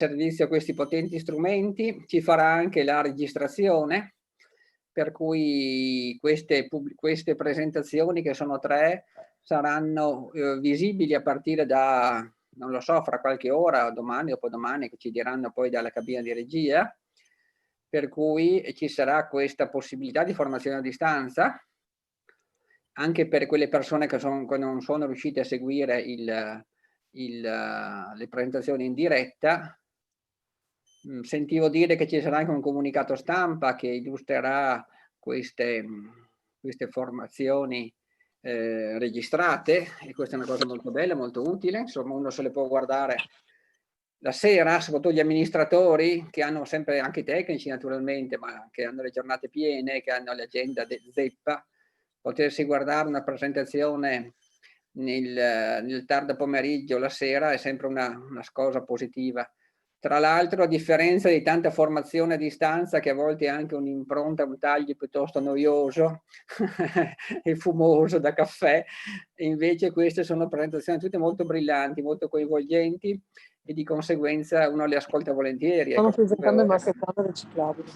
servizio questi potenti strumenti, ci farà anche la registrazione, per cui queste presentazioni, che sono 3, saranno visibili a partire da, non lo so, fra qualche ora, domani o dopodomani, che ci diranno poi dalla cabina di regia, per cui ci sarà questa possibilità di formazione a distanza, anche per quelle persone che non sono riuscite a seguire le presentazioni in diretta. Sentivo dire che ci sarà anche un comunicato stampa che illustrerà queste formazioni registrate, e questa è una cosa molto bella, molto utile. Insomma, uno se le può guardare la sera, soprattutto gli amministratori, che hanno sempre, anche i tecnici naturalmente, ma che hanno le giornate piene, che hanno l'agenda zeppa, potersi guardare una presentazione nel tardo pomeriggio, la sera, è sempre una cosa positiva. Tra l'altro, a differenza di tanta formazione a distanza, che a volte è anche un'impronta, un taglio piuttosto noioso e fumoso da caffè, invece queste sono presentazioni tutte molto brillanti, molto coinvolgenti, e di conseguenza uno le ascolta volentieri. Stanno presentando il masterplan riciclabile.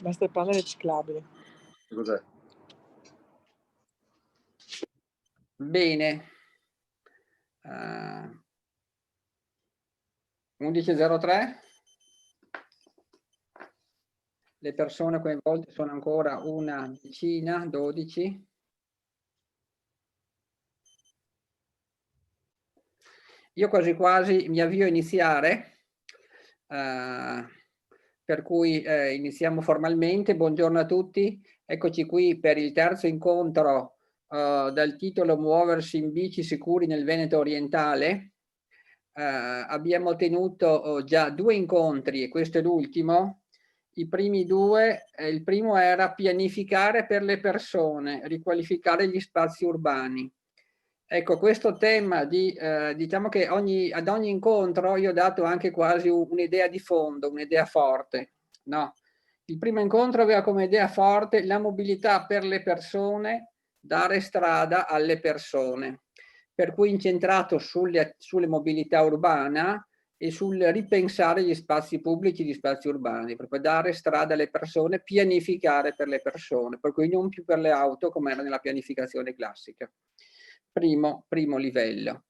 Masterplan riciclabile. Cos'è? Bene. 11.03. Le persone coinvolte sono ancora una decina, 12. Io quasi quasi mi avvio a iniziare, per cui iniziamo formalmente. Buongiorno a tutti, eccoci qui per il terzo incontro dal titolo Muoversi in bici sicuri nel Veneto orientale. Abbiamo tenuto già 2 incontri e questo è l'ultimo. I primi 2, il primo era pianificare per le persone, riqualificare gli spazi urbani. Ecco, questo tema diciamo che ad ogni incontro io ho dato anche quasi un'idea di fondo, un'idea forte, no? Il primo incontro aveva come idea forte la mobilità per le persone, dare strada alle persone, per cui incentrato sulle mobilità urbana e sul ripensare gli spazi pubblici, gli spazi urbani, proprio dare strada alle persone, pianificare per le persone, per cui non più per le auto come era nella pianificazione classica. Primo livello.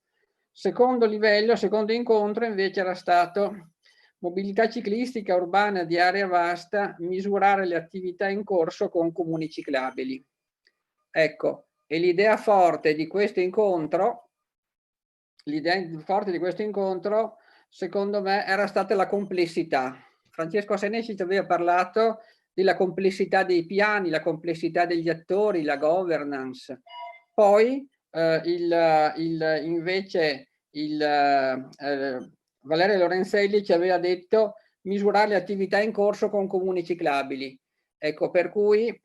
Secondo livello, secondo incontro invece era stato mobilità ciclistica urbana di area vasta, misurare le attività in corso con comuni ciclabili. Ecco, e l'idea forte di questo incontro, secondo me, era stata la complessità. Francesco Senesi ci aveva parlato della complessità dei piani, la complessità degli attori, la governance. Poi Valerio Lorenzelli ci aveva detto misurare le attività in corso con comuni ciclabili. Ecco, per cui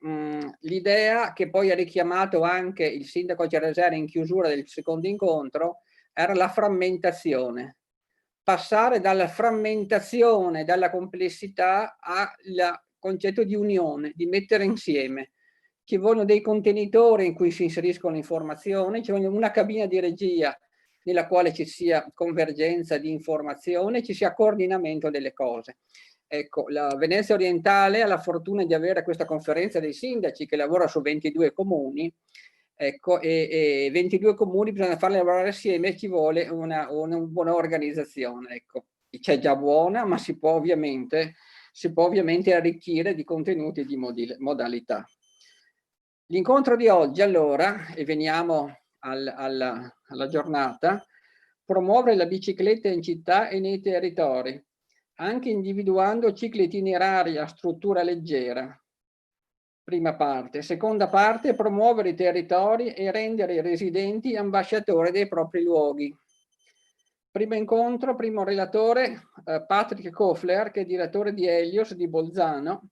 l'idea che poi ha richiamato anche il sindaco Cereseri in chiusura del secondo incontro era la frammentazione. Passare dalla frammentazione, dalla complessità al concetto di unione, di mettere insieme. Ci vogliono dei contenitori in cui si inseriscono informazioni, ci vogliono una cabina di regia nella quale ci sia convergenza di informazione, ci sia coordinamento delle cose. Ecco, la Venezia orientale ha la fortuna di avere questa conferenza dei sindaci che lavora su 22 comuni, ecco, e 22 comuni bisogna farli lavorare assieme, ci vuole una buona organizzazione, ecco. C'è già buona, ma si può ovviamente arricchire di contenuti e di modalità. L'incontro di oggi allora, e veniamo alla giornata, promuovere la bicicletta in città e nei territori, anche individuando cicli itinerari a struttura leggera. Prima parte. Seconda parte, promuovere i territori e rendere i residenti ambasciatori dei propri luoghi. Primo incontro, primo relatore, Patrick Kofler, che è direttore di Helios di Bolzano,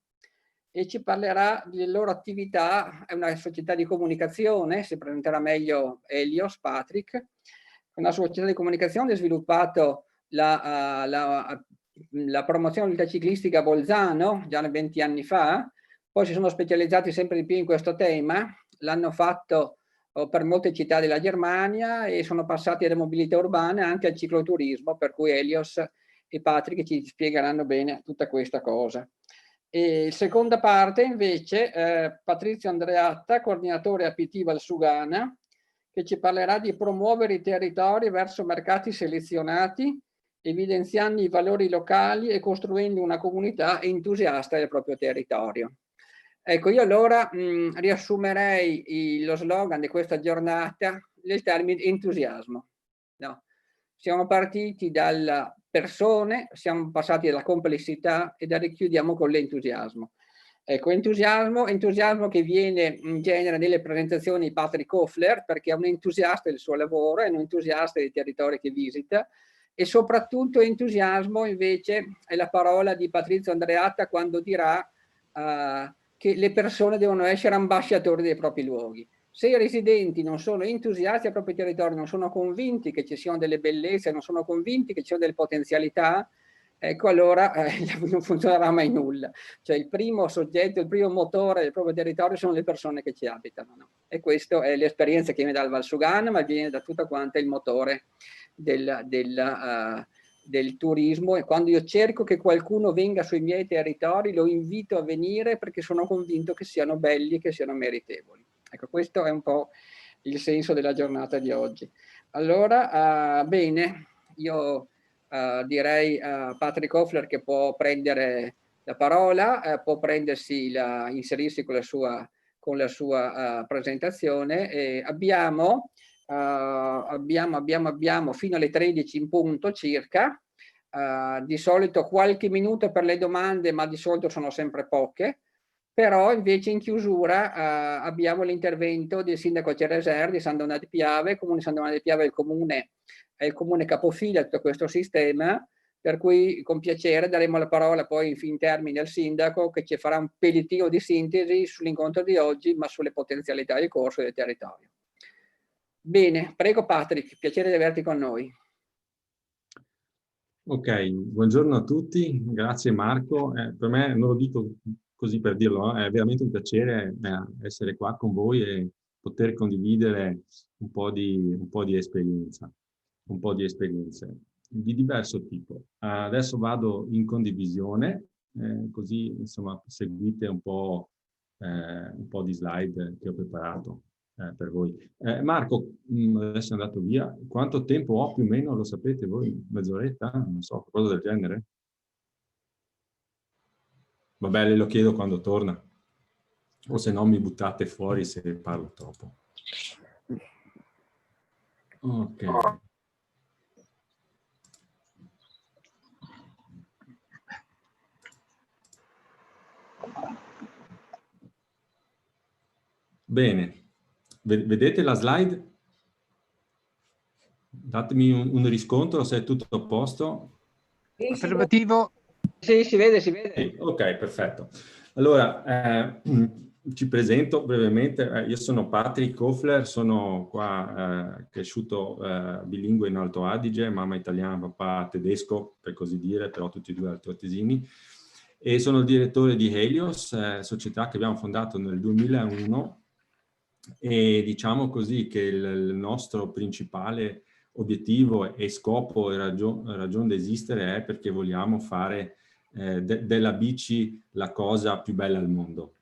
e ci parlerà delle loro attività. È una società di comunicazione, si presenterà meglio Helios, Patrick, una società di comunicazione ha sviluppato la promozione della ciclistica a Bolzano già 20 anni fa, poi si sono specializzati sempre di più in questo tema, l'hanno fatto o per molte città della Germania, e sono passati alle mobilità urbane anche al cicloturismo, per cui Elios e Patrick ci spiegheranno bene tutta questa cosa. E seconda parte invece Patrizio Andreatta, coordinatore APT Valsugana, che ci parlerà di promuovere i territori verso mercati selezionati, evidenziando i valori locali e costruendo una comunità entusiasta del proprio territorio. Ecco, io allora riassumerei lo slogan di questa giornata nel termine entusiasmo. No. Siamo partiti dalla persone, siamo passati dalla complessità e da richiudiamo con l'entusiasmo. Ecco, entusiasmo che viene in genere nelle presentazioni di Patrick Koffler, perché è un entusiasta del suo lavoro, è un entusiasta dei territori che visita, e soprattutto entusiasmo invece è la parola di Patrizio Andreatta quando dirà che le persone devono essere ambasciatori dei propri luoghi. Se i residenti non sono entusiasti del proprio territorio, non sono convinti che ci siano delle bellezze, non sono convinti che ci siano delle potenzialità, ecco, allora non funzionerà mai nulla. Cioè il primo soggetto, il primo motore del proprio territorio sono le persone che ci abitano, no? E questa è l'esperienza che viene dal Valsugana, ma viene da tutta quanta il motore del turismo. E quando io cerco che qualcuno venga sui miei territori, lo invito a venire perché sono convinto che siano belli e che siano meritevoli. Ecco, questo è un po' il senso della giornata di oggi. Allora, bene, io direi a Patrick Koffler che può prendere la parola, può inserirsi con la sua presentazione. Abbiamo fino alle 13 in punto circa, di solito qualche minuto per le domande, ma di solito sono sempre poche. Però invece in chiusura abbiamo l'intervento del sindaco Cereser di San Donato di Piave. Il comune di San Donato di Piave è il comune capofila di tutto questo sistema, per cui con piacere daremo la parola poi in termini al sindaco, che ci farà un pelletino di sintesi sull'incontro di oggi, ma sulle potenzialità del corso e del territorio. Bene, prego Patrick, piacere di averti con noi. Ok, buongiorno a tutti, grazie Marco. Per me, non lo dico così per dirlo, è veramente un piacere essere qua con voi e poter condividere un po' di esperienze di diverso tipo. Adesso vado in condivisione, così insomma seguite un po' di slide che ho preparato per voi. Marco, adesso è andato via. Quanto tempo ho più o meno, lo sapete voi? Mezz'oretta? Non so, qualcosa del genere? Vabbè, le lo chiedo quando torna. O se no mi buttate fuori se parlo troppo. Ok. Bene. Vedete la slide? Datemi un riscontro se è tutto a posto. Affermativo. Sì, si vede, si vede. Sì, ok, perfetto. Allora, ci presento brevemente. Io sono Patrick Koffler, sono qua cresciuto bilingue in Alto Adige, mamma italiana, papà tedesco, per così dire, però tutti e due altoatesini. E sono il direttore di Helios, società che abbiamo fondato nel 2001. E diciamo così che il nostro principale obiettivo e scopo e ragione di esistere è perché vogliamo fare della bici la cosa più bella al mondo.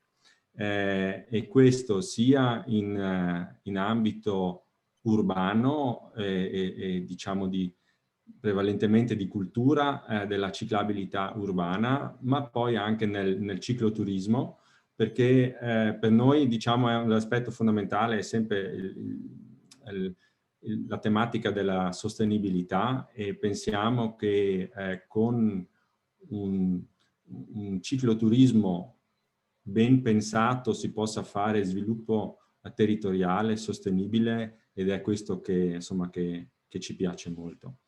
E questo sia in ambito urbano e diciamo prevalentemente di cultura della ciclabilità urbana, ma poi anche nel cicloturismo, perché per noi diciamo è un aspetto fondamentale, è sempre la tematica della sostenibilità, e pensiamo che con un cicloturismo ben pensato si possa fare sviluppo territoriale, sostenibile, ed è questo che, insomma, che ci piace molto.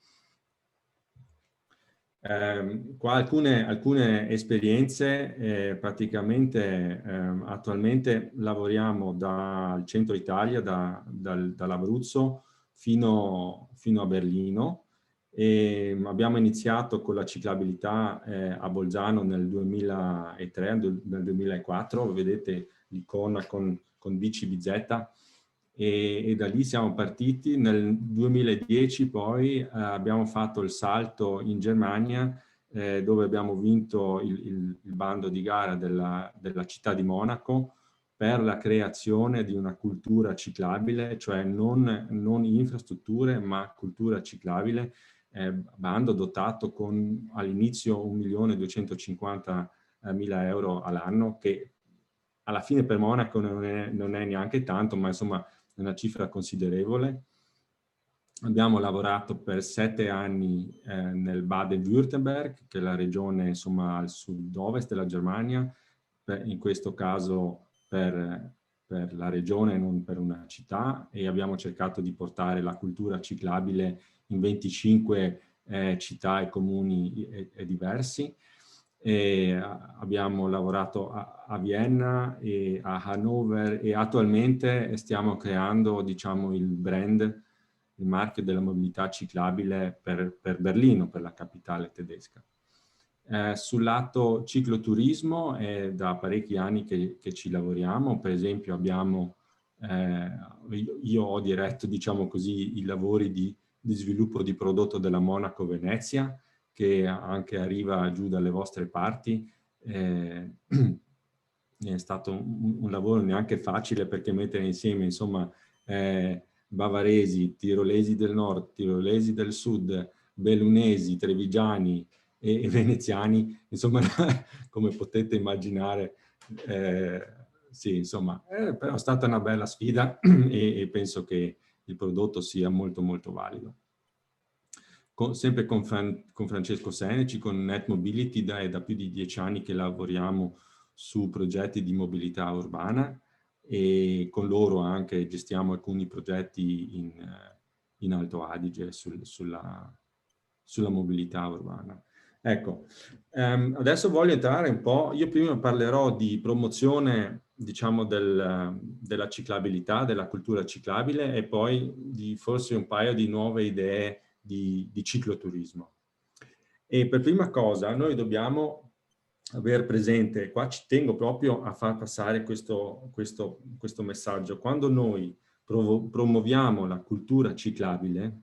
Qua alcune esperienze, praticamente attualmente lavoriamo dal centro Italia, dall'Abruzzo fino a Berlino, e abbiamo iniziato con la ciclabilità a Bolzano nel 2003, nel 2004, vedete l'icona con Bici BZ, e da lì siamo partiti. Nel 2010 poi abbiamo fatto il salto in Germania, dove abbiamo vinto il bando di gara della città di Monaco per la creazione di una cultura ciclabile, cioè non infrastrutture ma cultura ciclabile, bando dotato con all'inizio 1.250.000 euro all'anno, che alla fine per Monaco non è neanche tanto, ma insomma è una cifra considerevole. Abbiamo lavorato per 7 anni nel Baden-Württemberg, che è la regione insomma al sud-ovest della Germania, in questo caso per la regione, non per una città, e abbiamo cercato di portare la cultura ciclabile in 25 città e comuni diversi. E abbiamo lavorato a Vienna e a Hannover, e attualmente stiamo creando, diciamo, il brand, il marchio della mobilità ciclabile per Berlino, per la capitale tedesca. Sul lato cicloturismo è da parecchi anni che ci lavoriamo. Per esempio abbiamo, io ho diretto, diciamo così, i lavori di sviluppo di prodotto della Monaco Venezia, che anche arriva giù dalle vostre parti. È stato un lavoro neanche facile, perché mettere insieme, insomma, bavaresi, tirolesi del nord, tirolesi del sud, bellunesi, trevigiani e veneziani, insomma, come potete immaginare, sì, insomma, però è stata una bella sfida e penso che il prodotto sia molto molto valido. Sempre con Francesco Seneci, con Net Mobility, è da più di 10 anni che lavoriamo su progetti di mobilità urbana, e con loro anche gestiamo alcuni progetti in Alto Adige sulla mobilità urbana. Ecco, adesso voglio entrare un po', io prima parlerò di promozione, diciamo, della ciclabilità, della cultura ciclabile, e poi di forse un paio di nuove idee di cicloturismo. E per prima cosa noi dobbiamo aver presente, qua ci tengo proprio a far passare questo messaggio: quando noi promuoviamo la cultura ciclabile,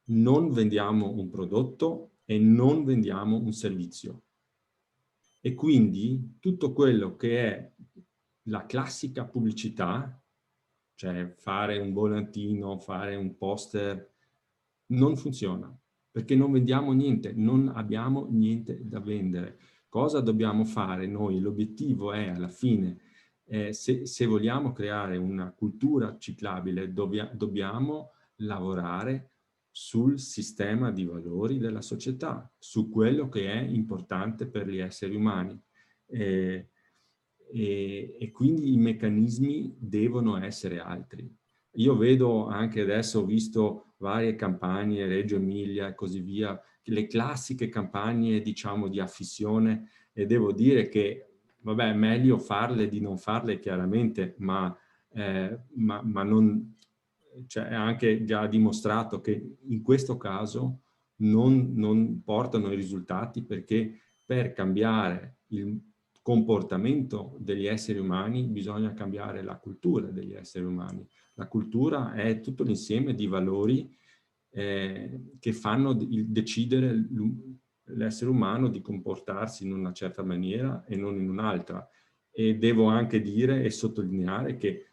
non vendiamo un prodotto e non vendiamo un servizio. E quindi tutto quello che è la classica pubblicità, cioè fare un volantino, fare un poster, non funziona, perché non vendiamo niente, non abbiamo niente da vendere. Cosa dobbiamo fare noi? L'obiettivo è, alla fine, se vogliamo creare una cultura ciclabile, dobbiamo lavorare sul sistema di valori della società, su quello che è importante per gli esseri umani. E quindi i meccanismi devono essere altri. Io vedo anche adesso, ho visto varie campagne, Reggio Emilia e così via, le classiche campagne, diciamo, di affissione, e devo dire che, vabbè, è meglio farle di non farle, chiaramente, ma non, cioè, è anche già dimostrato che in questo caso non portano i risultati, perché per cambiare il comportamento degli esseri umani bisogna cambiare la cultura degli esseri umani. La cultura è tutto l'insieme di valori che fanno decidere l'essere umano di comportarsi in una certa maniera e non in un'altra. E devo anche dire e sottolineare che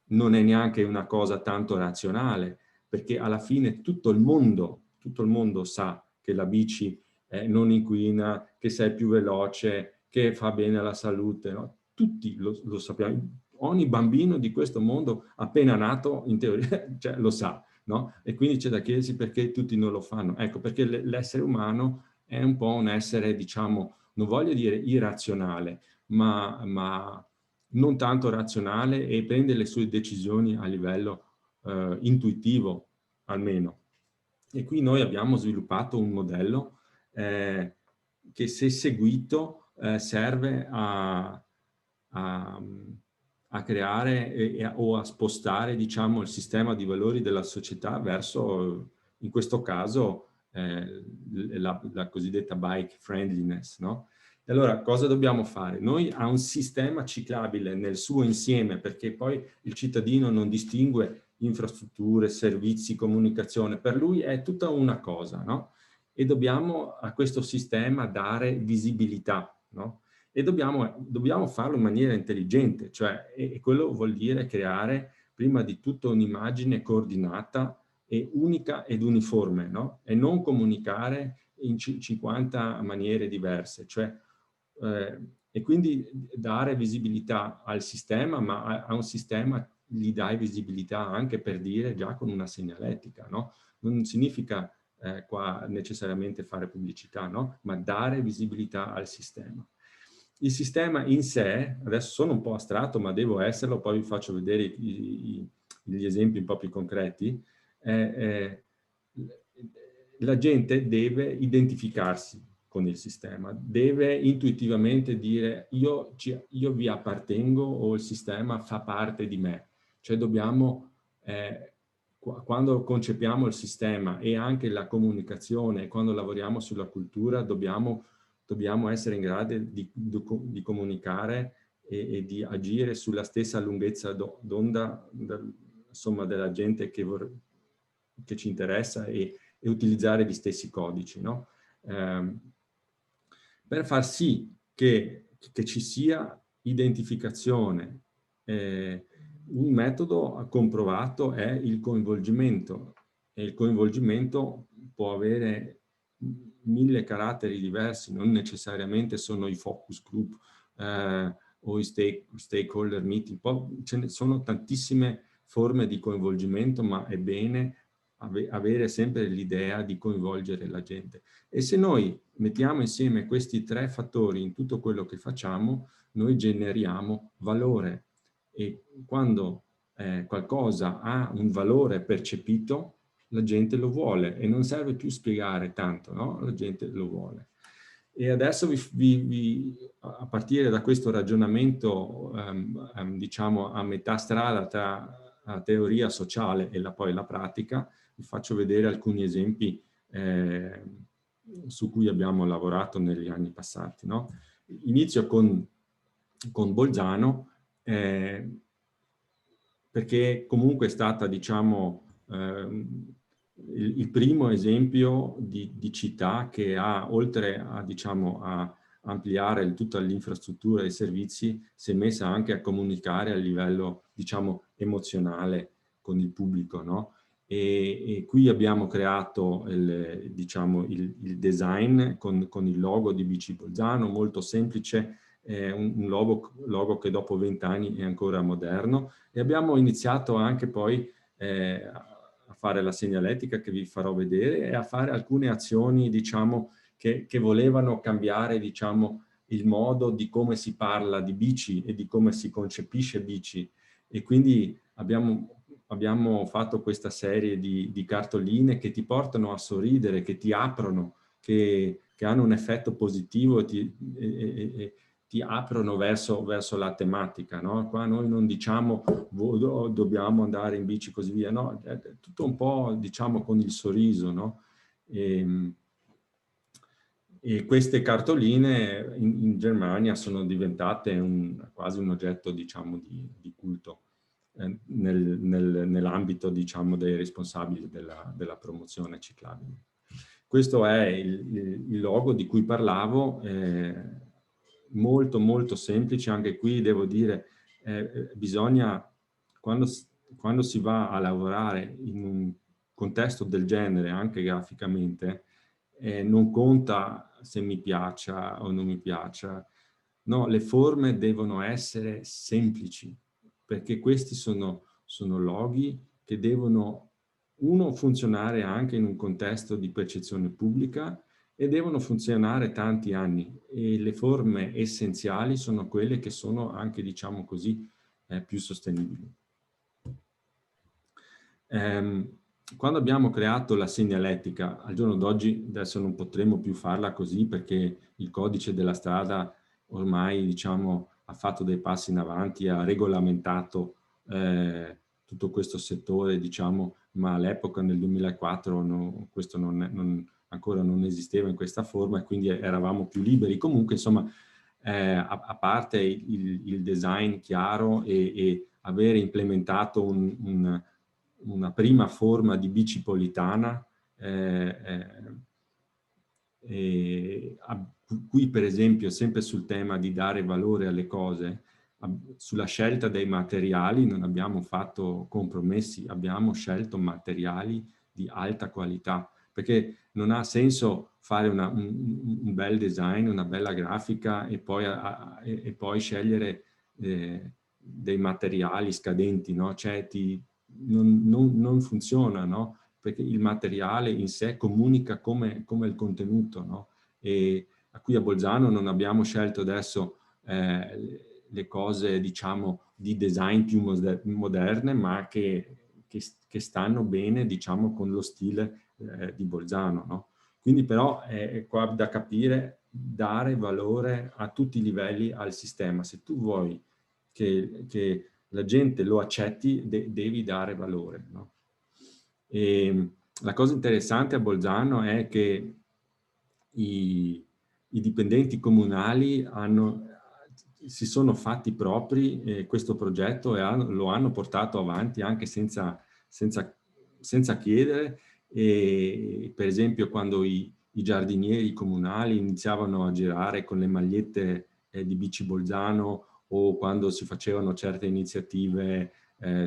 non è neanche una cosa tanto razionale, perché alla fine tutto il mondo sa che la bici non inquina, che sei più veloce, che fa bene alla salute, no? Tutti lo sappiamo. Ogni bambino di questo mondo appena nato, in teoria, cioè, lo sa, no? E quindi c'è da chiedersi perché tutti non lo fanno. Ecco, perché l'essere umano è un po' un essere, diciamo, non voglio dire irrazionale, ma non tanto razionale, e prende le sue decisioni a livello intuitivo, almeno. E qui noi abbiamo sviluppato un modello che, se seguito, serve a creare o a spostare, diciamo, il sistema di valori della società verso, in questo caso, la cosiddetta bike friendliness, no? E allora cosa dobbiamo fare? Noi a un sistema ciclabile nel suo insieme, perché poi il cittadino non distingue infrastrutture, servizi, comunicazione, per lui è tutta una cosa, no? E dobbiamo a questo sistema dare visibilità, no? E dobbiamo farlo in maniera intelligente, cioè, e quello vuol dire creare prima di tutto un'immagine coordinata e unica ed uniforme, no? E non comunicare in 50 maniere diverse, cioè, e quindi dare visibilità al sistema, ma a un sistema gli dai visibilità anche per dire già con una segnaletica, no? Non significa qua necessariamente fare pubblicità, no? Ma dare visibilità al sistema. Il sistema in sé, adesso sono un po' astratto, ma devo esserlo, poi vi faccio vedere gli esempi un po' più concreti. La gente deve identificarsi con il sistema, deve intuitivamente dire io vi appartengo o il sistema fa parte di me. Cioè dobbiamo, quando concepiamo il sistema e anche la comunicazione, quando lavoriamo sulla cultura, dobbiamo essere in grado di comunicare e di agire sulla stessa lunghezza d'onda, insomma, della gente che ci interessa e utilizzare gli stessi codici, no? Per far sì che ci sia identificazione. Un metodo comprovato è il coinvolgimento, e il coinvolgimento può avere 1000 caratteri diversi, non necessariamente sono i focus group o i stakeholder meeting, ce ne sono tantissime forme di coinvolgimento, ma è bene avere sempre l'idea di coinvolgere la gente. E se noi mettiamo insieme questi 3 fattori in tutto quello che facciamo, noi generiamo valore. E quando qualcosa ha un valore percepito, la gente lo vuole e non serve più spiegare tanto, no? La gente lo vuole. E adesso a partire da questo ragionamento, diciamo a metà strada tra la teoria sociale e poi la pratica, vi faccio vedere alcuni esempi su cui abbiamo lavorato negli anni passati, no? Inizio con Bolzano, perché comunque è stata, diciamo, il primo esempio di città che ha, oltre a, diciamo, a ampliare tutta l'infrastruttura e i servizi, si è messa anche a comunicare a livello, diciamo, emozionale con il pubblico, no? E qui abbiamo creato diciamo, il design con il logo di BC Bolzano, molto semplice, un logo che dopo 20 anni è ancora moderno, e abbiamo iniziato anche poi a fare la segnaletica che vi farò vedere e a fare alcune azioni, diciamo, che volevano cambiare, diciamo, il modo di come si parla di bici e di come si concepisce bici. E quindi abbiamo fatto questa serie di cartoline che ti portano a sorridere, che ti aprono, che hanno un effetto positivo e ti aprono verso la tematica, no? Qua noi non diciamo dobbiamo andare in bici così via, no? È tutto un po', diciamo, con il sorriso, no? E queste cartoline in Germania sono diventate quasi un oggetto, diciamo, di culto nell'ambito, diciamo, dei responsabili della promozione ciclabile. Questo è il logo di cui parlavo, molto molto semplice. Anche qui devo dire, bisogna, quando si va a lavorare in un contesto del genere, anche graficamente, non conta se mi piaccia o non mi piaccia. No, le forme devono essere semplici, perché questi sono loghi che devono, uno, funzionare anche in un contesto di percezione pubblica, e devono funzionare tanti anni, e le forme essenziali sono quelle che sono anche, diciamo così, più sostenibili. Quando abbiamo creato la segnaletica, al giorno d'oggi, adesso non potremo più farla così perché il codice della strada ormai, diciamo, ha fatto dei passi in avanti, ha regolamentato tutto questo settore, diciamo, ma all'epoca, nel 2004, questo non ancora non esisteva in questa forma e quindi eravamo più liberi. Comunque, insomma, a parte il design chiaro e avere implementato una prima forma di bici politana, qui per esempio, sempre sul tema di dare valore alle cose, sulla scelta dei materiali non abbiamo fatto compromessi, abbiamo scelto materiali di alta qualità, perché non ha senso fare un bel design, una bella grafica e poi scegliere dei materiali scadenti, no? Cioè non funziona, no? Perché il materiale in sé comunica come il contenuto, no? E qui a Bolzano non abbiamo scelto adesso le cose, diciamo, di design più moderne, ma che stanno bene, diciamo, con lo stile di Bolzano, no? Quindi però è qua da capire, dare valore a tutti i livelli al sistema. Se tu vuoi che la gente lo accetti, devi dare valore, no? E la cosa interessante a Bolzano è che i dipendenti comunali si sono fatti propri questo progetto e lo hanno portato avanti anche senza chiedere. E, per esempio, quando i giardinieri comunali iniziavano a girare con le magliette di Bici Bolzano, o quando si facevano certe iniziative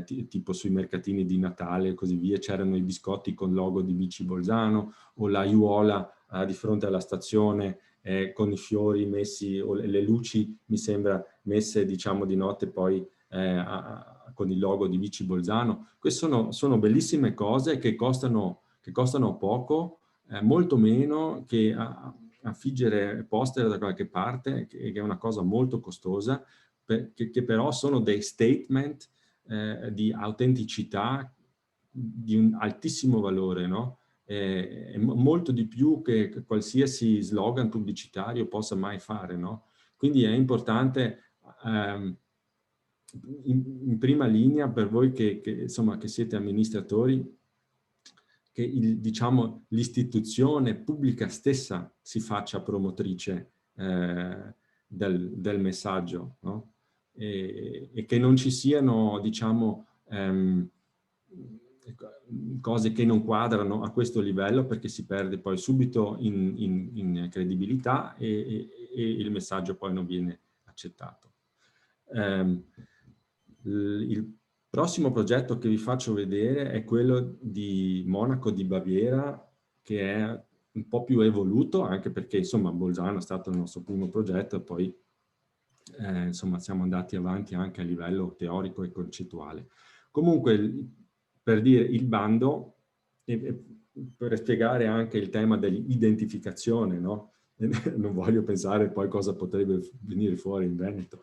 tipo sui mercatini di Natale e così via, c'erano i biscotti con logo di Bici Bolzano, o la aiuola di fronte alla stazione con i fiori messi, o le luci, mi sembra, messe, diciamo, di notte poi con il logo di Bici Bolzano. Queste sono bellissime cose che costano poco, molto meno che affiggere poster da qualche parte, che è una cosa molto costosa, che però sono dei statement di autenticità di un altissimo valore, no? Molto di più che qualsiasi slogan pubblicitario possa mai fare, no? Quindi è importante in prima linea per voi insomma, che siete amministratori, che diciamo, l'istituzione pubblica stessa si faccia promotrice del messaggio, no? E che non ci siano, diciamo, cose che non quadrano a questo livello, perché si perde poi subito in credibilità e il messaggio poi non viene accettato. Il prossimo progetto che vi faccio vedere è quello di Monaco di Baviera, che è un po' più evoluto, anche perché insomma Bolzano è stato il nostro primo progetto e poi insomma siamo andati avanti anche a livello teorico e concettuale. Comunque, per dire, il bando, per spiegare anche il tema dell'identificazione, no? Non voglio pensare poi cosa potrebbe venire fuori in Veneto.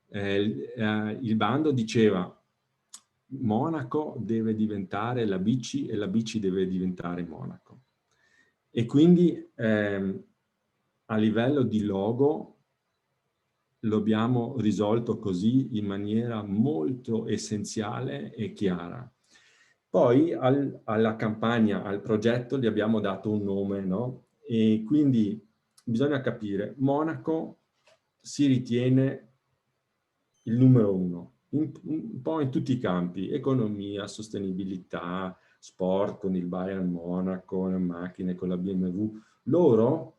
Il bando diceva: Monaco deve diventare la bici e la bici deve diventare Monaco. E quindi a livello di logo lo abbiamo risolto così in maniera molto essenziale e chiara. Poi alla campagna, al progetto, gli abbiamo dato un nome, no? E quindi bisogna capire, Monaco si ritiene il numero uno, un po' in tutti i campi: economia, sostenibilità, sport con il Bayern Monaco, le macchine con la BMW. Loro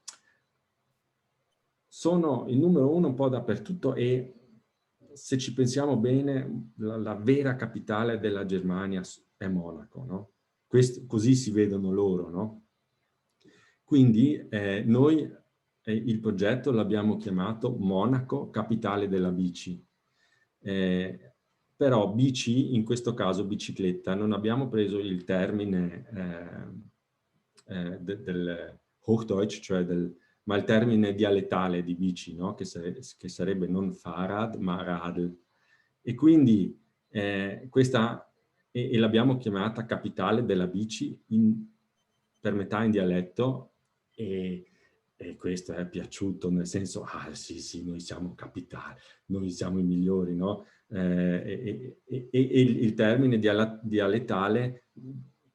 sono il numero uno un po' dappertutto e, se ci pensiamo bene, la vera capitale della Germania è Monaco, no? Così si vedono loro, no? Quindi noi il progetto l'abbiamo chiamato Monaco, capitale della bici. Però bici, in questo caso bicicletta, non abbiamo preso il termine del Hochdeutsch, cioè ma il termine dialettale di bici, no? che sarebbe non Fahrrad, ma Radl. E quindi questa, e l'abbiamo chiamata capitale della bici, per metà in dialetto, e questo è piaciuto, nel senso, sì, noi siamo capitale, noi siamo i migliori, no? E il termine dialettale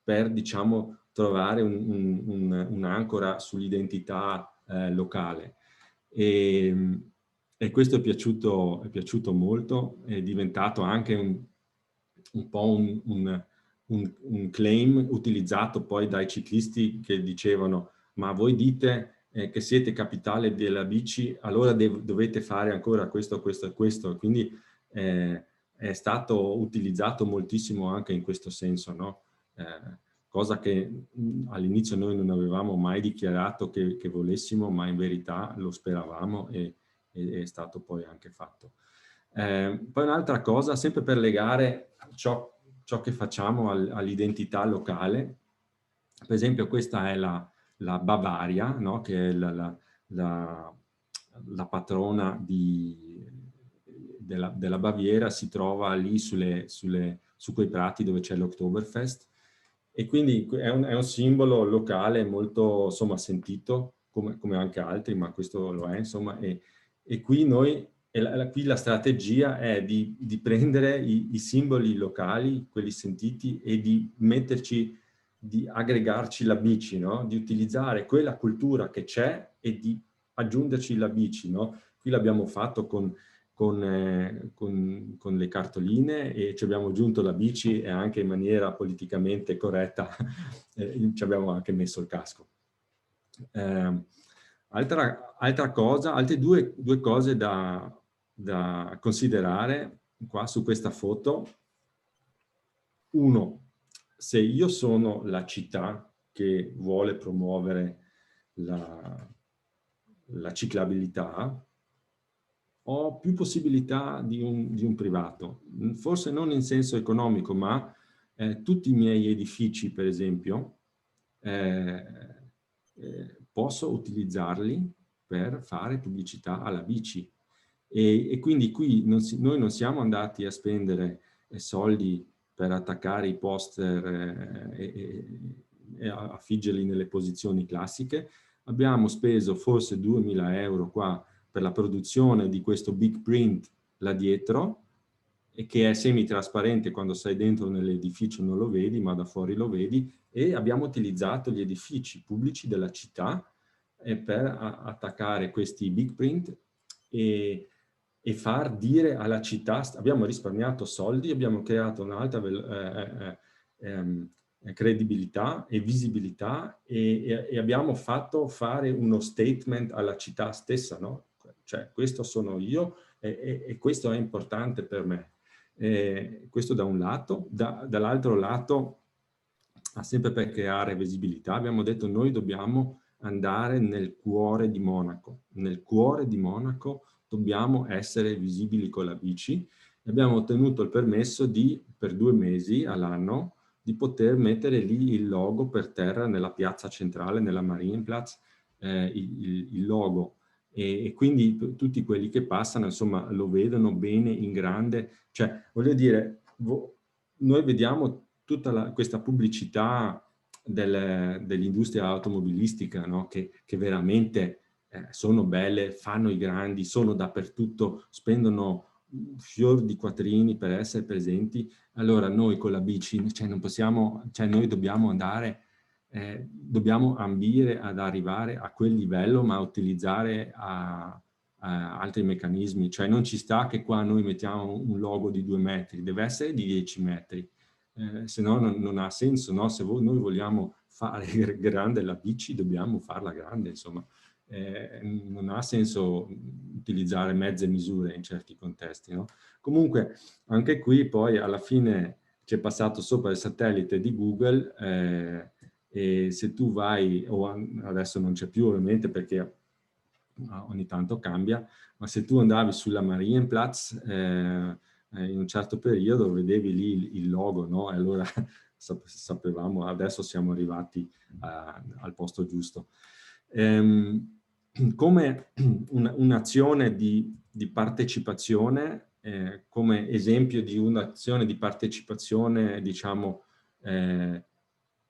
per, diciamo, trovare un'ancora sull'identità locale. E questo è piaciuto molto, è diventato anche un po' un claim utilizzato poi dai ciclisti che dicevano: ma voi dite che siete capitale della bici, allora dovete fare ancora questo, questo e questo. Quindi è stato utilizzato moltissimo anche in questo senso, no? Cosa che all'inizio noi non avevamo mai dichiarato che volessimo, ma in verità lo speravamo e è stato poi anche fatto. Poi un'altra cosa, sempre per legare ciò che facciamo all'identità locale, per esempio questa è la Bavaria, no? Che è la patrona della Baviera, si trova lì su quei prati dove c'è l'Oktoberfest, e quindi è un simbolo locale molto, insomma, sentito, come anche altri, ma questo lo è, insomma, e qui qui la strategia è di prendere i simboli locali, quelli sentiti, e di metterci, di aggregarci la bici, no? Di utilizzare quella cultura che c'è e di aggiungerci la bici, no? Qui l'abbiamo fatto con le cartoline, e ci abbiamo aggiunto la bici, e anche in maniera politicamente corretta ci abbiamo anche messo il casco. Altra cosa, altre due cose da considerare qua su questa foto. Uno, se io sono la città che vuole promuovere la ciclabilità, ho più possibilità di un privato, forse non in senso economico, ma tutti i miei edifici, per esempio, posso utilizzarli per fare pubblicità alla bici. E quindi qui noi non siamo andati a spendere soldi per attaccare i poster e affiggerli nelle posizioni classiche. Abbiamo speso forse 2.000 euro qua per la produzione di questo big print là dietro, e che è semi-trasparente, quando sei dentro nell'edificio non lo vedi, ma da fuori lo vedi, e abbiamo utilizzato gli edifici pubblici della città per attaccare questi big print e far dire alla città, abbiamo risparmiato soldi, abbiamo creato un'alta credibilità e visibilità, e abbiamo fatto fare uno statement alla città stessa, no? Cioè, questo sono io e questo è importante per me. Questo da un lato. Dall'altro lato, sempre per creare visibilità, abbiamo detto: noi dobbiamo andare nel cuore di Monaco. Nel cuore di Monaco dobbiamo essere visibili con la bici. Abbiamo ottenuto il permesso per 2 mesi all'anno, di poter mettere lì il logo per terra nella piazza centrale, nella Marienplatz, il logo. E quindi tutti quelli che passano, insomma, lo vedono bene in grande. Cioè, voglio dire, noi vediamo tutta questa pubblicità dell'industria automobilistica, no? Che veramente sono belle, fanno i grandi, sono dappertutto, spendono fior di quattrini per essere presenti. Allora noi con la bici, cioè non possiamo, cioè noi dobbiamo andare, dobbiamo ambire ad arrivare a quel livello, ma utilizzare altri meccanismi. Cioè non ci sta che qua noi mettiamo un logo di 2 metri, deve essere di 10 metri. Se no non ha senso, no? Se noi vogliamo fare grande la bici, dobbiamo farla grande, insomma. Non ha senso utilizzare mezze misure in certi contesti, no? Comunque, anche qui poi alla fine c'è passato sopra il satellite di Google, e se tu vai, adesso non c'è più ovviamente perché ogni tanto cambia, ma se tu andavi sulla Marienplatz in un certo periodo vedevi lì il logo, no? E allora sapevamo, adesso siamo arrivati al posto giusto. Come un'azione di partecipazione, come esempio di un'azione di partecipazione, diciamo,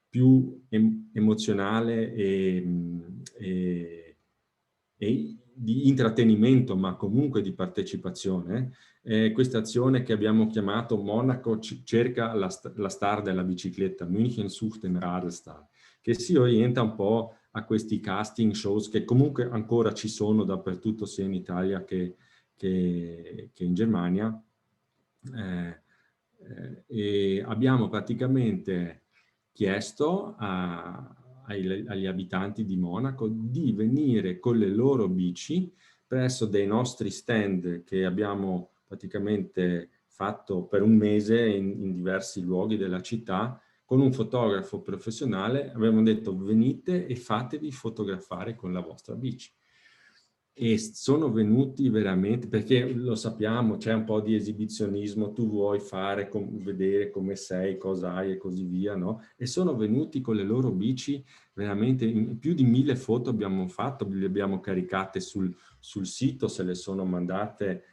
più emozionale e di intrattenimento, ma comunque di partecipazione, questa azione che abbiamo chiamato Monaco cerca la star della bicicletta, München sucht den Radelstar. che si orienta un po' a questi casting shows che comunque ancora ci sono dappertutto, sia in Italia che in Germania. E abbiamo praticamente chiesto agli abitanti di Monaco di venire con le loro bici presso dei nostri stand che abbiamo praticamente fatto per un mese in diversi luoghi della città con un fotografo professionale. Abbiamo detto: venite e fatevi fotografare con la vostra bici. E sono venuti veramente, perché lo sappiamo, c'è un po' di esibizionismo, tu vuoi fare, vedere come sei, cosa hai e così via, no? E sono venuti con le loro bici, veramente più di 1000 foto abbiamo fatto, le abbiamo caricate sul sito, se le sono mandate,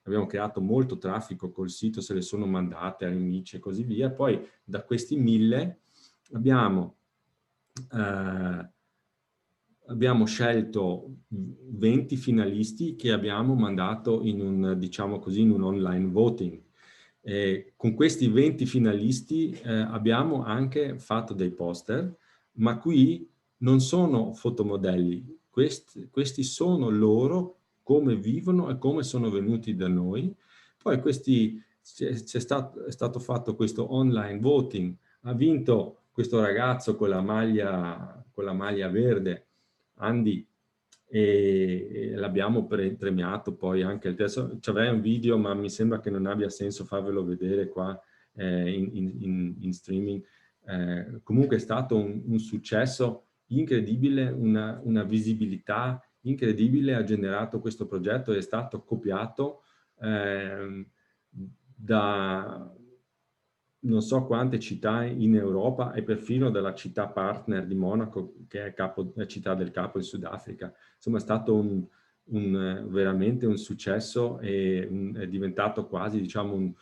abbiamo creato molto traffico col sito, se le sono mandate agli amici e così via. Poi da questi 1000 abbiamo scelto 20 finalisti che abbiamo mandato in un, diciamo così, in un online voting. Con questi 20 finalisti abbiamo anche fatto dei poster, ma qui non sono fotomodelli, questi sono loro, come vivono e come sono venuti da noi. Poi è stato fatto questo online voting, ha vinto questo ragazzo con la maglia verde, Andy, e l'abbiamo premiato poi anche. Adesso c'aveva un video, ma mi sembra che non abbia senso farvelo vedere qua in streaming. Comunque è stato un successo incredibile, una visibilità incredibile ha generato questo progetto, è stato copiato da non so quante città in Europa e perfino dalla città partner di Monaco, che è la città del capo in Sudafrica. Insomma, è stato veramente un successo e è diventato quasi, diciamo,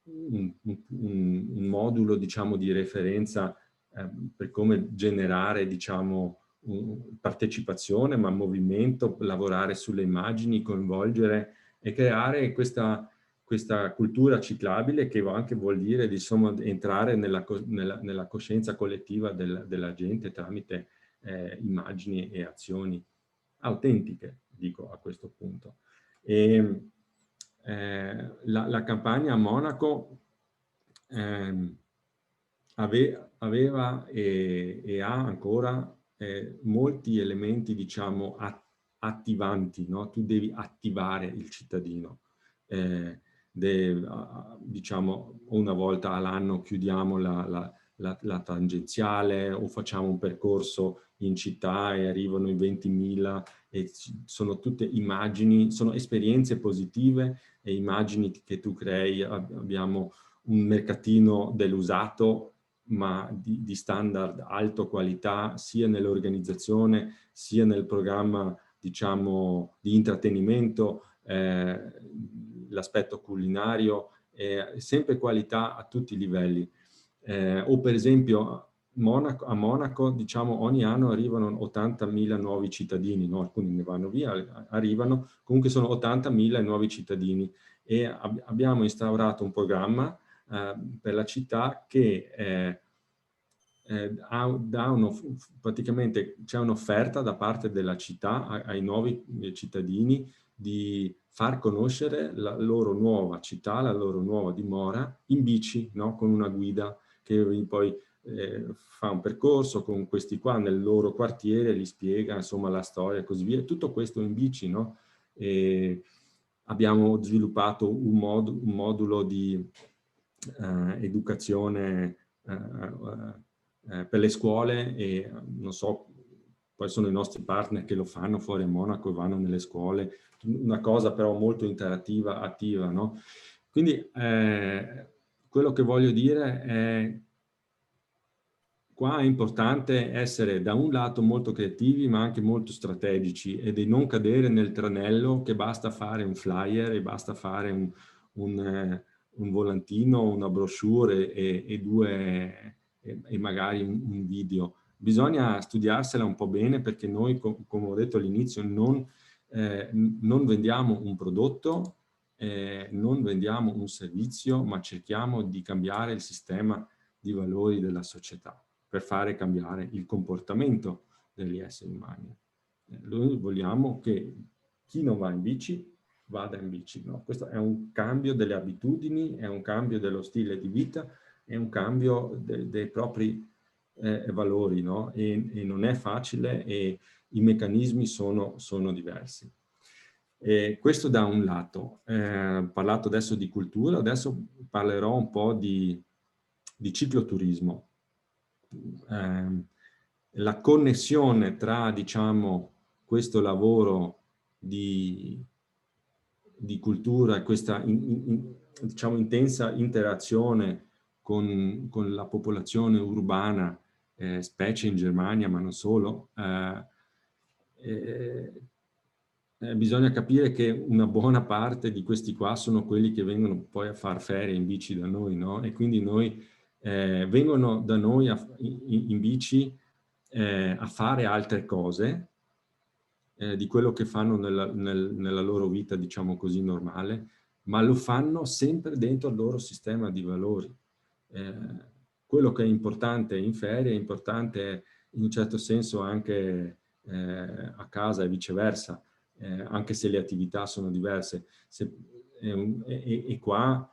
un modulo, diciamo, di referenza per come generare, diciamo, partecipazione, ma movimento, lavorare sulle immagini, coinvolgere e creare questa cultura ciclabile, che anche vuol dire, insomma, entrare nella coscienza collettiva della gente tramite immagini e azioni autentiche, dico a questo punto. La campagna a Monaco aveva e ha ancora molti elementi, diciamo, attivanti, no? Tu devi attivare il cittadino. Diciamo, una volta all'anno chiudiamo la tangenziale o facciamo un percorso in città e arrivano i 20.000 e sono tutte immagini, sono esperienze positive e immagini che tu crei. Abbiamo un mercatino dell'usato, ma di standard alto qualità, sia nell'organizzazione sia nel programma, diciamo, di intrattenimento, l'aspetto culinario, sempre qualità a tutti i livelli. O per esempio a Monaco, diciamo, ogni anno arrivano 80.000 nuovi cittadini, no? Alcuni ne vanno via, arrivano, comunque sono 80.000 nuovi cittadini e abbiamo instaurato un programma per la città che praticamente c'è un'offerta da parte della città ai nuovi cittadini di far conoscere la loro nuova città, la loro nuova dimora in bici, no? Con una guida che poi fa un percorso con questi qua nel loro quartiere, gli spiega, insomma, la storia e così via. Tutto questo in bici, no? E abbiamo sviluppato un modulo di educazione per le scuole e non so, poi sono i nostri partner che lo fanno fuori a Monaco e vanno nelle scuole, una cosa però molto interattiva, attiva, no? Quindi quello che voglio dire è qua è importante essere da un lato molto creativi ma anche molto strategici e di non cadere nel tranello che basta fare un flyer e basta fare un volantino, una brochure e magari un video. Bisogna studiarsela un po' bene perché noi, come ho detto all'inizio, non vendiamo un prodotto, non vendiamo un servizio, ma cerchiamo di cambiare il sistema di valori della società. per fare cambiare il comportamento degli esseri umani. Noi vogliamo che chi non va in bici vada in bici, no? Questo è un cambio delle abitudini, è un cambio dello stile di vita, è un cambio dei propri valori, no? E non è facile e i meccanismi sono diversi. Questo da un lato. Ho parlato adesso di cultura, adesso parlerò un po' di cicloturismo. La connessione tra, diciamo, questo lavoro di cultura e questa diciamo, intensa interazione con la popolazione urbana, specie in Germania, ma non solo, bisogna capire che una buona parte di questi qua sono quelli che vengono poi a far ferie in bici da noi, no? E quindi vengono da noi in bici a fare altre cose di quello che fanno nella loro vita, diciamo così, normale, ma lo fanno sempre dentro il loro sistema di valori. Quello che è importante in ferie è importante in un certo senso anche a casa e viceversa, anche se le attività sono diverse. E qua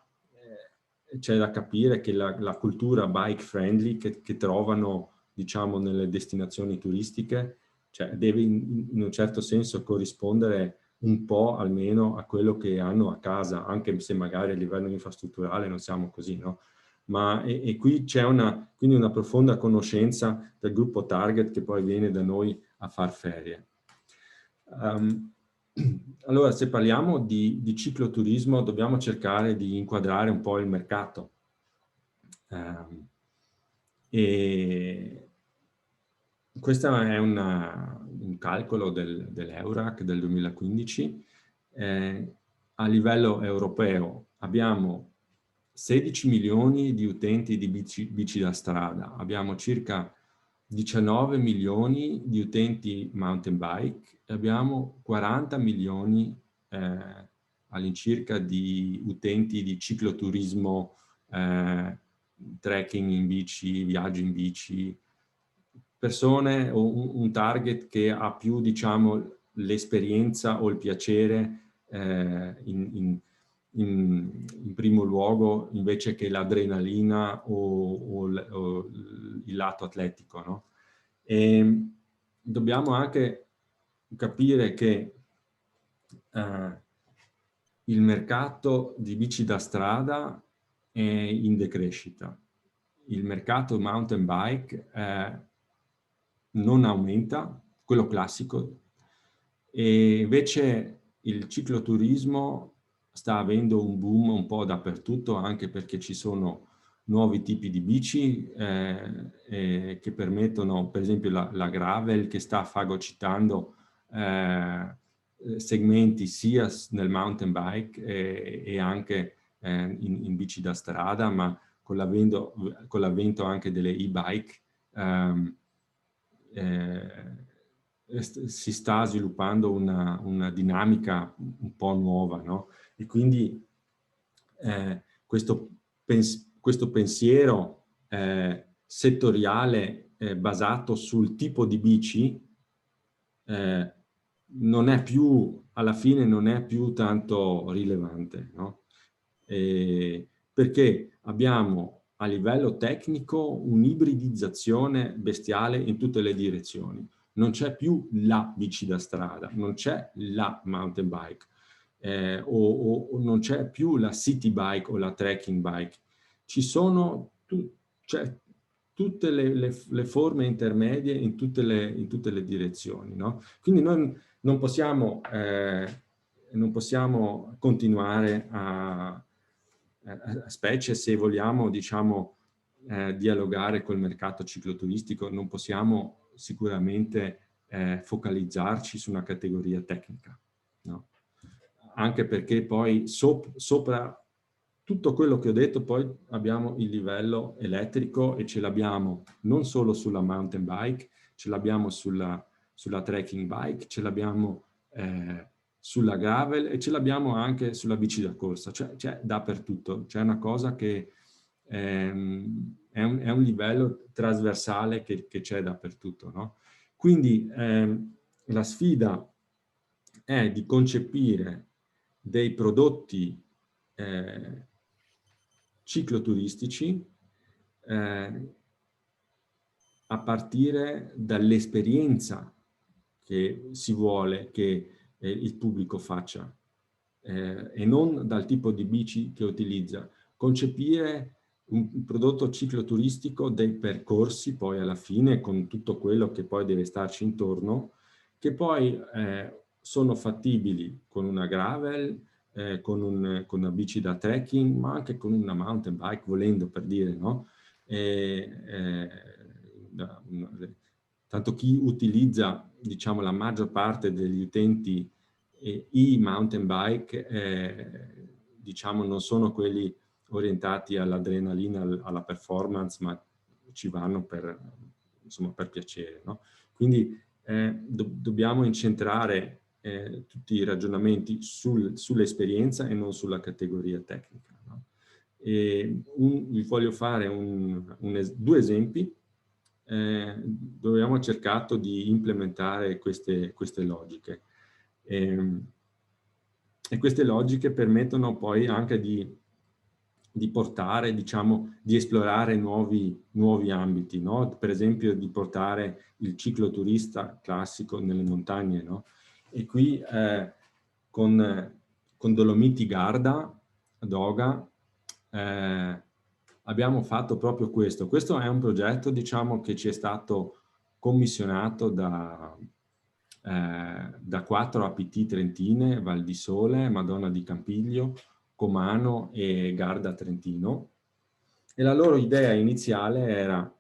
c'è da capire che la cultura bike friendly che trovano, diciamo, nelle destinazioni turistiche, cioè deve in un certo senso corrispondere un po' almeno a quello che hanno a casa, anche se magari a livello infrastrutturale non siamo così, no? Ma qui c'è quindi una profonda conoscenza del gruppo target che poi viene da noi a far ferie. Allora, se parliamo di cicloturismo, dobbiamo cercare di inquadrare un po' il mercato. E questo è un calcolo dell'Eurac del 2015. A livello europeo abbiamo 16 milioni di utenti di bici da strada, abbiamo circa 19 milioni di utenti mountain bike e abbiamo 40 milioni all'incirca di utenti di cicloturismo, trekking in bici, viaggi in bici, persone o un target che ha più, diciamo, l'esperienza o il piacere in primo luogo invece che l'adrenalina o il lato atletico, no? E dobbiamo anche capire che il mercato di bici da strada è in decrescita. Il mercato mountain bike non aumenta, quello classico, e invece il cicloturismo sta avendo un boom un po' dappertutto, anche perché ci sono nuovi tipi di bici che permettono, per esempio la gravel, che sta fagocitando segmenti sia nel mountain bike e anche in bici da strada, ma con l'avvento anche delle e-bike si sta sviluppando una dinamica un po' nuova, no? E quindi questo pensiero settoriale basato sul tipo di bici non è più, alla fine non è più tanto rilevante, no? Perché abbiamo a livello tecnico un'ibridizzazione bestiale in tutte le direzioni. Non c'è più la bici da strada, non c'è la mountain bike, o non c'è più la city bike o la trekking bike. Ci sono tutte le forme intermedie in tutte le direzioni, no? Quindi noi non possiamo continuare specie se vogliamo, diciamo, dialogare col mercato cicloturistico, non possiamo sicuramente focalizzarci su una categoria tecnica, no? Anche perché poi sopra tutto quello che ho detto poi abbiamo il livello elettrico e ce l'abbiamo non solo sulla mountain bike, ce l'abbiamo sulla trekking bike, ce l'abbiamo sulla gravel e ce l'abbiamo anche sulla bici da corsa, cioè dappertutto. C'è una cosa che è un livello trasversale che c'è dappertutto, no? Quindi la sfida è di concepire dei prodotti cicloturistici a partire dall'esperienza che si vuole che il pubblico faccia e non dal tipo di bici che utilizza. Concepire un prodotto cicloturistico, dei percorsi poi alla fine con tutto quello che poi deve starci intorno, che poi sono fattibili con una gravel, con una bici da trekking, ma anche con una mountain bike, volendo, per dire, no? Tanto chi utilizza, diciamo, la maggior parte degli utenti i mountain bike, diciamo, non sono quelli orientati all'adrenalina, alla performance, ma ci vanno per, insomma, per piacere, no? Quindi dobbiamo incentrare tutti i ragionamenti sull'esperienza e non sulla categoria tecnica, no? Vi voglio fare due esempi dove abbiamo cercato di implementare queste logiche. E queste logiche permettono poi anche di portare, diciamo, di esplorare nuovi ambiti, no? Per esempio di portare il cicloturista classico nelle montagne, no? E qui con Dolomiti Garda, Doga, abbiamo fatto proprio questo. Questo è un progetto, diciamo, che ci è stato commissionato da 4 APT trentine, Val di Sole, Madonna di Campiglio, Comano e Garda Trentino. E la loro idea iniziale era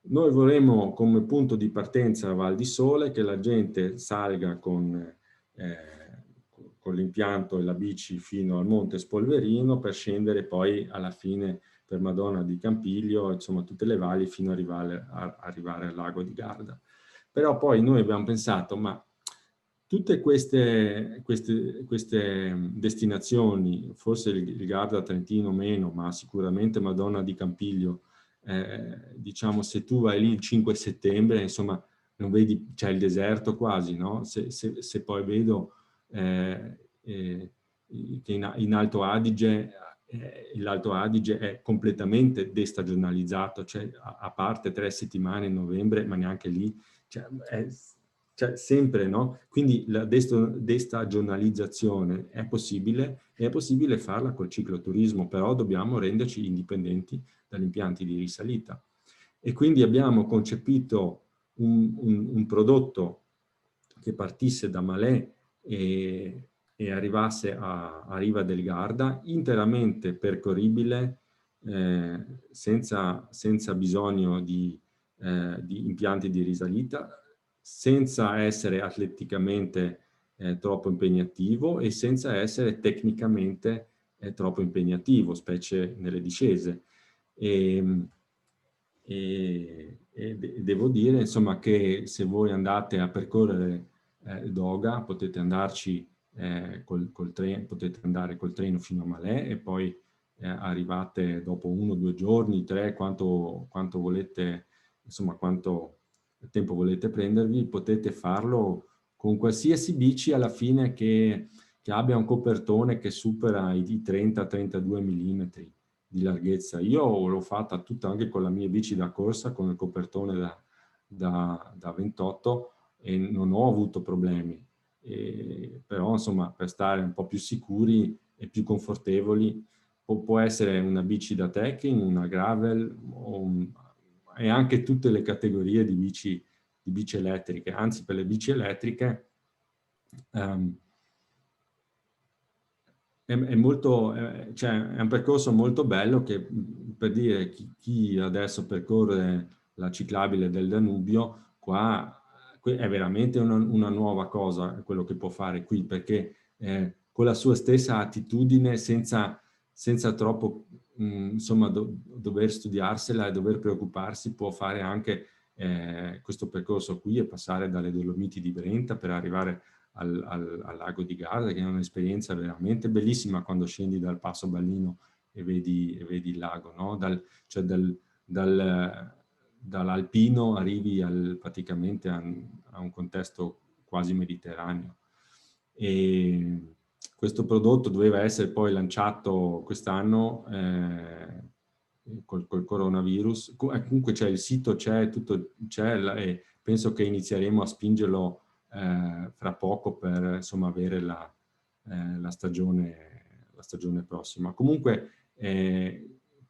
noi vorremmo come punto di partenza Val di Sole che la gente salga con l'impianto e la bici fino al Monte Spolverino per scendere poi alla fine per Madonna di Campiglio, insomma tutte le valli fino ad arrivare al lago di Garda. Però poi noi abbiamo pensato, ma tutte queste destinazioni, forse il Garda Trentino meno, ma sicuramente Madonna di Campiglio, diciamo se tu vai lì il 5 settembre, insomma, non vedi, c'è il deserto quasi, no? Se poi vedo che in Alto Adige, l'Alto Adige è completamente destagionalizzato, cioè a parte 3 settimane in novembre, ma neanche lì, cioè sempre, no? Quindi la destagionalizzazione è possibile e è possibile farla col cicloturismo, però dobbiamo renderci indipendenti dagli impianti di risalita. E quindi abbiamo concepito un prodotto che partisse da Malè e arrivasse a Riva del Garda, interamente percorribile, senza bisogno di impianti di risalita, senza essere atleticamente troppo impegnativo e senza essere tecnicamente troppo impegnativo, specie nelle discese. E devo dire, insomma, che se voi andate a percorrere Doga, potete andarci col treno, potete andare col treno fino a Malè e poi arrivate dopo 1 o 2 giorni, 3, quanto volete, insomma, quanto tempo volete prendervi, potete farlo con qualsiasi bici alla fine che abbia un copertone che supera i 30-32 mm di larghezza. Io l'ho fatta tutta anche con la mia bici da corsa, con il copertone da 28 e non ho avuto problemi. Però insomma per stare un po' più sicuri e più confortevoli può essere una bici da trekking, una gravel e anche tutte le categorie di bici elettriche. Anzi, per le bici elettriche è molto, cioè, è un percorso molto bello che, per dire, chi adesso percorre la ciclabile del Danubio, qua è veramente una nuova cosa quello che può fare qui, perché con la sua stessa attitudine, senza troppo insomma dover studiarsela e dover preoccuparsi, può fare anche questo percorso qui e passare dalle Dolomiti di Brenta per arrivare al lago di Garda, che è un'esperienza veramente bellissima quando scendi dal Passo Ballino vedi il lago, no? Dall'alpino arrivi praticamente a un contesto quasi mediterraneo. E questo prodotto doveva essere poi lanciato quest'anno col coronavirus. Comunque c'è il sito, c'è tutto, e penso che inizieremo a spingerlo fra poco per insomma avere la stagione prossima. Comunque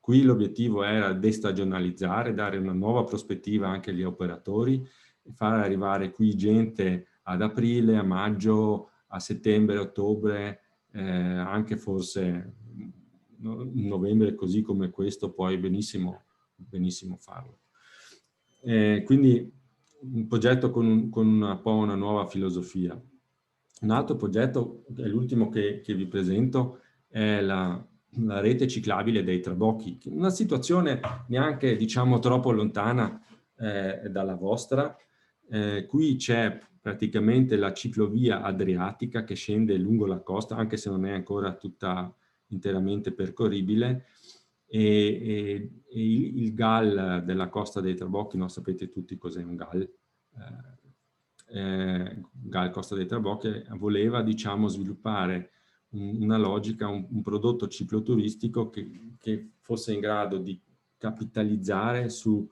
qui l'obiettivo era destagionalizzare, dare una nuova prospettiva anche agli operatori, far arrivare qui gente ad aprile, a maggio, a settembre, ottobre, anche forse novembre, così come questo, puoi benissimo farlo. Quindi un progetto con un po' una nuova filosofia. Un altro progetto, è l'ultimo che vi presento, è la rete ciclabile dei trabocchi. Una situazione neanche, diciamo, troppo lontana dalla vostra. Qui c'è praticamente la ciclovia adriatica che scende lungo la costa, anche se non è ancora tutta interamente percorribile, e il GAL della Costa dei Trabocchi, non sapete tutti cos'è un GAL, GAL Costa dei Trabocchi, voleva, diciamo, sviluppare una logica, un prodotto cicloturistico che fosse in grado di capitalizzare sul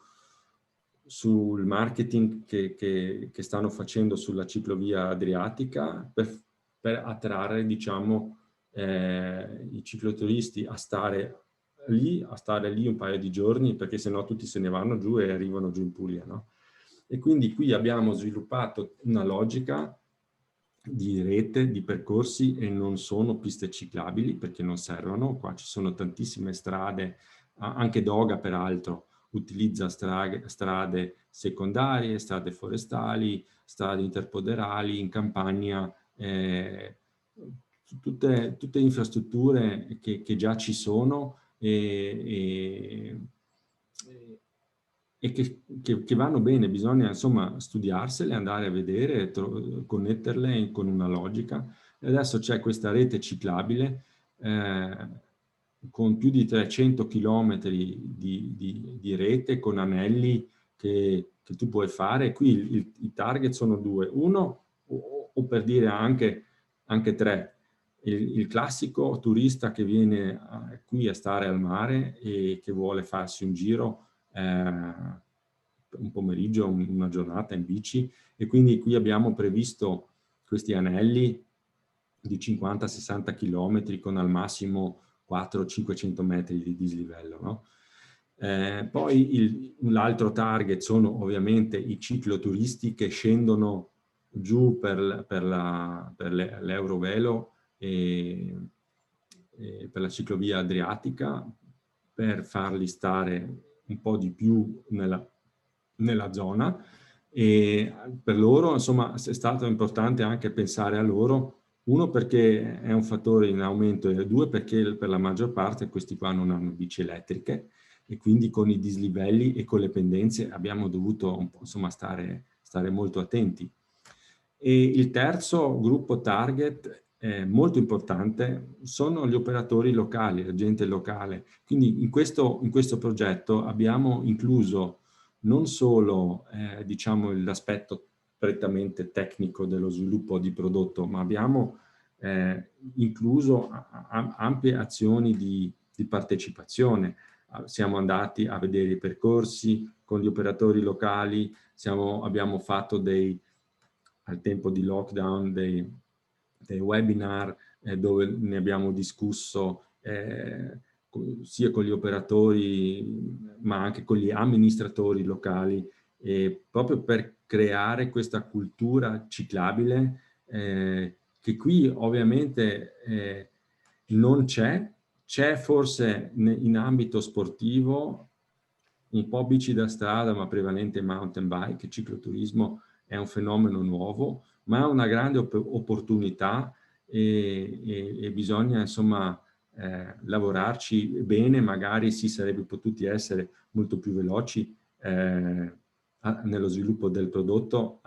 marketing che stanno facendo sulla ciclovia adriatica per attrarre, diciamo, i cicloturisti a stare lì un paio di giorni, perché sennò tutti se ne vanno giù e arrivano giù in Puglia, no? E quindi qui abbiamo sviluppato una logica di rete, di percorsi, e non sono piste ciclabili perché non servono. Qua ci sono tantissime strade, anche Doga peraltro utilizza strade secondarie, strade forestali, strade interpoderali, in campagna, tutte infrastrutture che già ci sono e che vanno bene. Bisogna insomma studiarsele, andare a vedere, connetterle con una logica. E adesso c'è questa rete ciclabile con più di 300 chilometri di rete, con anelli che tu puoi fare. Qui i target sono due: uno, o per dire anche tre. Il classico turista che viene qui a stare al mare e che vuole farsi un giro un pomeriggio, una giornata in bici, e quindi qui abbiamo previsto questi anelli di 50-60 km con al massimo 400-500 metri di dislivello, no? Poi l'altro target sono ovviamente i cicloturisti che scendono giù per l'Eurovelo e per la ciclovia adriatica, per farli stare un po' di più nella zona, e per loro insomma è stato importante anche pensare a loro, uno perché è un fattore in aumento, e due perché per la maggior parte questi qua non hanno bici elettriche, e quindi con i dislivelli e con le pendenze abbiamo dovuto un po', insomma, stare molto attenti. E il terzo gruppo target molto importante sono gli operatori locali, la gente locale. Quindi in questo progetto abbiamo incluso non solo diciamo l'aspetto prettamente tecnico dello sviluppo di prodotto, ma abbiamo incluso ampie azioni di partecipazione. Siamo andati a vedere i percorsi con gli operatori locali, abbiamo fatto al tempo di lockdown dei webinar dove ne abbiamo discusso sia con gli operatori ma anche con gli amministratori locali, proprio per creare questa cultura ciclabile che qui ovviamente non c'è forse in ambito sportivo, un po' bici da strada ma prevalente mountain bike. Cicloturismo è un fenomeno nuovo, ma è una grande opportunità e bisogna insomma lavorarci bene. Magari si sarebbe potuti essere molto più veloci nello sviluppo del prodotto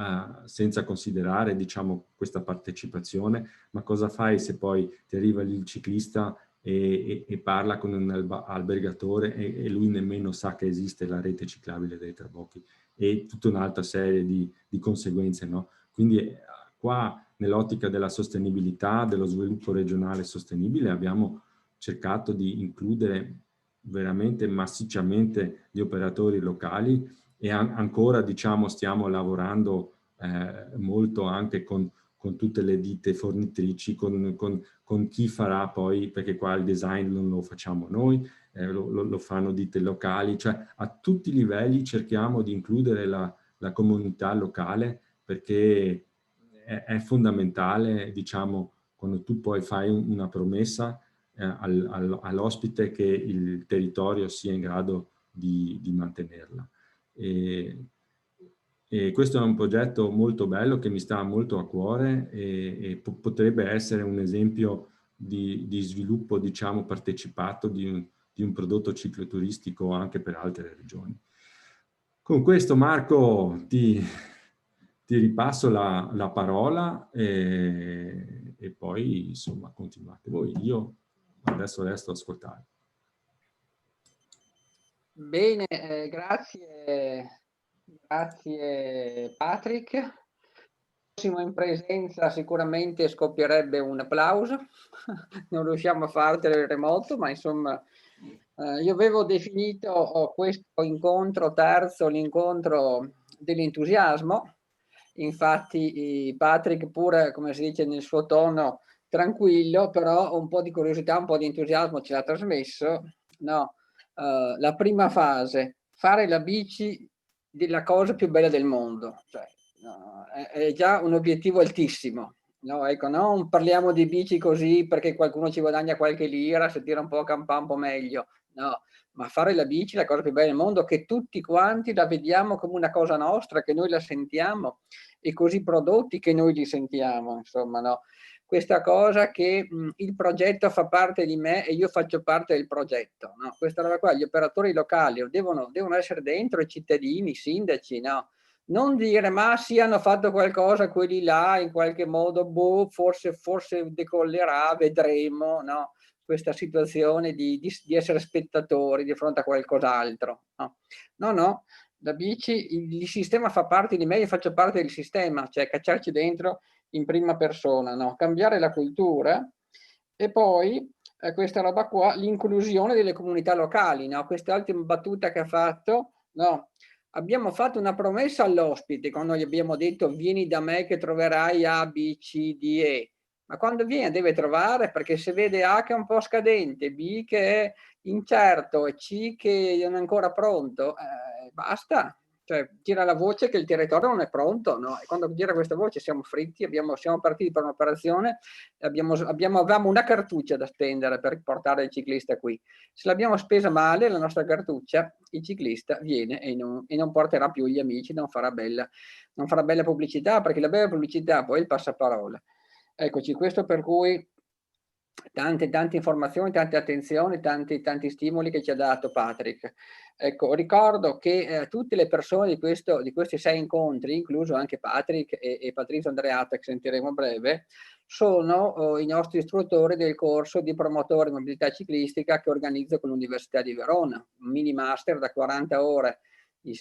senza considerare, diciamo, questa partecipazione. Ma cosa fai se poi ti arriva lì il ciclista e parla con un albergatore e lui nemmeno sa che esiste la rete ciclabile dei trabocchi e tutta un'altra serie di conseguenze, no? Quindi qua nell'ottica della sostenibilità, dello sviluppo regionale sostenibile, abbiamo cercato di includere veramente massicciamente gli operatori locali e ancora, diciamo, stiamo lavorando molto anche con tutte le ditte fornitrici, con chi farà poi, perché qua il design non lo facciamo noi, lo fanno ditte locali, cioè a tutti i livelli cerchiamo di includere la comunità locale, perché è fondamentale, diciamo, quando tu poi fai una promessa all'ospite, che il territorio sia in grado di mantenerla. E questo è un progetto molto bello che mi sta molto a cuore e potrebbe essere un esempio di sviluppo, diciamo, partecipato di un prodotto cicloturistico anche per altre regioni. Con questo, Marco, ti ripasso la parola e poi, insomma, continuate voi. Io adesso resto ad ascoltare. Bene, grazie Patrick. Prossimo in presenza sicuramente scoppierebbe un applauso, non riusciamo a fartelo in remoto, ma insomma io avevo definito questo incontro terzo l'incontro dell'entusiasmo. Infatti Patrick, pure come si dice nel suo tono tranquillo, però un po' di curiosità, un po' di entusiasmo ce l'ha trasmesso. No, la prima fase, fare la bici della cosa più bella del mondo, cioè, no, è già un obiettivo altissimo. No, ecco, non parliamo di bici così perché qualcuno ci guadagna qualche lira, se tira un po' a campà un po' meglio, no, ma fare la bici è la cosa più bella del mondo, che tutti quanti la vediamo come una cosa nostra, che noi la sentiamo, e così prodotti che noi li sentiamo, insomma, no? Questa cosa che il progetto fa parte di me e io faccio parte del progetto, no? Questa roba qua, gli operatori locali devono essere dentro, i cittadini, i sindaci, no? Non dire, ma sì, hanno fatto qualcosa quelli là, in qualche modo, boh, forse decollerà, vedremo, no? Questa situazione di essere spettatori di fronte a qualcos'altro, no? No, la bici, il sistema fa parte di me, io faccio parte del sistema, cioè cacciarci dentro in prima persona, no? Cambiare la cultura e poi questa roba qua, l'inclusione delle comunità locali, no? Questa ultima battuta che ha fatto, no? Abbiamo fatto una promessa all'ospite quando gli abbiamo detto vieni da me che troverai A, B, C, D, E. Ma quando viene deve trovare, perché se vede A che è un po' scadente, B che è incerto e C che non è ancora pronto, basta. Cioè, gira la voce che il territorio non è pronto, no? E quando gira questa voce siamo fritti, siamo partiti per un'operazione, avevamo una cartuccia da spendere per portare il ciclista qui. Se l'abbiamo spesa male, la nostra cartuccia, il ciclista viene e non porterà più gli amici, non farà bella pubblicità, perché la bella pubblicità poi è il passaparola. Eccoci, questo per cui tante informazioni, tante attenzioni, tanti stimoli che ci ha dato Patrick. Ecco, ricordo che tutte le persone di questi 6 incontri, incluso anche Patrick e Patrizio Andreatta, che sentiremo a breve, sono i nostri istruttori del corso di promotore mobilità ciclistica che organizzo con l'Università di Verona, un mini master da 40 ore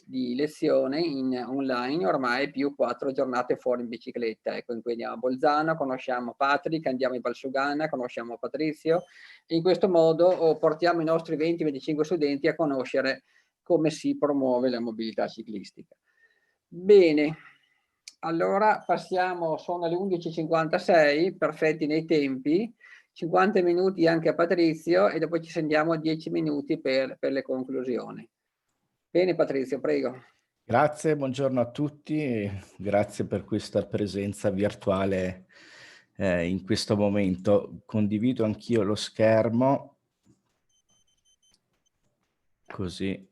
di lezione online, ormai più 4 giornate fuori in bicicletta. Ecco, in cui andiamo a Bolzano, conosciamo Patrick, andiamo in Valsugana, conosciamo Patrizio, e in questo modo portiamo i nostri 20-25 studenti a conoscere come si promuove la mobilità ciclistica. Bene, allora passiamo, sono le 11:56, perfetti nei tempi, 50 minuti anche a Patrizio e dopo ci sentiamo 10 minuti per le conclusioni. Bene Patrizio, prego. Grazie, buongiorno a tutti e grazie per questa presenza virtuale in questo momento. Condivido anch'io lo schermo, così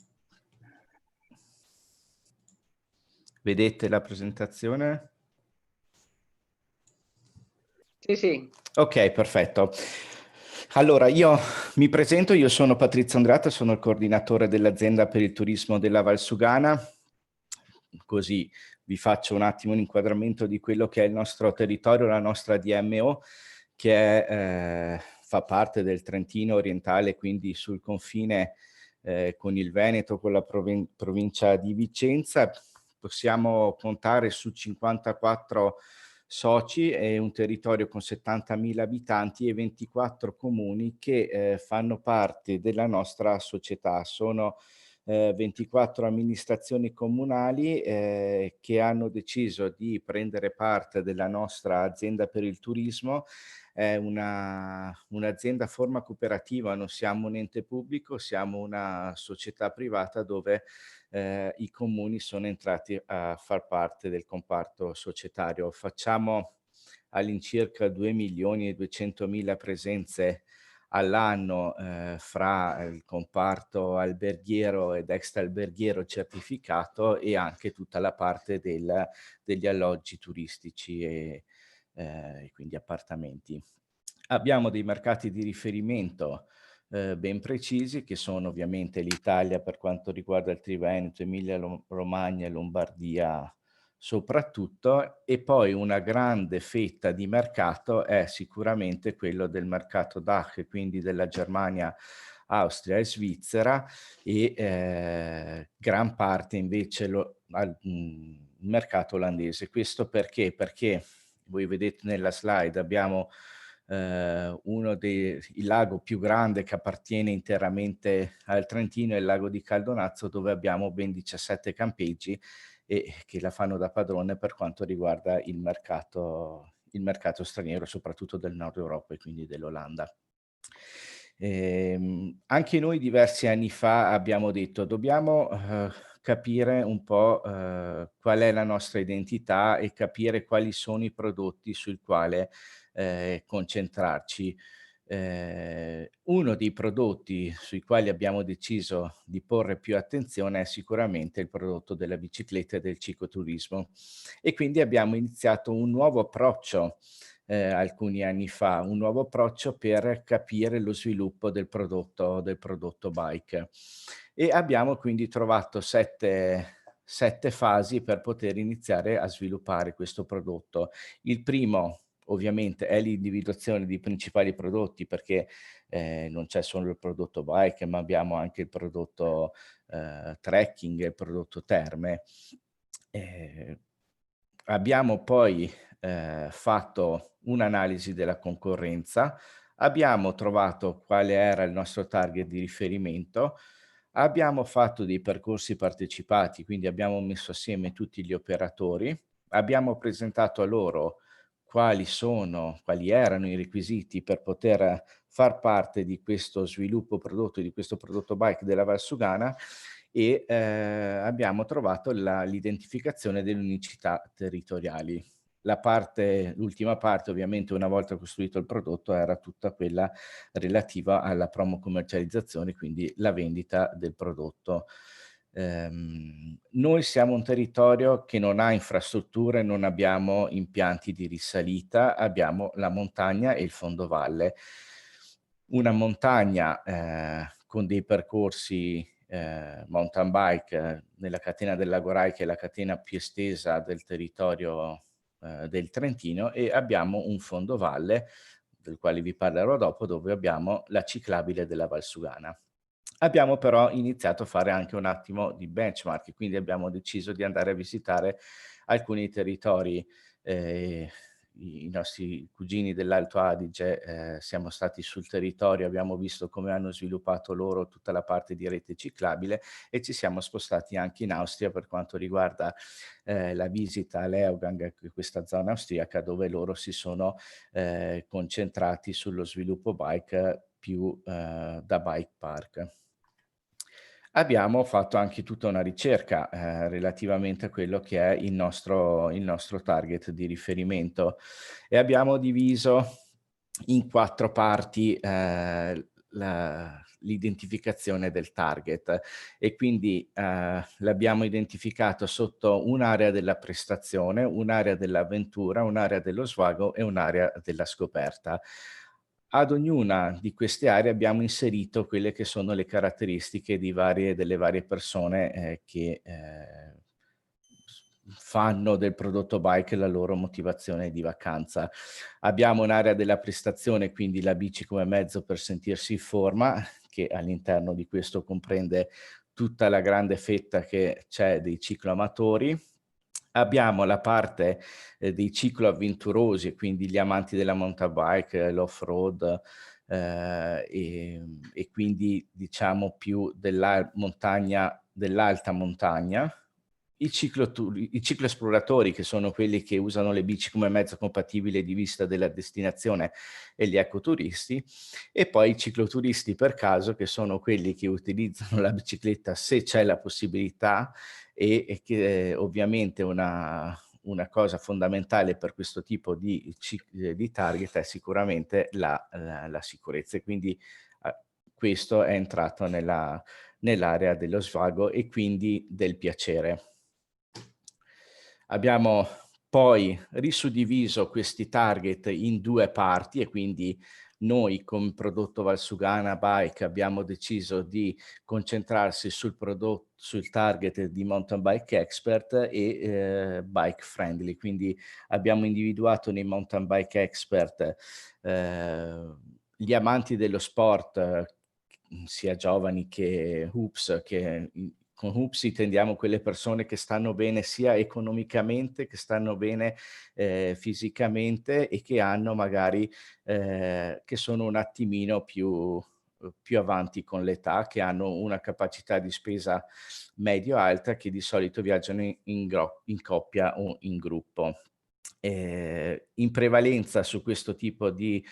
vedete la presentazione? Sì. Ok, perfetto. Allora, io mi presento, io sono Patrizio Andreatta, sono il coordinatore dell'azienda per il turismo della Valsugana. Così vi faccio un attimo un inquadramento di quello che è il nostro territorio, la nostra DMO, che è fa parte del Trentino orientale, quindi sul confine con il Veneto, con la provincia di Vicenza. Possiamo contare su 54 soci e un territorio con 70.000 abitanti e 24 comuni che fanno parte della nostra società. Sono 24 amministrazioni comunali che hanno deciso di prendere parte della nostra azienda per il turismo. È un'azienda a forma cooperativa, non siamo un ente pubblico, siamo una società privata dove i comuni sono entrati a far parte del comparto societario. Facciamo all'incirca 2.200.000 presenze all'anno fra il comparto alberghiero ed extra-alberghiero certificato e anche tutta la parte degli alloggi turistici e quindi appartamenti. Abbiamo dei mercati di riferimento ben precisi, che sono ovviamente l'Italia per quanto riguarda il Triveneto, Emilia-Romagna e Lombardia soprattutto, e poi una grande fetta di mercato è sicuramente quello del mercato DACH, quindi della Germania, Austria e Svizzera, e gran parte invece il mercato olandese. Questo perché? Perché voi vedete nella slide abbiamo il lago più grande che appartiene interamente al Trentino è il lago di Caldonazzo, dove abbiamo ben 17 campeggi e che la fanno da padrone per quanto riguarda il mercato straniero, soprattutto del nord Europa e quindi dell'Olanda. Anche noi diversi anni fa abbiamo detto dobbiamo capire un po' qual è la nostra identità e capire quali sono i prodotti sul quale concentrarci. Uno dei prodotti sui quali abbiamo deciso di porre più attenzione è sicuramente il prodotto della bicicletta e del cicloturismo, e quindi abbiamo iniziato un nuovo approccio alcuni anni fa, un nuovo approccio per capire lo sviluppo del prodotto bike, e abbiamo quindi trovato sette fasi per poter iniziare a sviluppare questo prodotto. Il primo ovviamente è l'individuazione di principali prodotti, perché non c'è solo il prodotto bike, ma abbiamo anche il prodotto trekking e il prodotto terme. Abbiamo poi fatto un'analisi della concorrenza, abbiamo trovato quale era il nostro target di riferimento, abbiamo fatto dei percorsi partecipati, quindi abbiamo messo assieme tutti gli operatori, abbiamo presentato a loro quali erano i requisiti per poter far parte di questo sviluppo prodotto, di questo prodotto bike della Valsugana, e abbiamo trovato l'identificazione delle unicità territoriali. L'ultima parte, ovviamente, una volta costruito il prodotto, era tutta quella relativa alla promo commercializzazione, quindi la vendita del prodotto. Noi siamo un territorio che non ha infrastrutture, non abbiamo impianti di risalita, abbiamo la montagna e il fondovalle. Una montagna con dei percorsi mountain bike nella catena del Lagorai, che è la catena più estesa del territorio del Trentino, e abbiamo un fondovalle, del quale vi parlerò dopo, dove abbiamo la ciclabile della Valsugana. Abbiamo però iniziato a fare anche un attimo di benchmark, quindi abbiamo deciso di andare a visitare alcuni territori. I nostri cugini dell'Alto Adige, siamo stati sul territorio, abbiamo visto come hanno sviluppato loro tutta la parte di rete ciclabile, e ci siamo spostati anche in Austria per quanto riguarda la visita a Leogang, questa zona austriaca, dove loro si sono concentrati sullo sviluppo bike più da bike park. Abbiamo fatto anche tutta una ricerca relativamente a quello che è il nostro target di riferimento, e abbiamo diviso in 4 parti l'identificazione del target, e quindi l'abbiamo identificato sotto un'area della prestazione, un'area dell'avventura, un'area dello svago e un'area della scoperta. Ad ognuna di queste aree abbiamo inserito quelle che sono le caratteristiche delle varie persone che fanno del prodotto bike la loro motivazione di vacanza. Abbiamo un'area della prestazione, quindi la bici come mezzo per sentirsi in forma, che all'interno di questo comprende tutta la grande fetta che c'è dei cicloamatori. Abbiamo la parte dei cicloavventurosi, quindi gli amanti della mountain bike, l'off-road, e quindi diciamo più dell'alta montagna. I cicloesploratori, che sono quelli che usano le bici come mezzo compatibile di vista della destinazione, e gli ecoturisti, e poi i cicloturisti per caso, che sono quelli che utilizzano la bicicletta se c'è la possibilità, e che ovviamente una cosa fondamentale per questo tipo di target è sicuramente la sicurezza, e quindi questo è entrato nell'area dello svago e quindi del piacere. Abbiamo poi risuddiviso questi target in 2 parti, e quindi noi come prodotto Valsugana Bike abbiamo deciso di concentrarsi sul target di mountain bike expert e bike friendly. Quindi abbiamo individuato nei mountain bike expert gli amanti dello sport, sia giovani che hoops, che con hoops intendiamo quelle persone che stanno bene sia economicamente, che stanno bene fisicamente, e che hanno magari che sono un attimino più avanti con l'età, che hanno una capacità di spesa medio-alta, che di solito viaggiano in coppia o in gruppo. In prevalenza su questo tipo di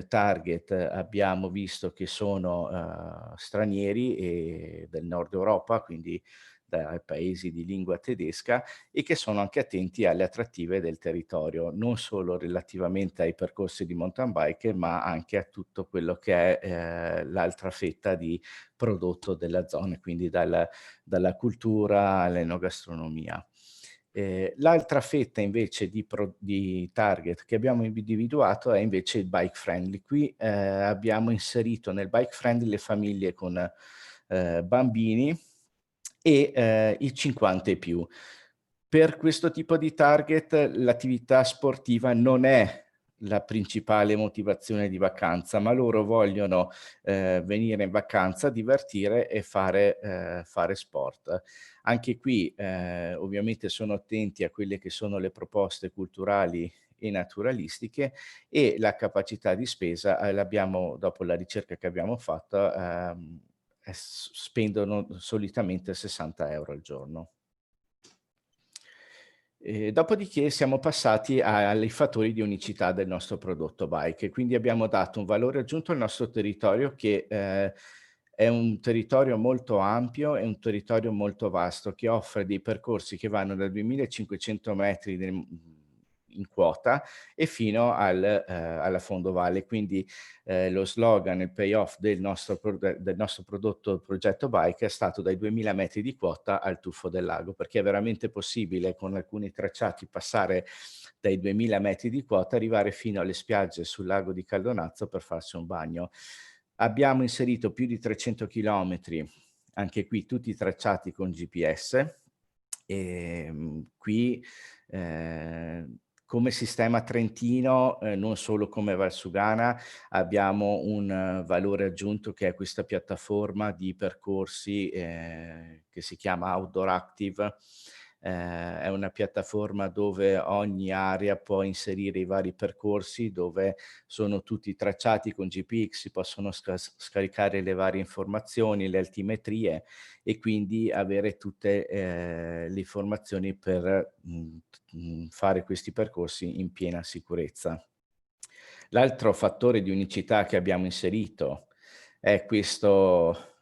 target abbiamo visto che sono stranieri e del nord Europa, quindi dai paesi di lingua tedesca, e che sono anche attenti alle attrattive del territorio, non solo relativamente ai percorsi di mountain bike, ma anche a tutto quello che è l'altra fetta di prodotto della zona, quindi dalla cultura all'enogastronomia. L'altra fetta invece di target che abbiamo individuato è invece il bike friendly. Qui abbiamo inserito nel bike friendly le famiglie con bambini e i 50 e più. Per questo tipo di target l'attività sportiva non è la principale motivazione di vacanza, ma loro vogliono venire in vacanza, divertire e fare sport. Anche qui ovviamente sono attenti a quelle che sono le proposte culturali e naturalistiche, e la capacità di spesa l'abbiamo, dopo la ricerca che abbiamo fatto, spendono solitamente 60 euro al giorno. Dopodiché siamo passati ai fattori di unicità del nostro prodotto bike, quindi abbiamo dato un valore aggiunto al nostro territorio, che è un territorio molto ampio, è un territorio molto vasto, che offre dei percorsi che vanno da 2500 metri in quota e fino alla fondovalle. Quindi lo slogan, il payoff del nostro prodotto progetto bike è stato dai 2000 metri di quota al tuffo del lago, perché è veramente possibile con alcuni tracciati passare dai 2000 metri di quota, arrivare fino alle spiagge sul lago di Caldonazzo per farsi un bagno. Abbiamo inserito più di 300 chilometri, anche qui tutti tracciati con GPS, e qui come sistema trentino, non solo come Valsugana, abbiamo un valore aggiunto, che è questa piattaforma di percorsi che si chiama Outdoor Active. È una piattaforma dove ogni area può inserire i vari percorsi, dove sono tutti tracciati con GPX, si possono scaricare le varie informazioni, le altimetrie, e quindi avere tutte le informazioni per fare questi percorsi in piena sicurezza. L'altro fattore di unicità che abbiamo inserito è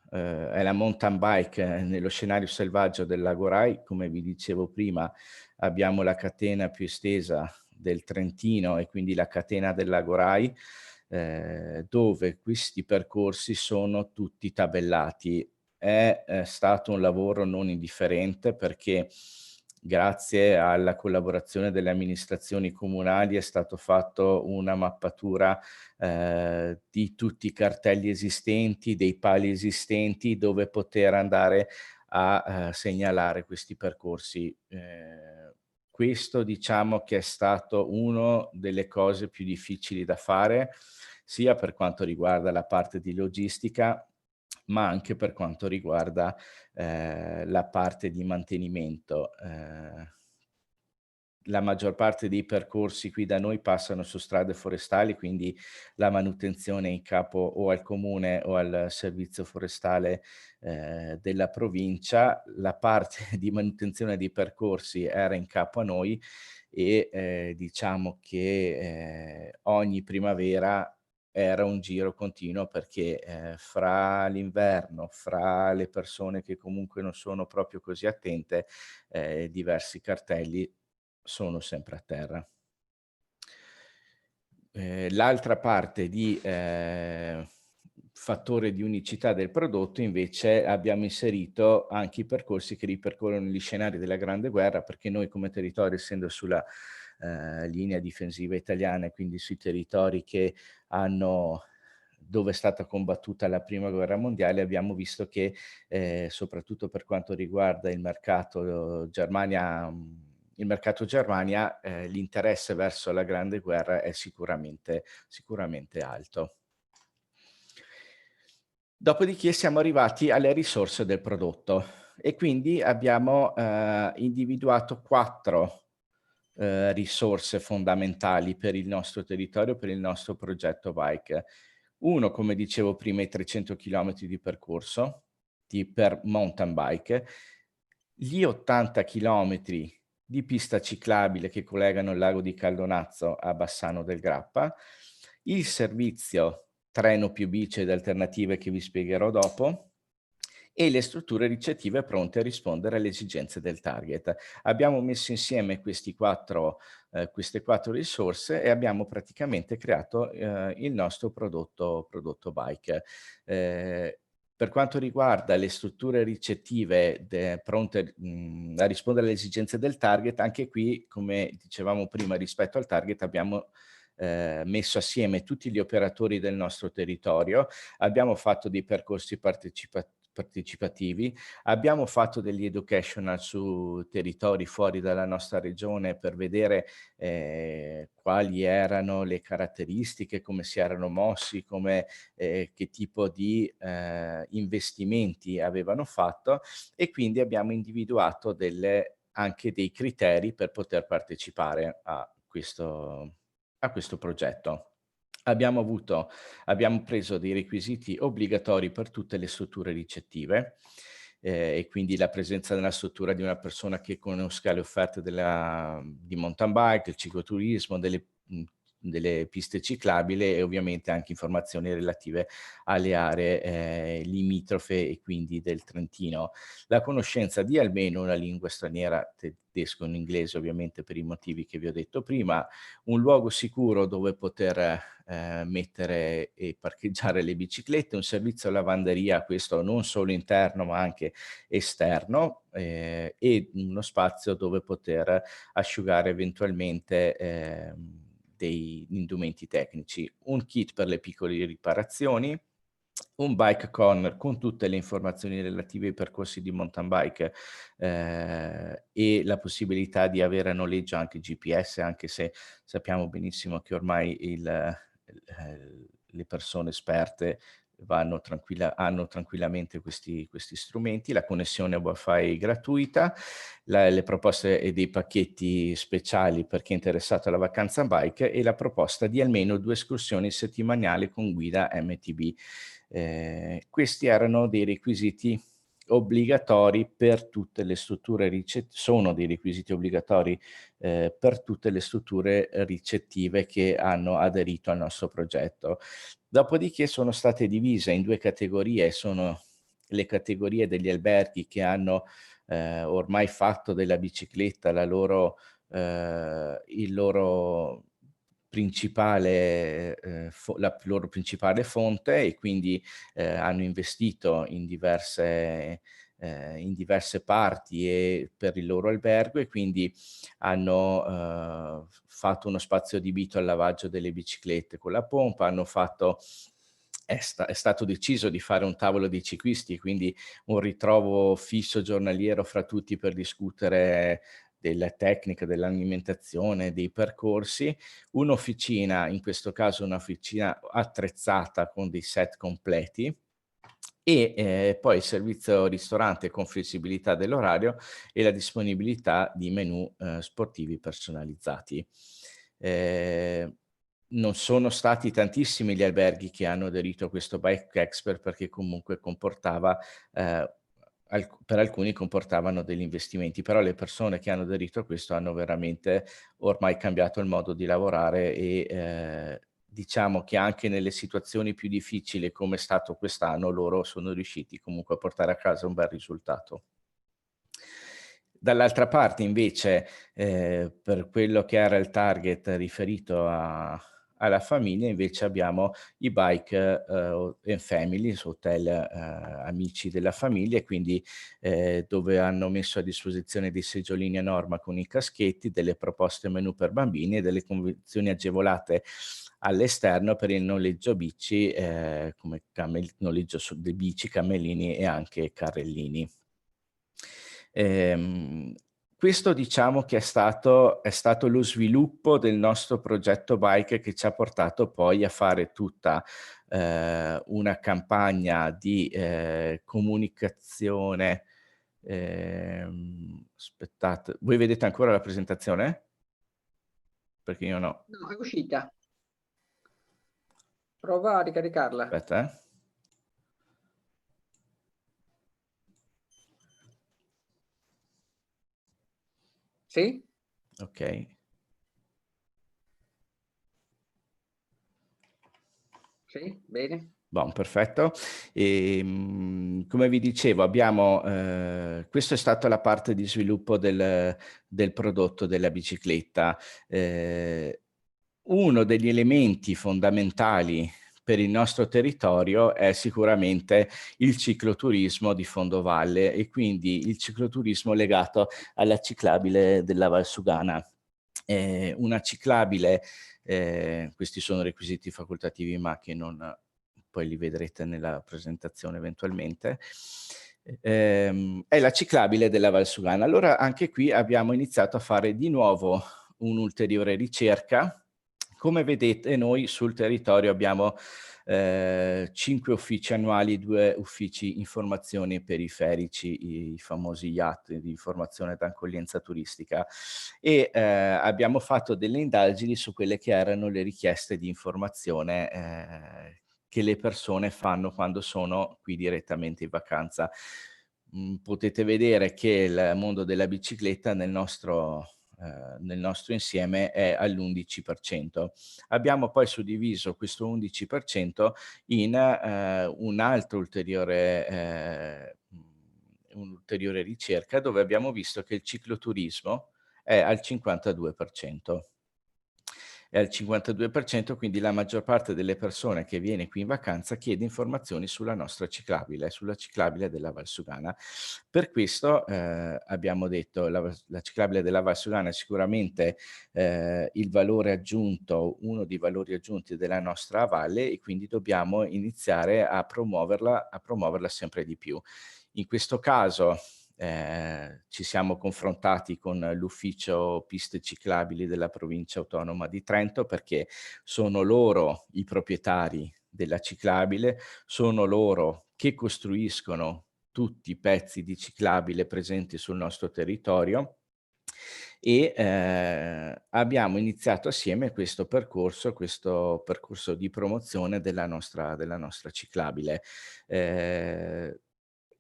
è la mountain bike nello scenario selvaggio del Lago Rai. Come vi dicevo prima, abbiamo la catena più estesa del Trentino, e quindi la catena del Lago Rai, dove questi percorsi sono tutti tabellati. È stato un lavoro non indifferente, perché grazie alla collaborazione delle amministrazioni comunali è stato fatto una mappatura di tutti i cartelli esistenti, dei pali esistenti, dove poter andare a segnalare questi percorsi. Questo diciamo che è stato una delle cose più difficili da fare, sia per quanto riguarda la parte di logistica, ma anche per quanto riguarda la parte di mantenimento. La maggior parte dei percorsi qui da noi passano su strade forestali, quindi la manutenzione è in capo o al comune o al servizio forestale della provincia. La parte di manutenzione dei percorsi era in capo a noi e diciamo che ogni primavera era un giro continuo perché fra l'inverno, fra le persone che comunque non sono proprio così attente, diversi cartelli sono sempre a terra. L'altra parte di fattore di unicità del prodotto invece abbiamo inserito anche i percorsi che ripercorrono gli scenari della Grande Guerra, perché noi come territorio, essendo sulla linea difensiva italiana e quindi sui territori che hanno dove è stata combattuta la prima guerra mondiale, abbiamo visto che soprattutto per quanto riguarda il mercato Germania, l'interesse verso la Grande Guerra è sicuramente alto. Dopodiché siamo arrivati alle risorse del prodotto e quindi abbiamo individuato 4 risorse fondamentali per il nostro territorio, per il nostro progetto bike. Uno, come dicevo prima, i 300 km di percorso per mountain bike, gli 80 km di pista ciclabile che collegano il lago di Caldonazzo a Bassano del Grappa, il servizio treno più bici ed alternative che vi spiegherò dopo, e le strutture ricettive pronte a rispondere alle esigenze del target. Abbiamo messo insieme queste 4 risorse e abbiamo praticamente creato il nostro prodotto bike. Per quanto riguarda le strutture ricettive pronte a rispondere alle esigenze del target, anche qui, come dicevamo prima, rispetto al target abbiamo messo assieme tutti gli operatori del nostro territorio, abbiamo fatto dei percorsi partecipativi, abbiamo fatto degli educational su territori fuori dalla nostra regione per vedere quali erano le caratteristiche, come si erano mossi, che tipo di investimenti avevano fatto, e quindi abbiamo individuato anche dei criteri per poter partecipare a questo progetto. Abbiamo preso dei requisiti obbligatori per tutte le strutture ricettive e quindi la presenza nella struttura di una persona che conosca le offerte di mountain bike, il cicloturismo, delle piste ciclabili e ovviamente anche informazioni relative alle aree limitrofe e quindi del Trentino. La conoscenza di almeno una lingua straniera, tedesco e inglese ovviamente per i motivi che vi ho detto prima, un luogo sicuro dove poter mettere e parcheggiare le biciclette, un servizio lavanderia, questo non solo interno ma anche esterno, e uno spazio dove poter asciugare eventualmente dei indumenti tecnici, un kit per le piccole riparazioni, un bike corner con tutte le informazioni relative ai percorsi di mountain bike e la possibilità di avere a noleggio anche GPS, anche se sappiamo benissimo che ormai le persone esperte hanno tranquillamente questi strumenti, la connessione Wi-Fi gratuita, le proposte e dei pacchetti speciali per chi è interessato alla vacanza bike e la proposta di almeno 2 escursioni settimanali con guida MTB. Questi erano dei requisiti obbligatori per tutte le strutture sono dei requisiti obbligatori per tutte le strutture ricettive che hanno aderito al nostro progetto. Dopodiché sono state divise in 2 categorie, sono le categorie degli alberghi che hanno ormai fatto della bicicletta il loro principale la loro principale fonte e quindi hanno investito in diverse parti e per il loro albergo e quindi hanno fatto uno spazio adibito al lavaggio delle biciclette con la pompa, hanno fatto è stato deciso di fare un tavolo dei ciclisti, quindi un ritrovo fisso giornaliero fra tutti per discutere della tecnica, dell'alimentazione, dei percorsi, un'officina, in questo caso un'officina attrezzata con dei set completi, e poi il servizio ristorante con flessibilità dell'orario e la disponibilità di menù sportivi personalizzati. Non sono stati tantissimi gli alberghi che hanno aderito a questo Bike Expert, perché comunque comportava, per alcuni comportavano degli investimenti, però le persone che hanno aderito a questo hanno veramente ormai cambiato il modo di lavorare e diciamo che anche nelle situazioni più difficili come è stato quest'anno loro sono riusciti comunque a portare a casa un bel risultato. Dall'altra parte invece per quello che era il target riferito alla famiglia, invece abbiamo i bike and families, hotel amici della famiglia, quindi dove hanno messo a disposizione dei seggiolini a norma con i caschetti, delle proposte menu per bambini e delle convenzioni agevolate all'esterno per il noleggio bici, come noleggio di bici, camellini e anche carrellini. Questo diciamo che è stato lo sviluppo del nostro progetto Bike che ci ha portato poi a fare tutta una campagna di comunicazione. Aspettate, voi vedete ancora la presentazione? Perché io no. No, è uscita. Prova a ricaricarla. Aspetta, Sì? Ok. Sì, bene. Buon, perfetto. Come vi dicevo, abbiamo, questa è stata la parte di sviluppo del prodotto della bicicletta. Uno degli elementi fondamentali per il nostro territorio è sicuramente il cicloturismo di fondovalle e quindi il cicloturismo legato alla ciclabile della Valsugana. Una ciclabile, questi sono requisiti facoltativi ma che non, poi li vedrete nella presentazione eventualmente, è la ciclabile della Valsugana. Allora anche qui abbiamo iniziato a fare di nuovo un'ulteriore ricerca. Come vedete noi sul territorio abbiamo 5 uffici annuali, 2 uffici informazioni periferici, i famosi IAT di informazione ed accoglienza turistica, e abbiamo fatto delle indagini su quelle che erano le richieste di informazione che le persone fanno quando sono qui direttamente in vacanza. Potete vedere che il mondo della bicicletta nel nostro insieme è all'11%. Abbiamo poi suddiviso questo 11% in un'altra ulteriore ricerca dove abbiamo visto che il cicloturismo è al 52%. È al 52%, quindi la maggior parte delle persone che viene qui in vacanza chiede informazioni sulla nostra ciclabile, sulla ciclabile della Valsugana. Per questo abbiamo detto la ciclabile della Valsugana è sicuramente il valore aggiunto, uno dei valori aggiunti della nostra valle, e quindi dobbiamo iniziare a promuoverla sempre di più. In questo caso ci siamo confrontati con l'ufficio piste ciclabili della provincia autonoma di Trento, perché sono loro i proprietari della ciclabile, sono loro che costruiscono tutti i pezzi di ciclabile presenti sul nostro territorio, e abbiamo iniziato assieme questo percorso di promozione della nostra ciclabile.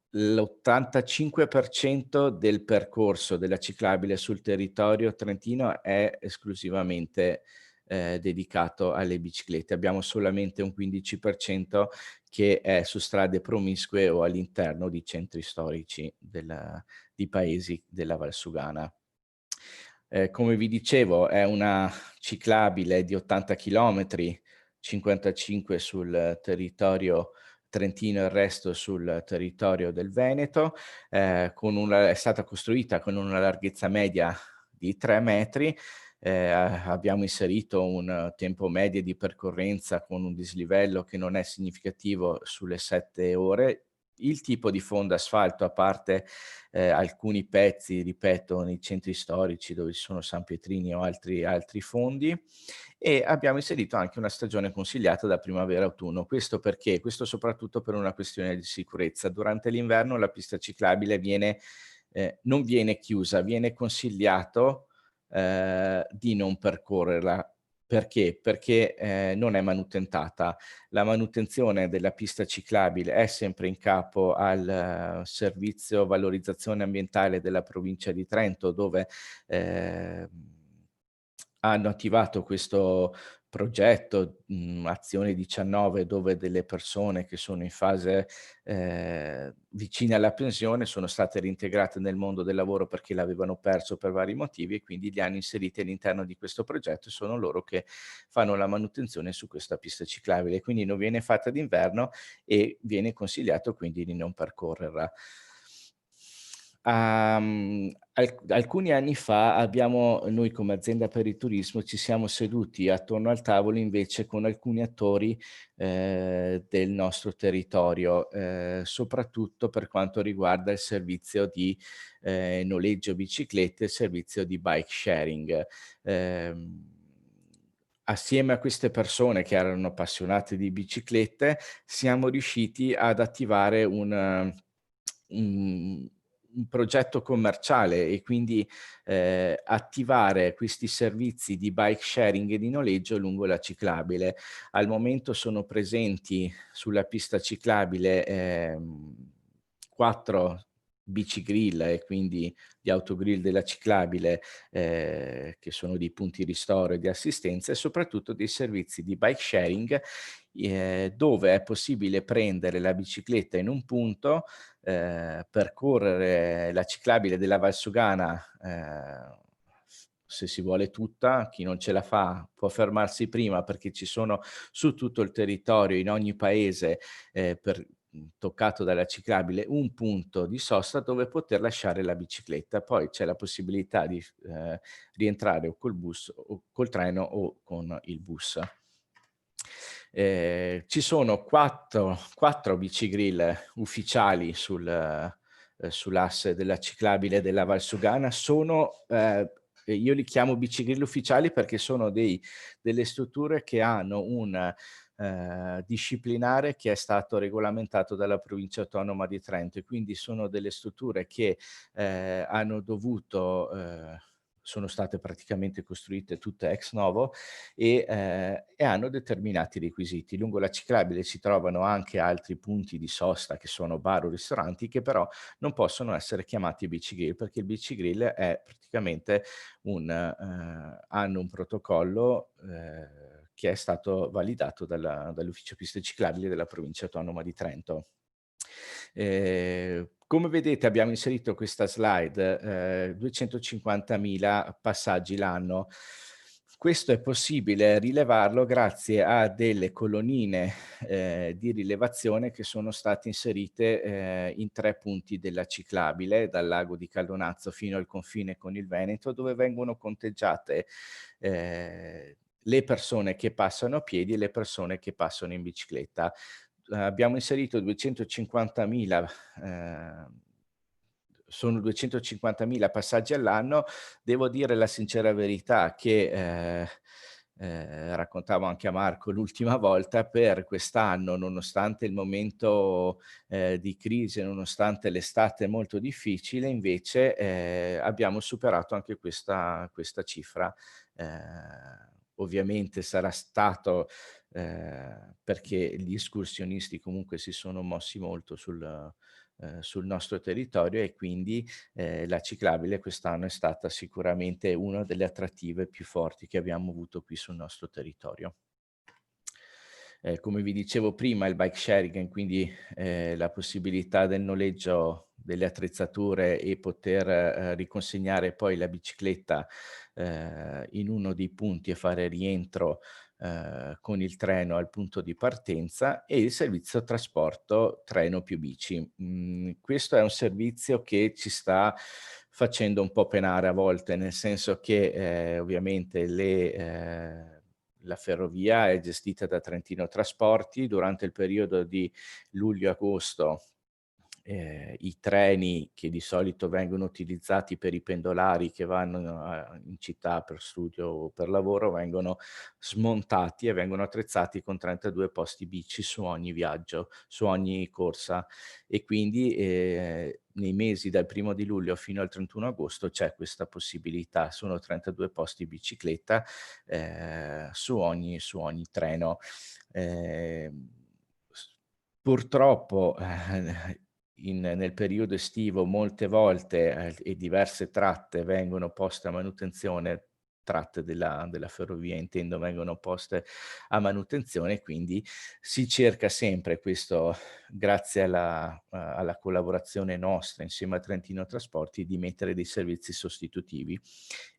L'85% del percorso della ciclabile sul territorio trentino è esclusivamente dedicato alle biciclette. Abbiamo solamente un 15% che è su strade promiscue o all'interno di centri storici di paesi della Valsugana. Come vi dicevo, è una ciclabile di 80 chilometri, 55 sul territorio trentino e il resto sul territorio del Veneto, è stata costruita con una larghezza media di 3 metri, abbiamo inserito un tempo medio di percorrenza con un dislivello che non è significativo sulle 7 ore. Il tipo di fondo asfalto, a parte alcuni pezzi, ripeto, nei centri storici dove ci sono San Pietrini o altri fondi, e abbiamo inserito anche una stagione consigliata da primavera-autunno. Questo perché? Questo soprattutto per una questione di sicurezza. Durante l'inverno la pista ciclabile non viene chiusa, viene consigliato di non percorrerla. Perché? Perché non è manutentata. La manutenzione della pista ciclabile è sempre in capo al servizio valorizzazione ambientale della provincia di Trento, dove hanno attivato questo progetto Azione 19, dove delle persone che sono in fase vicine alla pensione sono state reintegrate nel mondo del lavoro perché l'avevano perso per vari motivi, e quindi li hanno inseriti all'interno di questo progetto, e sono loro che fanno la manutenzione su questa pista ciclabile. Quindi non viene fatta d'inverno e viene consigliato quindi di non percorrerla. Alcuni anni fa noi come azienda per il turismo ci siamo seduti attorno al tavolo invece con alcuni attori del nostro territorio, soprattutto per quanto riguarda il servizio di noleggio biciclette e il servizio di bike sharing. Assieme a queste persone che erano appassionate di biciclette, siamo riusciti ad attivare un progetto commerciale, e quindi attivare questi servizi di bike sharing e di noleggio lungo la ciclabile. Al momento sono presenti sulla pista ciclabile 4 bicigrill, e quindi gli autogrill della ciclabile, che sono dei punti ristoro e di assistenza, e soprattutto dei servizi di bike sharing dove è possibile prendere la bicicletta in un punto, percorrere la ciclabile della Valsugana, se si vuole tutta. Chi non ce la fa può fermarsi prima, perché ci sono su tutto il territorio, in ogni paese toccato dalla ciclabile, un punto di sosta dove poter lasciare la bicicletta. Poi c'è la possibilità di rientrare o col bus o col treno o con il bus. Ci sono quattro bicigrill ufficiali sull'asse della ciclabile della Valsugana. Io li chiamo bicigrill ufficiali perché sono delle strutture che hanno un disciplinare che è stato regolamentato dalla provincia autonoma di Trento, e quindi sono delle strutture che hanno dovuto sono state praticamente costruite tutte ex novo e hanno determinati requisiti. Lungo la ciclabile si trovano anche altri punti di sosta che sono bar o ristoranti, che però non possono essere chiamati bicigrill, perché il bicigrill è praticamente hanno un protocollo che è stato validato dall'Ufficio Piste Ciclabili della provincia autonoma di Trento. Come vedete abbiamo inserito questa slide, 250.000 passaggi l'anno. Questo è possibile rilevarlo grazie a delle colonnine di rilevazione che sono state inserite in 3 punti della ciclabile, dal lago di Caldonazzo fino al confine con il Veneto, dove vengono conteggiate le persone che passano a piedi e le persone che passano in bicicletta. Abbiamo inserito 250.000 sono 250.000 passaggi all'anno. Devo dire la sincera verità che raccontavo anche a Marco l'ultima volta, per quest'anno, nonostante il momento di crisi, nonostante l'estate molto difficile, invece abbiamo superato anche questa cifra. Ovviamente sarà stato perché gli escursionisti comunque si sono mossi molto sul nostro territorio, e quindi la ciclabile quest'anno è stata sicuramente una delle attrattive più forti che abbiamo avuto qui sul nostro territorio. Come vi dicevo prima, il bike sharing, quindi la possibilità del noleggio delle attrezzature e poter riconsegnare poi la bicicletta in uno dei punti e fare rientro con il treno al punto di partenza, e il servizio trasporto treno più bici. Questo è un servizio che ci sta facendo un po' penare a volte, nel senso che ovviamente la ferrovia è gestita da Trentino Trasporti. Durante il periodo di luglio-agosto i treni che di solito vengono utilizzati per i pendolari che vanno in città per studio o per lavoro vengono smontati e vengono attrezzati con 32 posti bici su ogni viaggio, su ogni corsa, e quindi nei mesi dal 1° di luglio fino al 31 agosto c'è questa possibilità, sono 32 posti bicicletta su ogni treno. Purtroppo nel periodo estivo molte volte e diverse tratte vengono poste a manutenzione, tratte della ferrovia intendo, vengono poste a manutenzione, quindi si cerca sempre, questo grazie alla collaborazione nostra insieme a Trentino Trasporti, di mettere dei servizi sostitutivi.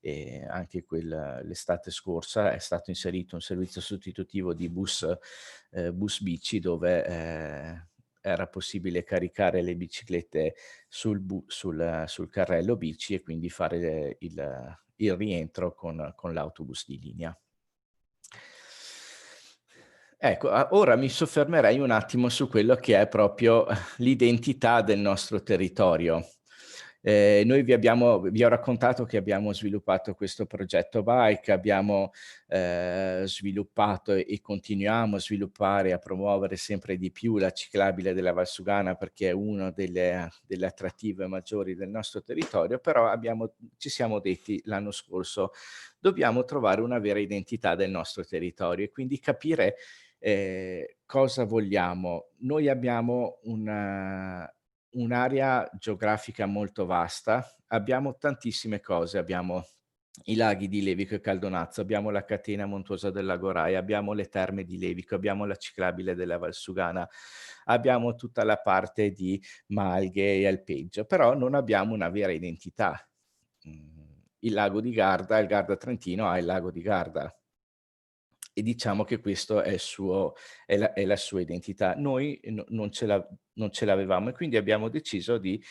E anche l'estate scorsa è stato inserito un servizio sostitutivo di bus bici, dove era possibile caricare le biciclette sul carrello bici e quindi fare il rientro con l'autobus di linea. Ecco, ora mi soffermerei un attimo su quello che è proprio l'identità del nostro territorio. Noi vi ho raccontato che abbiamo sviluppato questo progetto bike, abbiamo sviluppato e continuiamo a sviluppare e a promuovere sempre di più la ciclabile della Valsugana, perché è una delle attrattive maggiori del nostro territorio, però ci siamo detti l'anno scorso, dobbiamo trovare una vera identità del nostro territorio e quindi capire cosa vogliamo. Noi abbiamo un'area geografica molto vasta, abbiamo tantissime cose, abbiamo i laghi di Levico e Caldonazzo, abbiamo la catena montuosa del Lago Rai, abbiamo le terme di Levico, abbiamo la ciclabile della Valsugana, abbiamo tutta la parte di Malghe e alpeggio, però non abbiamo una vera identità. Il lago di Garda, il Garda Trentino ha il lago di Garda, e diciamo che questo è la sua identità. Noi non ce l'avevamo e quindi abbiamo deciso di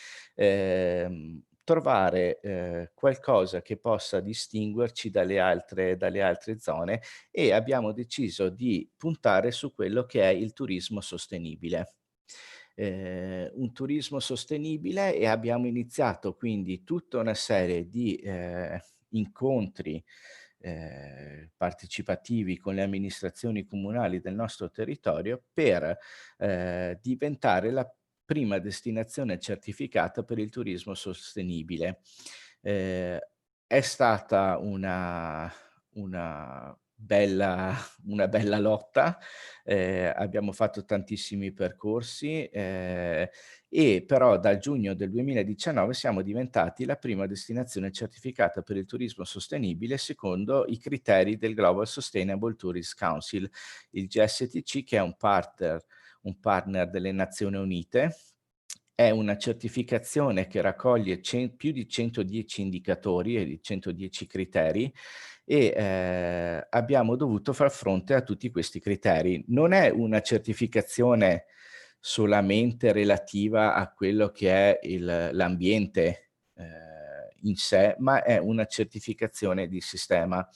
trovare qualcosa che possa distinguerci dalle altre zone, e abbiamo deciso di puntare su quello che è il turismo sostenibile. Un turismo sostenibile, e abbiamo iniziato quindi tutta una serie di incontri partecipativi con le amministrazioni comunali del nostro territorio per diventare la prima destinazione certificata per il turismo sostenibile. È stata una bella lotta, abbiamo fatto tantissimi percorsi, e però dal giugno del 2019 siamo diventati la prima destinazione certificata per il turismo sostenibile secondo i criteri del Global Sustainable Tourist Council, il GSTC, che è un partner delle Nazioni Unite. È una certificazione che raccoglie più di 110 indicatori e di 110 criteri, e abbiamo dovuto far fronte a tutti questi criteri. Non è una certificazione solamente relativa a quello che è l'ambiente in sé, ma è una certificazione di sistema.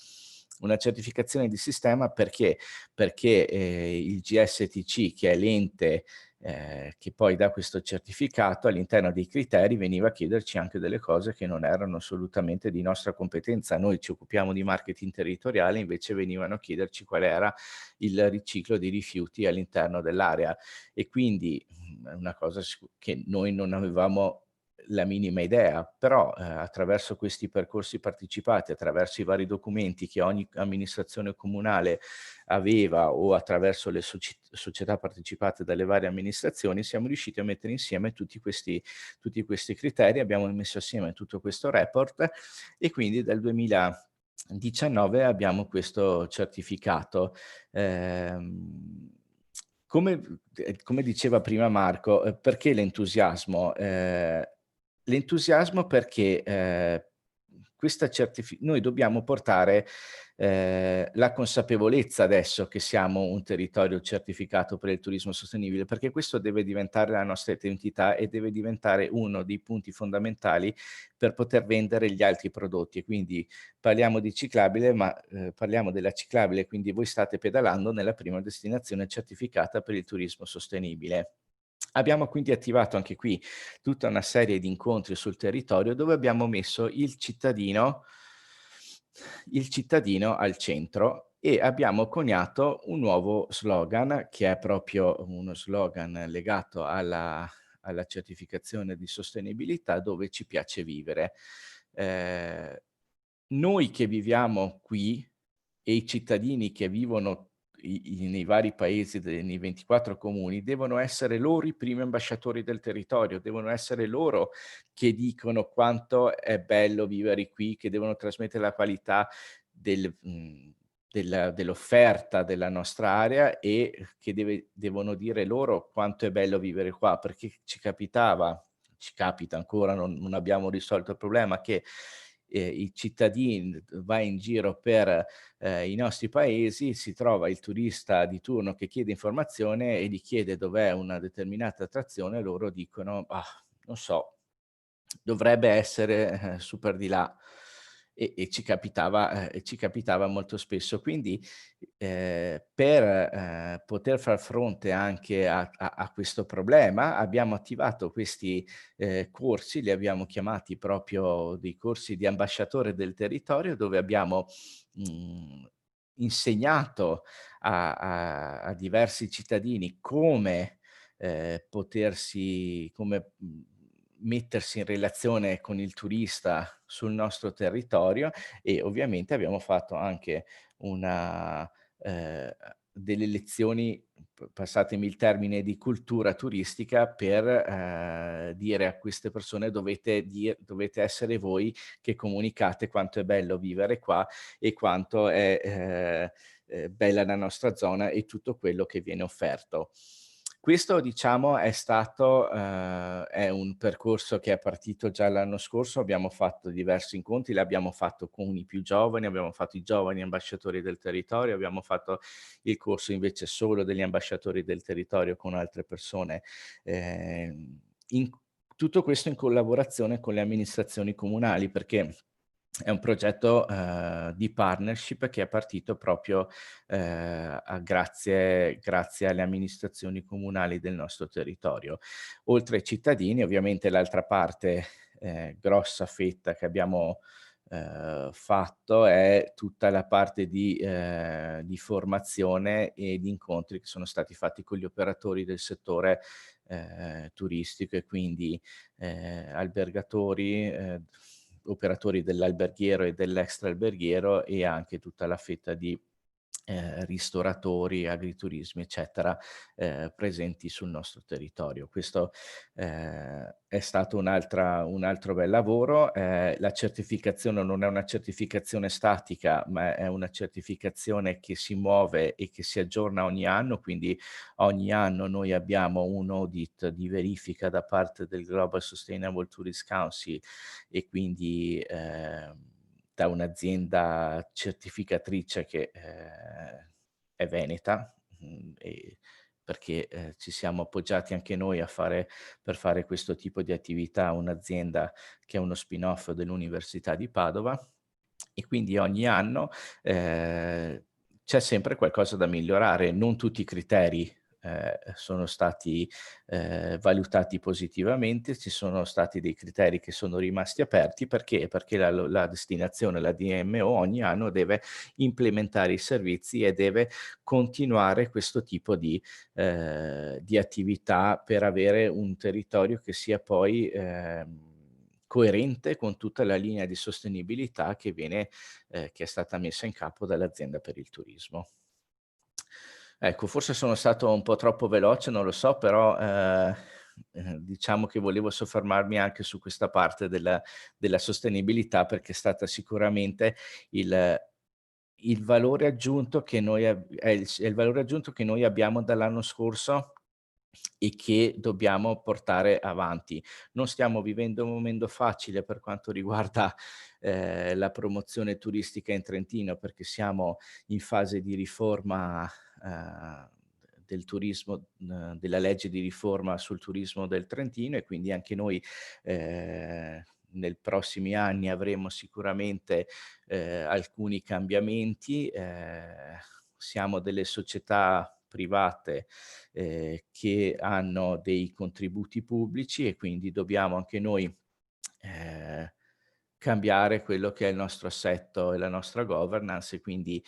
Una certificazione di sistema perché il GSTC, che è l'ente che poi dà questo certificato, all'interno dei criteri veniva a chiederci anche delle cose che non erano assolutamente di nostra competenza. Noi ci occupiamo di marketing territoriale, invece venivano a chiederci qual era il riciclo di rifiuti all'interno dell'area, e quindi è una cosa che noi non avevamo la minima idea, però attraverso questi percorsi partecipati, attraverso i vari documenti che ogni amministrazione comunale aveva, o attraverso le società partecipate dalle varie amministrazioni, siamo riusciti a mettere insieme tutti questi criteri, abbiamo messo assieme tutto questo report, e quindi dal 2019 abbiamo questo certificato. Come diceva prima Marco, perché l'entusiasmo? L'entusiasmo perché noi dobbiamo portare la consapevolezza adesso che siamo un territorio certificato per il turismo sostenibile, perché questo deve diventare la nostra identità e deve diventare uno dei punti fondamentali per poter vendere gli altri prodotti. E quindi parliamo di ciclabile, ma parliamo della ciclabile, quindi voi state pedalando nella prima destinazione certificata per il turismo sostenibile. Abbiamo quindi attivato anche qui tutta una serie di incontri sul territorio dove abbiamo messo il cittadino al centro e abbiamo coniato un nuovo slogan che è proprio uno slogan legato alla certificazione di sostenibilità, dove ci piace vivere. Noi che viviamo qui e i cittadini che vivono nei vari paesi, nei 24 comuni, devono essere loro i primi ambasciatori del territorio, devono essere loro che dicono quanto è bello vivere qui, che devono trasmettere la qualità dell'offerta della nostra area e che devono dire loro quanto è bello vivere qua, perché ci capita ancora, non abbiamo risolto il problema, che i cittadini va in giro per i nostri paesi, si trova il turista di turno che chiede informazione e gli chiede dov'è una determinata attrazione, loro dicono, non so, dovrebbe essere su per di là. E ci capitava molto spesso. Quindi per poter far fronte anche a questo problema abbiamo attivato questi corsi, li abbiamo chiamati proprio dei corsi di ambasciatore del territorio, dove abbiamo insegnato a diversi cittadini come mettersi in relazione con il turista sul nostro territorio, e ovviamente abbiamo fatto anche delle lezioni, passatemi il termine, di cultura turistica per dire a queste persone dovete essere voi che comunicate quanto è bello vivere qua e quanto è bella la nostra zona e tutto quello che viene offerto. Questo, diciamo, è un percorso che è partito già l'anno scorso. Abbiamo fatto diversi incontri, l'abbiamo fatto con i più giovani, abbiamo fatto i giovani ambasciatori del territorio, abbiamo fatto il corso invece solo degli ambasciatori del territorio con altre persone. Tutto questo in collaborazione con le amministrazioni comunali, perché è un progetto di partnership che è partito proprio grazie alle amministrazioni comunali del nostro territorio. Oltre ai cittadini, ovviamente l'altra parte grossa fetta che abbiamo fatto è tutta la parte di formazione e di incontri che sono stati fatti con gli operatori del settore turistico, e quindi albergatori, operatori dell'alberghiero e dell'extra-alberghiero, e anche tutta la fetta di ristoratori, agriturismi, eccetera, presenti sul nostro territorio. Questo è stato un altro bel lavoro. La certificazione non è una certificazione statica, ma è una certificazione che si muove e che si aggiorna ogni anno, quindi ogni anno noi abbiamo un audit di verifica da parte del Global Sustainable Tourist Council, e quindi da un'azienda certificatrice che è veneta, perché ci siamo appoggiati anche noi per fare questo tipo di attività a un'azienda che è uno spin-off dell'Università di Padova, e quindi ogni anno c'è sempre qualcosa da migliorare. Non tutti i criteri sono stati valutati positivamente, ci sono stati dei criteri che sono rimasti aperti. Perché? Perché la destinazione, la DMO, ogni anno deve implementare i servizi e deve continuare questo tipo di attività per avere un territorio che sia poi coerente con tutta la linea di sostenibilità che è stata messa in campo dall'azienda per il turismo. Ecco, forse sono stato un po' troppo veloce, non lo so, però diciamo che volevo soffermarmi anche su questa parte della sostenibilità, perché è stata sicuramente il valore aggiunto che noi abbiamo dall'anno scorso e che dobbiamo portare avanti. Non stiamo vivendo un momento facile per quanto riguarda la promozione turistica in Trentino, perché siamo in fase di riforma del turismo, della legge di riforma sul turismo del Trentino, e quindi anche noi nei prossimi anni avremo sicuramente alcuni cambiamenti. Siamo delle società private che hanno dei contributi pubblici, e quindi dobbiamo anche noi cambiare quello che è il nostro assetto e la nostra governance, e quindi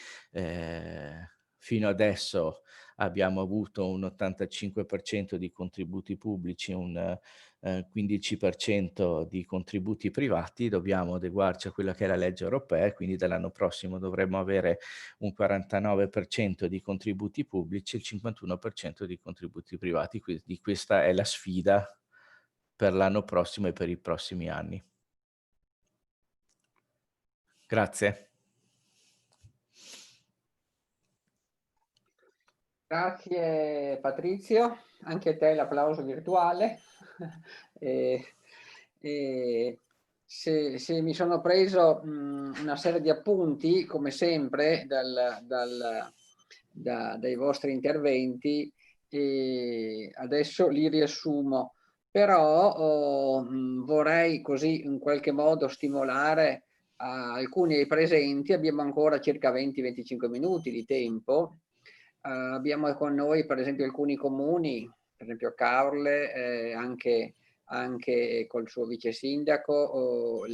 fino adesso abbiamo avuto un 85% di contributi pubblici, un 15% di contributi privati. Dobbiamo adeguarci a quella che è la legge europea, e quindi dall'anno prossimo dovremmo avere un 49% di contributi pubblici e il 51% di contributi privati. Quindi questa è la sfida per l'anno prossimo e per i prossimi anni. Grazie. Grazie Patrizio, anche a te l'applauso virtuale. Se mi sono preso una serie di appunti, come sempre, dai vostri interventi, e adesso li riassumo, però vorrei così in qualche modo stimolare alcuni dei presenti. Abbiamo ancora circa 20-25 minuti di tempo. Abbiamo con noi per esempio alcuni comuni, per esempio Caorle, anche col suo vice sindaco,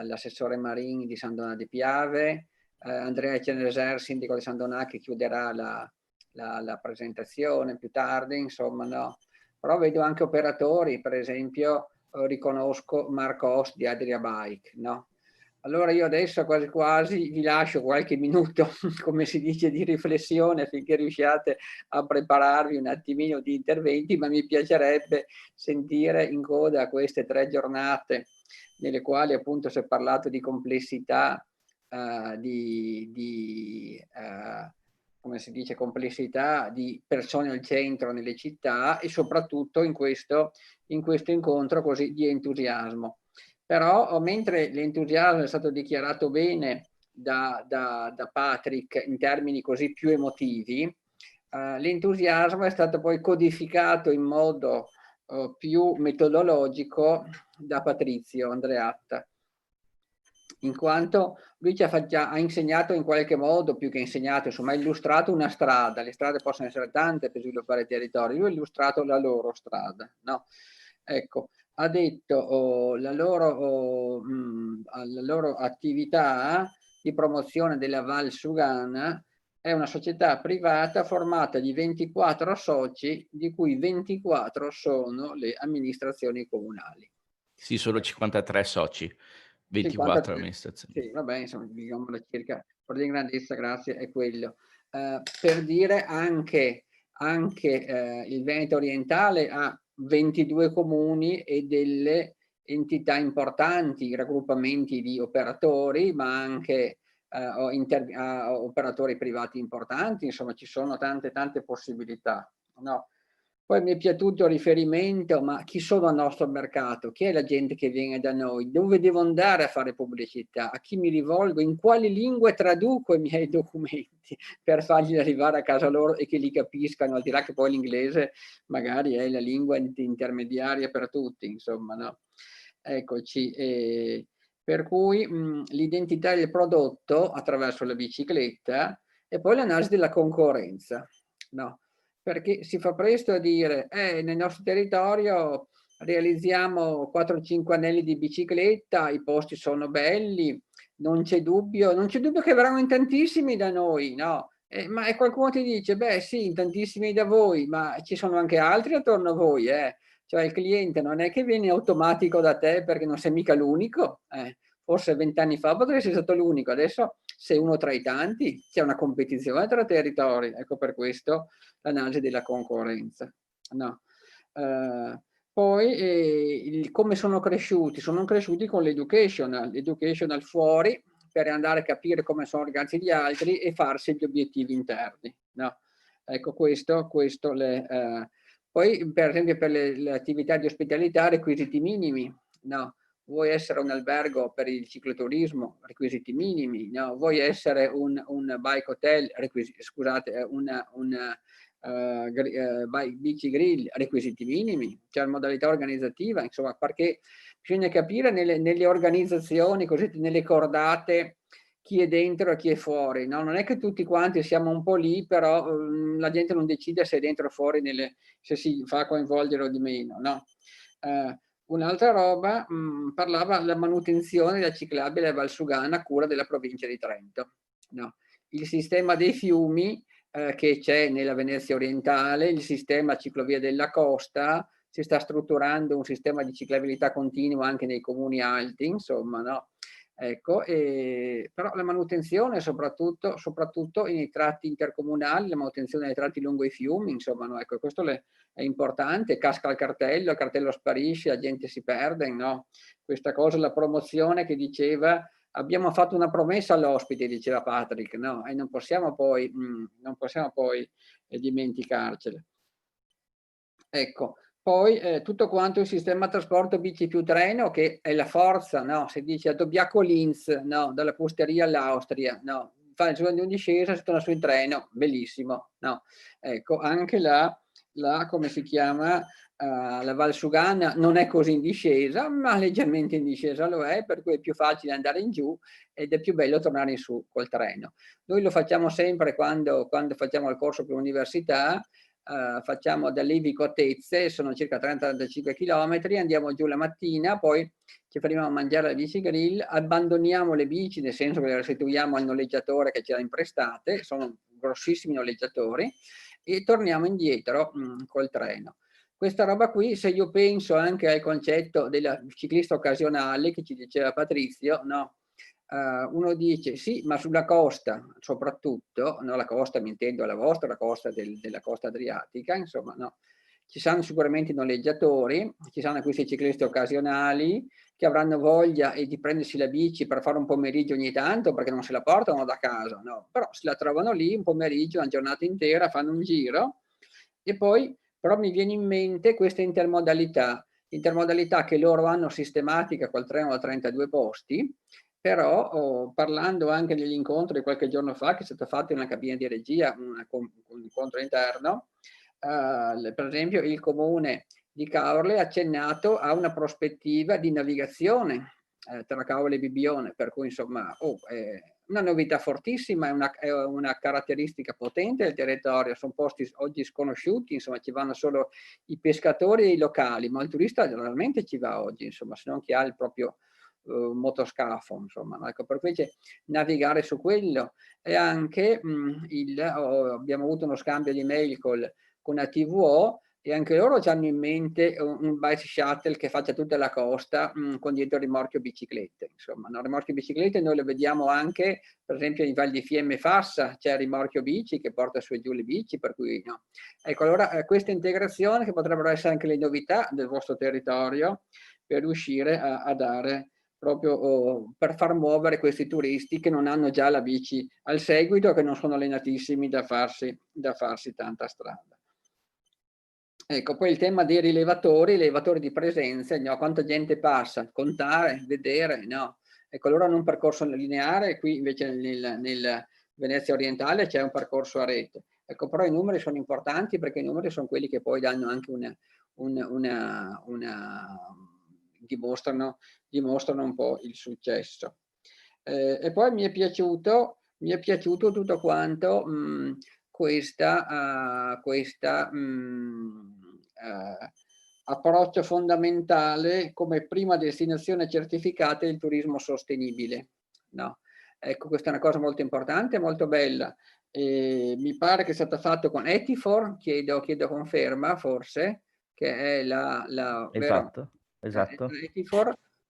l'assessore Marini di San Donà di Piave, Andrea Ceneser, sindaco di San Donà, che chiuderà la presentazione più tardi, insomma, no. Però vedo anche operatori, per esempio riconosco Marco Ost di Adria Bike, no? Allora io adesso quasi quasi vi lascio qualche minuto, come si dice, di riflessione, affinché riusciate a prepararvi un attimino di interventi, ma mi piacerebbe sentire in coda a queste 3 giornate nelle quali appunto si è parlato di complessità, come si dice, complessità di persone al centro nelle città, e soprattutto in questo incontro così di entusiasmo. Però mentre l'entusiasmo è stato dichiarato bene da Patrick in termini così più emotivi, l'entusiasmo è stato poi codificato in modo più metodologico da Patrizio Andreatta, in quanto lui ha insegnato in qualche modo, più che insegnato, insomma ha illustrato una strada. Le strade possono essere tante per sviluppare i territori, lui ha illustrato la loro strada, no? Ecco, ha detto la loro attività di promozione della Val Sugana è una società privata formata di 24 soci, di cui 24 sono le amministrazioni comunali. Sì, solo 53 soci, 24 amministrazioni. Sì, vabbè, insomma, diciamo circa, per di grandezza, grazie, è quello. Per dire anche il Veneto orientale ha 22 comuni e delle entità importanti, raggruppamenti di operatori, ma anche operatori privati importanti, insomma ci sono tante possibilità, no? Poi mi è piaciuto il riferimento, ma chi sono al nostro mercato? Chi è la gente che viene da noi? Dove devo andare a fare pubblicità? A chi mi rivolgo? In quali lingue traduco i miei documenti per fargli arrivare a casa loro e che li capiscano, al di là che poi l'inglese magari è la lingua intermediaria per tutti, insomma, no? Eccoci. Per cui l'identità del prodotto attraverso la bicicletta, e poi l'analisi della concorrenza, no? Perché si fa presto a dire nel nostro territorio realizziamo 4-5 anelli di bicicletta, i posti sono belli, non c'è dubbio che verranno in tantissimi da noi, no? Ma qualcuno ti dice, beh sì, in tantissimi da voi, ma ci sono anche altri attorno a voi, Cioè il cliente non è che viene automatico da te perché non sei mica l'unico, Forse 20 anni fa potresti essere stato l'unico, adesso sei uno tra i tanti, c'è una competizione tra territori, ecco per questo l'analisi della concorrenza. No. Poi come sono cresciuti? Sono cresciuti con l'educational fuori, per andare a capire come sono organizzati gli altri e farsi gli obiettivi interni. No. Ecco questo Poi, per esempio, per le attività di ospitalità, requisiti minimi, no? Vuoi essere un albergo per il cicloturismo, requisiti minimi, no? Vuoi essere un bike hotel, scusate, bici grill, requisiti minimi, cioè modalità organizzativa, insomma, perché bisogna capire nelle organizzazioni, così, nelle cordate, chi è dentro e chi è fuori, no? Non è che tutti quanti siamo un po' lì, però la gente non decide se è dentro o fuori, se si fa coinvolgere o di meno, no? Un'altra roba, parlava della manutenzione della ciclabile Valsugana a cura della provincia di Trento, no? Il sistema dei fiumi che c'è nella Venezia orientale, il sistema ciclovia della costa, si sta strutturando un sistema di ciclabilità continua anche nei comuni alti, insomma, no? Ecco, però la manutenzione soprattutto nei tratti intercomunali, la manutenzione dei tratti lungo i fiumi, insomma, no? Ecco, questo è importante, casca il cartello sparisce, la gente si perde, no? Questa cosa, la promozione che diceva, abbiamo fatto una promessa all'ospite, diceva Patrick, no? E non possiamo poi dimenticarcela. Ecco. Poi tutto quanto il sistema trasporto bici più treno, che è la forza, no? Si dice a Dobbiaco-Linz, no? Dalla Pusteria all'Austria, no? Fa il giorno di un discesa, si torna sul treno, bellissimo, no? Ecco, anche come si chiama, la Valsugana non è così in discesa, ma leggermente in discesa lo è, per cui è più facile andare in giù ed è più bello tornare in su col treno. Noi lo facciamo sempre quando facciamo il corso per l'università. Facciamo da Levico a Tezze, sono circa 30-35 km, andiamo giù la mattina, poi ci fermiamo a mangiare la bici grill, abbandoniamo le bici, nel senso che le restituiamo al noleggiatore che ce l'ha imprestate, sono grossissimi noleggiatori, e torniamo indietro col treno. Questa roba qui, se io penso anche al concetto del ciclista occasionale che ci diceva Patrizio, no? Uno dice sì, ma sulla costa soprattutto, no, la costa mi intendo la vostra, la costa della costa adriatica, insomma, no, ci saranno sicuramente i noleggiatori, ci saranno questi ciclisti occasionali che avranno voglia di prendersi la bici per fare un pomeriggio ogni tanto, perché non se la portano da casa, no, però se la trovano lì un pomeriggio, una giornata intera, fanno un giro. E poi però mi viene in mente questa intermodalità che loro hanno sistematica col treno da 32 posti, però parlando anche degli incontri di qualche giorno fa che è stato fatto in una cabina di regia, un incontro interno, per esempio il comune di Caorle ha accennato a una prospettiva di navigazione tra Caorle e Bibbione, per cui insomma è una novità fortissima, è una caratteristica potente del territorio, sono posti oggi sconosciuti, insomma ci vanno solo i pescatori e i locali, ma il turista realmente ci va oggi, insomma, se non chi ha il proprio motoscafo, insomma, no? Ecco, per cui c'è navigare su quello. E anche abbiamo avuto uno scambio di mail con ATVO e anche loro hanno in mente un bike shuttle che faccia tutta la costa con dietro rimorchio biciclette, insomma, no? Rimorchio biciclette noi lo vediamo anche per esempio in Val di Fiemme Fassa, c'è il rimorchio bici che porta su e giù le bici, per cui no. Ecco, allora questa integrazione che potrebbero essere anche le novità del vostro territorio per riuscire a dare proprio per far muovere questi turisti che non hanno già la bici al seguito, che non sono allenatissimi da farsi tanta strada. Ecco, poi il tema dei rilevatori di presenza, no? Quanta gente passa, contare, vedere, no? Ecco, allora hanno un percorso lineare, qui invece nel Venezia orientale c'è un percorso a rete. Ecco, però i numeri sono importanti perché i numeri sono quelli che poi danno anche dimostrano un po' il successo. E poi mi è piaciuto tutto quanto approccio fondamentale come prima destinazione certificata del turismo sostenibile, no? Ecco, questa è una cosa molto importante, molto bella. Mi pare che è stata fatta con Etifor, chiedo conferma forse, che è Esatto.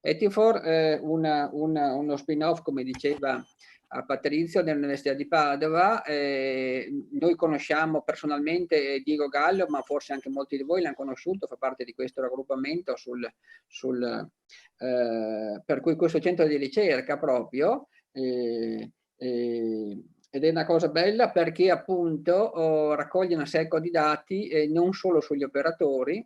Etifor è uno spin-off, come diceva a Patrizio, dell'Università di Padova. Noi conosciamo personalmente Diego Gallo, ma forse anche molti di voi l'hanno conosciuto, fa parte di questo raggruppamento per cui questo centro di ricerca proprio ed è una cosa bella perché appunto raccoglie una secca di dati non solo sugli operatori,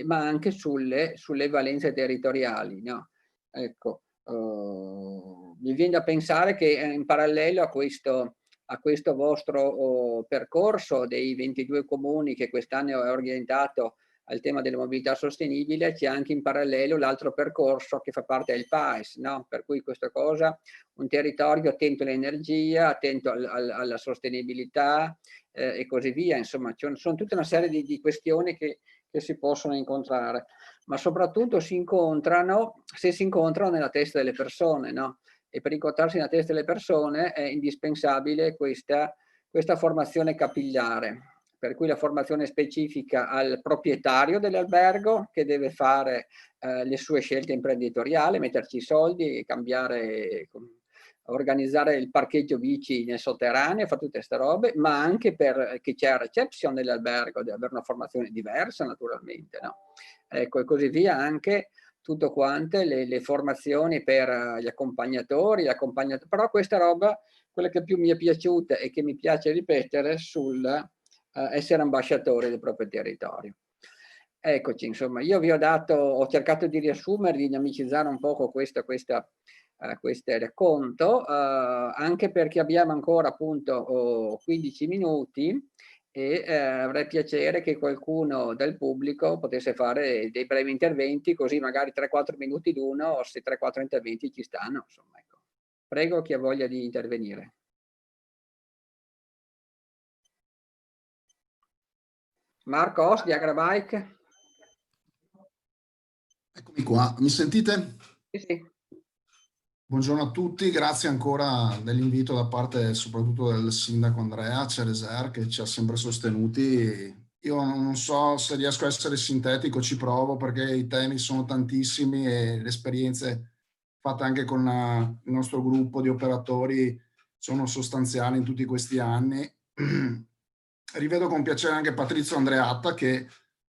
ma anche sulle valenze territoriali, no? Ecco, mi viene da pensare che in parallelo a questo vostro percorso dei 22 comuni che quest'anno è orientato al tema della mobilità sostenibile, c'è anche in parallelo l'altro percorso che fa parte del PAES, no? Per cui questa cosa, un territorio attento all'energia, attento alla sostenibilità e così via, insomma, sono tutta una serie di questioni che si possono incontrare, ma soprattutto se si incontrano nella testa delle persone, no? E per incontrarsi nella testa delle persone è indispensabile questa formazione capillare, per cui la formazione specifica al proprietario dell'albergo che deve fare le sue scelte imprenditoriali, metterci i soldi, cambiare, organizzare il parcheggio bici nel sotterraneo, fare tutte queste robe, ma anche per chi c'è a reception dell'albergo, deve avere una formazione diversa naturalmente, no? Ecco, e così via anche tutto quante le formazioni per gli accompagnatori, però questa roba, quella che più mi è piaciuta e che mi piace ripetere sul essere ambasciatore del proprio territorio. Eccoci, insomma, io vi ho cercato di riassumere, di dinamicizzare un poco questo racconto, anche perché abbiamo ancora appunto 15 minuti e avrei piacere che qualcuno del pubblico potesse fare dei brevi interventi, così magari 3-4 minuti l'uno, o se 3-4 interventi ci stanno, insomma, ecco. Prego chi ha voglia di intervenire. Marco Os di Agrabike. Eccomi qua, mi sentite? Sì, sì. Buongiorno a tutti, grazie ancora dell'invito da parte soprattutto del sindaco Andrea Cereser che ci ha sempre sostenuti. Io non so se riesco a essere sintetico, ci provo perché i temi sono tantissimi e le esperienze fatte anche con il nostro gruppo di operatori sono sostanziali in tutti questi anni. Rivedo con piacere anche Patrizio Andreatta che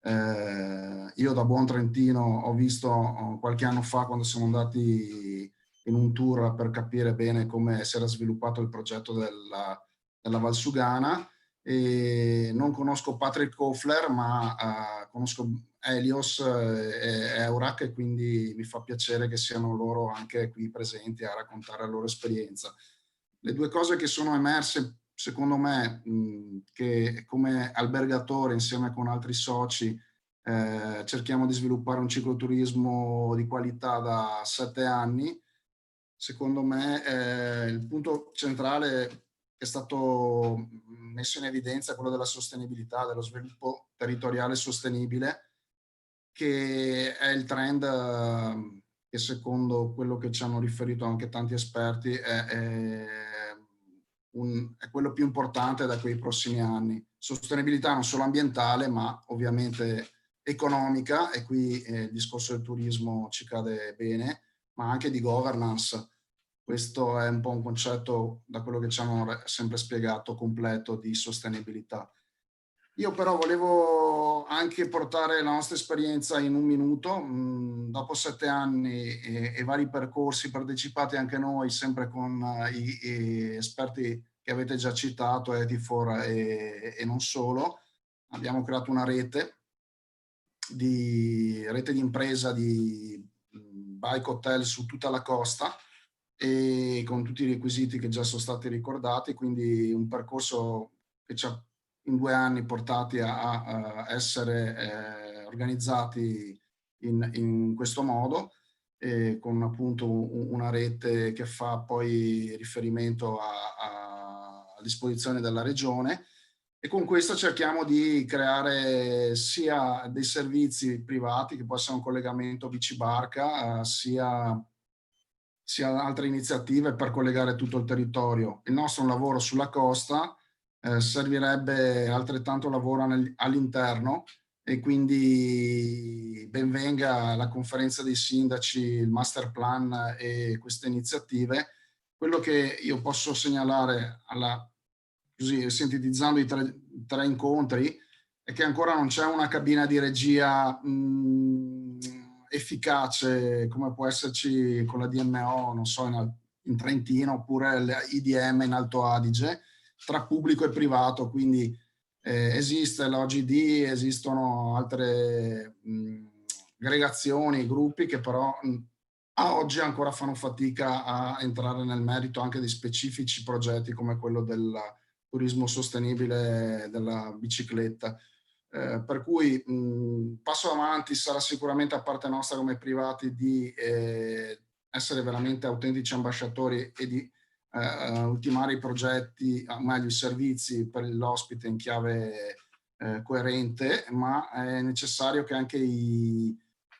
io da buon trentino ho visto qualche anno fa quando siamo andati in un tour per capire bene come si era sviluppato il progetto della Valsugana, e non conosco Patrick Kofler ma conosco Helios e Eurac, e quindi mi fa piacere che siano loro anche qui presenti a raccontare la loro esperienza. Le due cose che sono emerse secondo me, che come albergatore insieme con altri soci cerchiamo di sviluppare un cicloturismo di qualità da 7 anni. Secondo me il punto centrale che è stato messo in evidenza è quello della sostenibilità, dello sviluppo territoriale sostenibile, che è il trend che secondo quello che ci hanno riferito anche tanti esperti è quello più importante da quei prossimi anni. Sostenibilità non solo ambientale ma ovviamente economica, e qui il discorso del turismo ci cade bene, ma anche di governance. Questo è un po' un concetto, da quello che ci hanno sempre spiegato, completo di sostenibilità. Io però volevo anche portare la nostra esperienza in un minuto. Dopo 7 anni e vari percorsi partecipati anche noi, sempre con gli esperti che avete già citato, Etifor e non solo, abbiamo creato una rete di impresa di bike hotel su tutta la costa, e con tutti i requisiti che già sono stati ricordati, quindi un percorso che ci ha in 2 anni portati a essere organizzati in questo modo, con appunto una rete che fa poi riferimento a disposizione della regione, e con questo cerchiamo di creare sia dei servizi privati che possono un collegamento bici-barca, sia altre iniziative per collegare tutto il territorio. Il nostro è un lavoro sulla costa, servirebbe altrettanto lavoro all'interno, e quindi ben venga la conferenza dei sindaci, il master plan e queste iniziative. Quello che io posso segnalare, così sintetizzando i tre incontri, è che ancora non c'è una cabina di regia efficace come può esserci con la DMO, non so, in Trentino, oppure l'IDM in Alto Adige, tra pubblico e privato. Quindi esiste l'OGD, esistono altre aggregazioni, gruppi che però a oggi ancora fanno fatica a entrare nel merito anche di specifici progetti come quello del turismo sostenibile della bicicletta. Per cui passo avanti sarà sicuramente a parte nostra come privati di essere veramente autentici ambasciatori e di ultimare i progetti, meglio i servizi per l'ospite in chiave coerente, ma è necessario che anche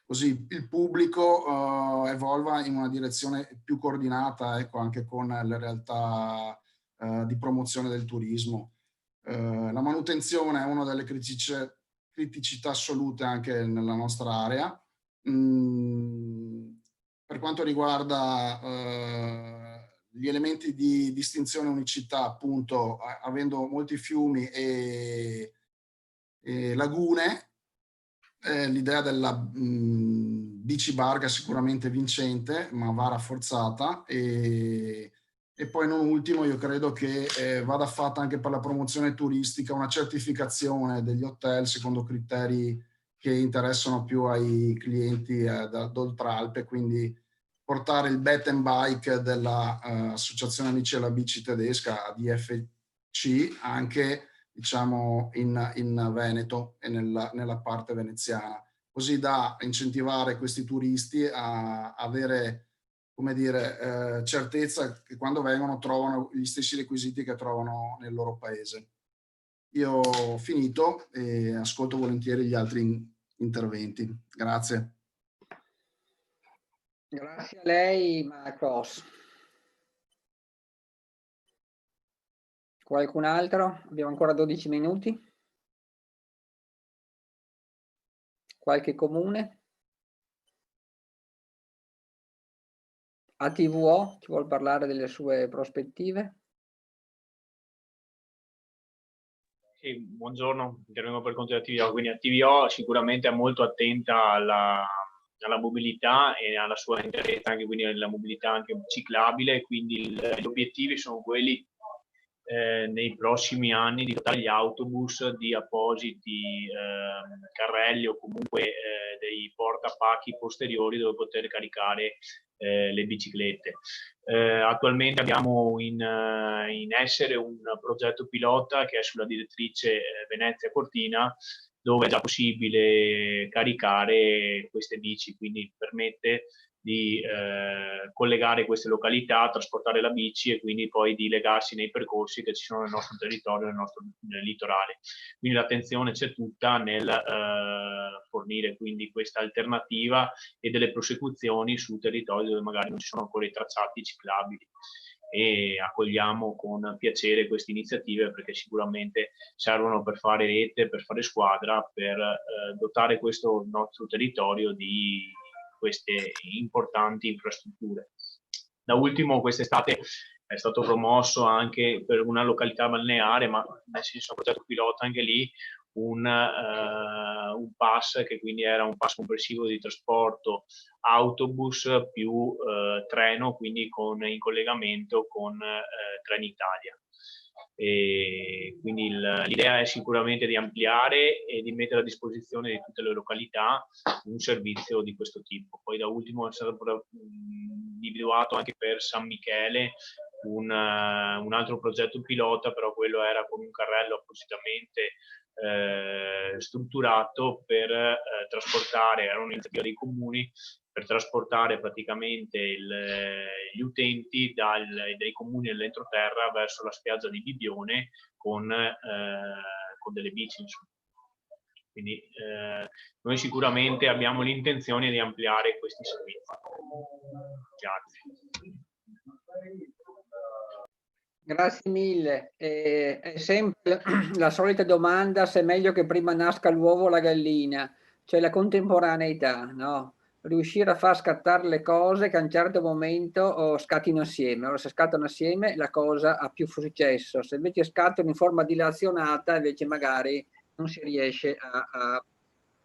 così il pubblico evolva in una direzione più coordinata, ecco, anche con le realtà di promozione del turismo. La manutenzione è una delle criticità assolute anche nella nostra area. Per quanto riguarda gli elementi di distinzione e unicità, appunto, avendo molti fiumi e lagune, l'idea della bici barca è sicuramente vincente, ma va rafforzata. E poi non ultimo, io credo che vada fatta anche per la promozione turistica una certificazione degli hotel secondo criteri che interessano più ai clienti d'Oltralpe, quindi portare il Bet and Bike dell'Associazione Amici della Bici Tedesca, ADFC, anche diciamo in Veneto e nella parte veneziana, così da incentivare questi turisti a avere, come dire, certezza che quando vengono trovano gli stessi requisiti che trovano nel loro paese. Io ho finito e ascolto volentieri gli altri interventi. Grazie. Grazie a lei, Marcos. Qualcun altro? Abbiamo ancora 12 minuti. Qualche comune? ATVO, ci vuol parlare delle sue prospettive? Sì, buongiorno, intervengo per conto di ATVO. Quindi ATVO sicuramente è molto attenta alla mobilità e alla sua interezza, anche quindi alla mobilità anche ciclabile, quindi gli obiettivi sono quelli nei prossimi anni di dotare gli autobus di appositi carrelli o comunque dei portapacchi posteriori dove poter caricare le biciclette. Attualmente abbiamo in essere un progetto pilota che è sulla direttrice Venezia-Cortina, dove è già possibile caricare queste bici, quindi permette di collegare queste località, trasportare la bici e quindi poi di legarsi nei percorsi che ci sono nel nostro territorio, nel litorale. Quindi l'attenzione c'è tutta nel fornire quindi questa alternativa e delle prosecuzioni su territori dove magari non ci sono ancora i tracciati ciclabili. E accogliamo con piacere queste iniziative perché sicuramente servono per fare rete, per fare squadra, per dotare questo nostro territorio di queste importanti infrastrutture. Da ultimo, quest'estate è stato promosso anche per una località balneare, ma nel senso progetto pilota anche lì, un pass che quindi era un pass complessivo di trasporto autobus più treno, quindi in collegamento con Trenitalia. E quindi l'idea è sicuramente di ampliare e di mettere a disposizione di tutte le località un servizio di questo tipo. Poi da ultimo è stato individuato anche per San Michele un altro progetto pilota, però quello era con un carrello appositamente strutturato per trasportare, era un'iniziativa dei comuni, per trasportare praticamente gli utenti dai comuni dell'entroterra verso la spiaggia di Bibbione con delle bici, insomma. Quindi noi sicuramente abbiamo l'intenzione di ampliare questi servizi. Grazie. Grazie mille. È sempre la solita domanda se è meglio che prima nasca l'uovo o la gallina, cioè la contemporaneità, no? Riuscire a far scattare le cose che a un certo momento scattino assieme. Allora, se scattano assieme la cosa ha più successo, se invece scattano in forma dilazionata invece magari non si riesce a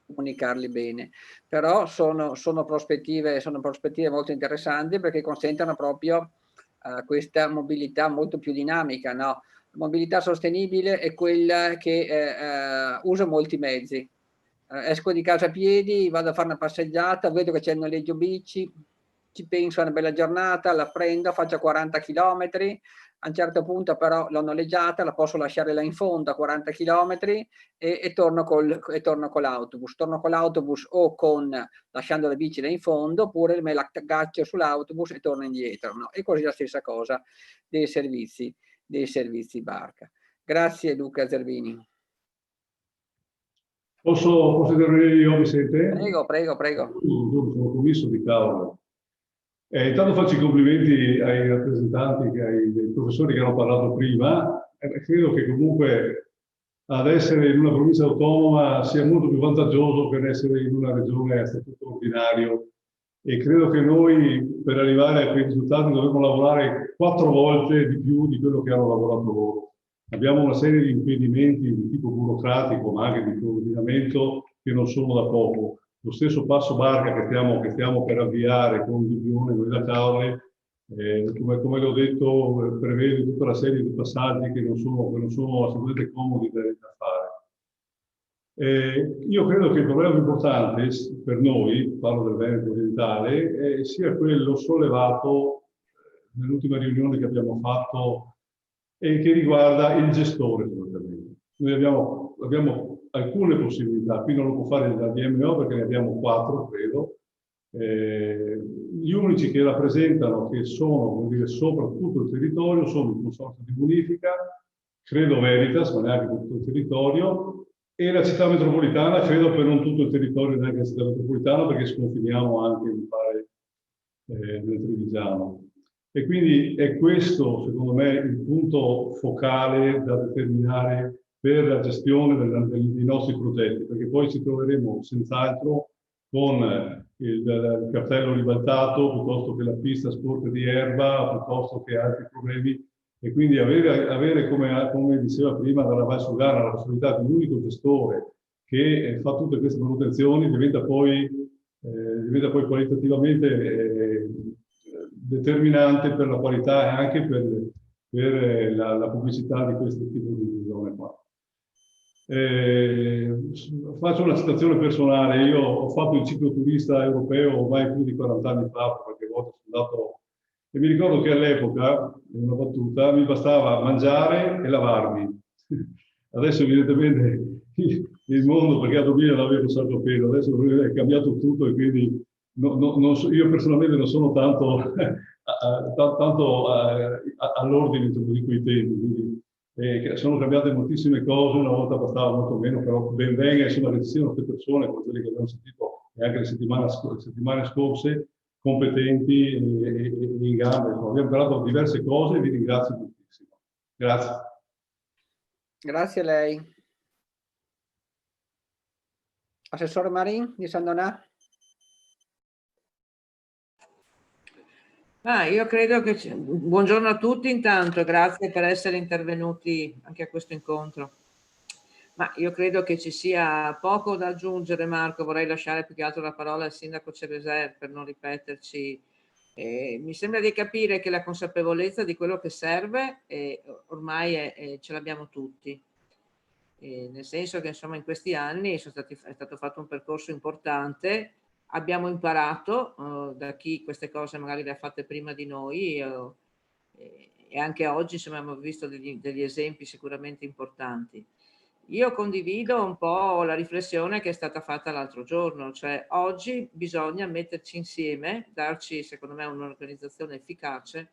comunicarli bene. Però sono prospettive molto interessanti perché consentono proprio questa mobilità molto più dinamica, no? Mobilità sostenibile è quella che usa molti mezzi. Esco di casa a piedi, vado a fare una passeggiata, vedo che c'è il noleggio bici, ci penso a una bella giornata, la prendo, faccio 40 km, a un certo punto però l'ho noleggiata, la posso lasciare là in fondo a 40 km e torno con l'autobus. Torno con l'autobus o lasciando la bici là in fondo, oppure me la aggancio sull'autobus e torno indietro. No? E così la stessa cosa dei servizi barca. Grazie Luca Zerbini. Posso intervenire io, mi sente? Prego. Sono commesso di cavolo. Intanto faccio i complimenti ai rappresentanti, ai professori che hanno parlato prima. Credo che comunque ad essere in una provincia autonoma sia molto più vantaggioso che essere in una regione a statuto ordinario. E credo che noi per arrivare a quei risultati dovremmo lavorare 4 volte di più di quello che hanno lavorato loro. Abbiamo una serie di impedimenti di tipo burocratico, ma anche di coordinamento, che non sono da poco. Lo stesso passo barca che stiamo per avviare con Bibione, con la Caule, come l'ho detto, prevede tutta una serie di passaggi che non sono assolutamente comodi da fare. Io credo che il problema più importante per noi, parlo del Veneto orientale, sia quello sollevato nell'ultima riunione che abbiamo fatto e che riguarda il gestore. Noi abbiamo alcune possibilità, qui non lo può fare la DMO perché ne abbiamo 4, credo. Gli unici che rappresentano, che sono, come dire, sopra tutto il territorio, sono il Consorzio di Bonifica, credo Veritas, ma neanche per tutto il territorio, e la città metropolitana, credo per non tutto il territorio, neanche la città metropolitana, perché sconfiniamo anche, mi pare, nel Trevigiano. E quindi è questo, secondo me, il punto focale da determinare per la gestione dei nostri progetti, perché poi ci troveremo senz'altro con il cartello ribaltato, piuttosto che la pista sporca di erba, piuttosto che altri problemi. E quindi avere come diceva prima, dalla Valsugana, la possibilità di un unico gestore che fa tutte queste manutenzioni diventa poi qualitativamente determinante per la qualità e anche per la pubblicità di questo tipo di zone qua. Faccio una citazione personale. Io ho fatto il cicloturista europeo ormai più di 40 anni fa, qualche volta sono andato, e mi ricordo che all'epoca, in una battuta, mi bastava mangiare e lavarmi. Adesso evidentemente il mondo, perché a Dublino non avevo salto pelo, adesso è cambiato tutto e quindi io personalmente non sono tanto all'ordine di quei tempi, quindi sono cambiate moltissime cose, una volta bastava molto meno, però ben venga, insomma, che ci siano queste persone, come quelle che abbiamo sentito anche le settimane scorse, competenti e in gambe. Abbiamo imparato diverse cose e vi ringrazio moltissimo. Grazie. Grazie a lei. Assessore Marin di San Donà. Io credo che buongiorno a tutti intanto, grazie per essere intervenuti anche a questo incontro. Ma io credo che ci sia poco da aggiungere, Marco. Vorrei lasciare più che altro la parola al sindaco Cereser per non ripeterci. Mi sembra di capire che la consapevolezza di quello che serve ormai ce l'abbiamo tutti. Nel senso che insomma in questi anni è stato fatto un percorso importante, abbiamo imparato da chi queste cose magari le ha fatte prima di noi e anche oggi insomma, abbiamo visto degli esempi sicuramente importanti. Io condivido un po' la riflessione che è stata fatta l'altro giorno, cioè oggi bisogna metterci insieme, darci secondo me un'organizzazione efficace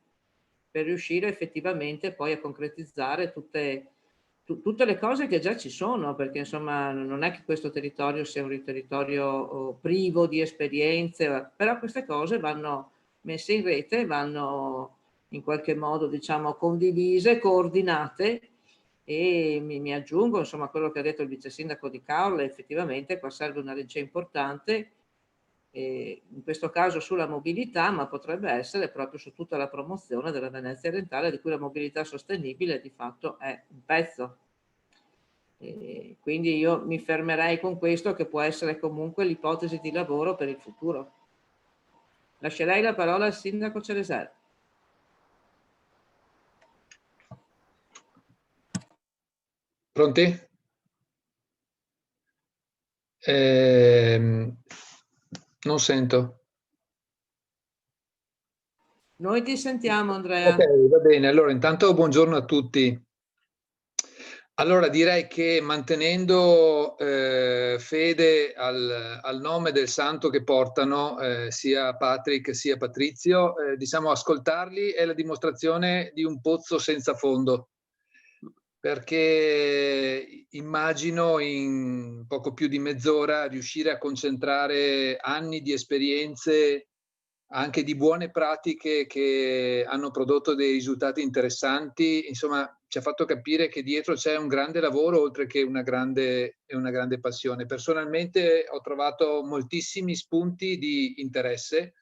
per riuscire effettivamente poi a concretizzare tutte le cose che già ci sono, perché insomma non è che questo territorio sia un territorio privo di esperienze, però queste cose vanno messe in rete, vanno in qualche modo diciamo condivise, coordinate, e mi aggiungo insomma a quello che ha detto il vice sindaco di Caorle. Effettivamente qua serve una legge importante, in questo caso sulla mobilità, ma potrebbe essere proprio su tutta la promozione della Venezia orientale, di cui la mobilità sostenibile di fatto è un pezzo. Quindi io mi fermerei con questo, che può essere comunque l'ipotesi di lavoro per il futuro. Lascerei la parola al sindaco Cereser. Pronti? Non sento. Noi ti sentiamo, Andrea. Ok, va bene. Allora, intanto buongiorno a tutti. Allora, direi che mantenendo fede al nome del santo che portano sia Patrick sia Patrizio, diciamo ascoltarli è la dimostrazione di un pozzo senza fondo, perché immagino in poco più di mezz'ora riuscire a concentrare anni di esperienze, anche di buone pratiche che hanno prodotto dei risultati interessanti. Insomma, ci ha fatto capire che dietro c'è un grande lavoro oltre che una grande passione. Personalmente ho trovato moltissimi spunti di interesse,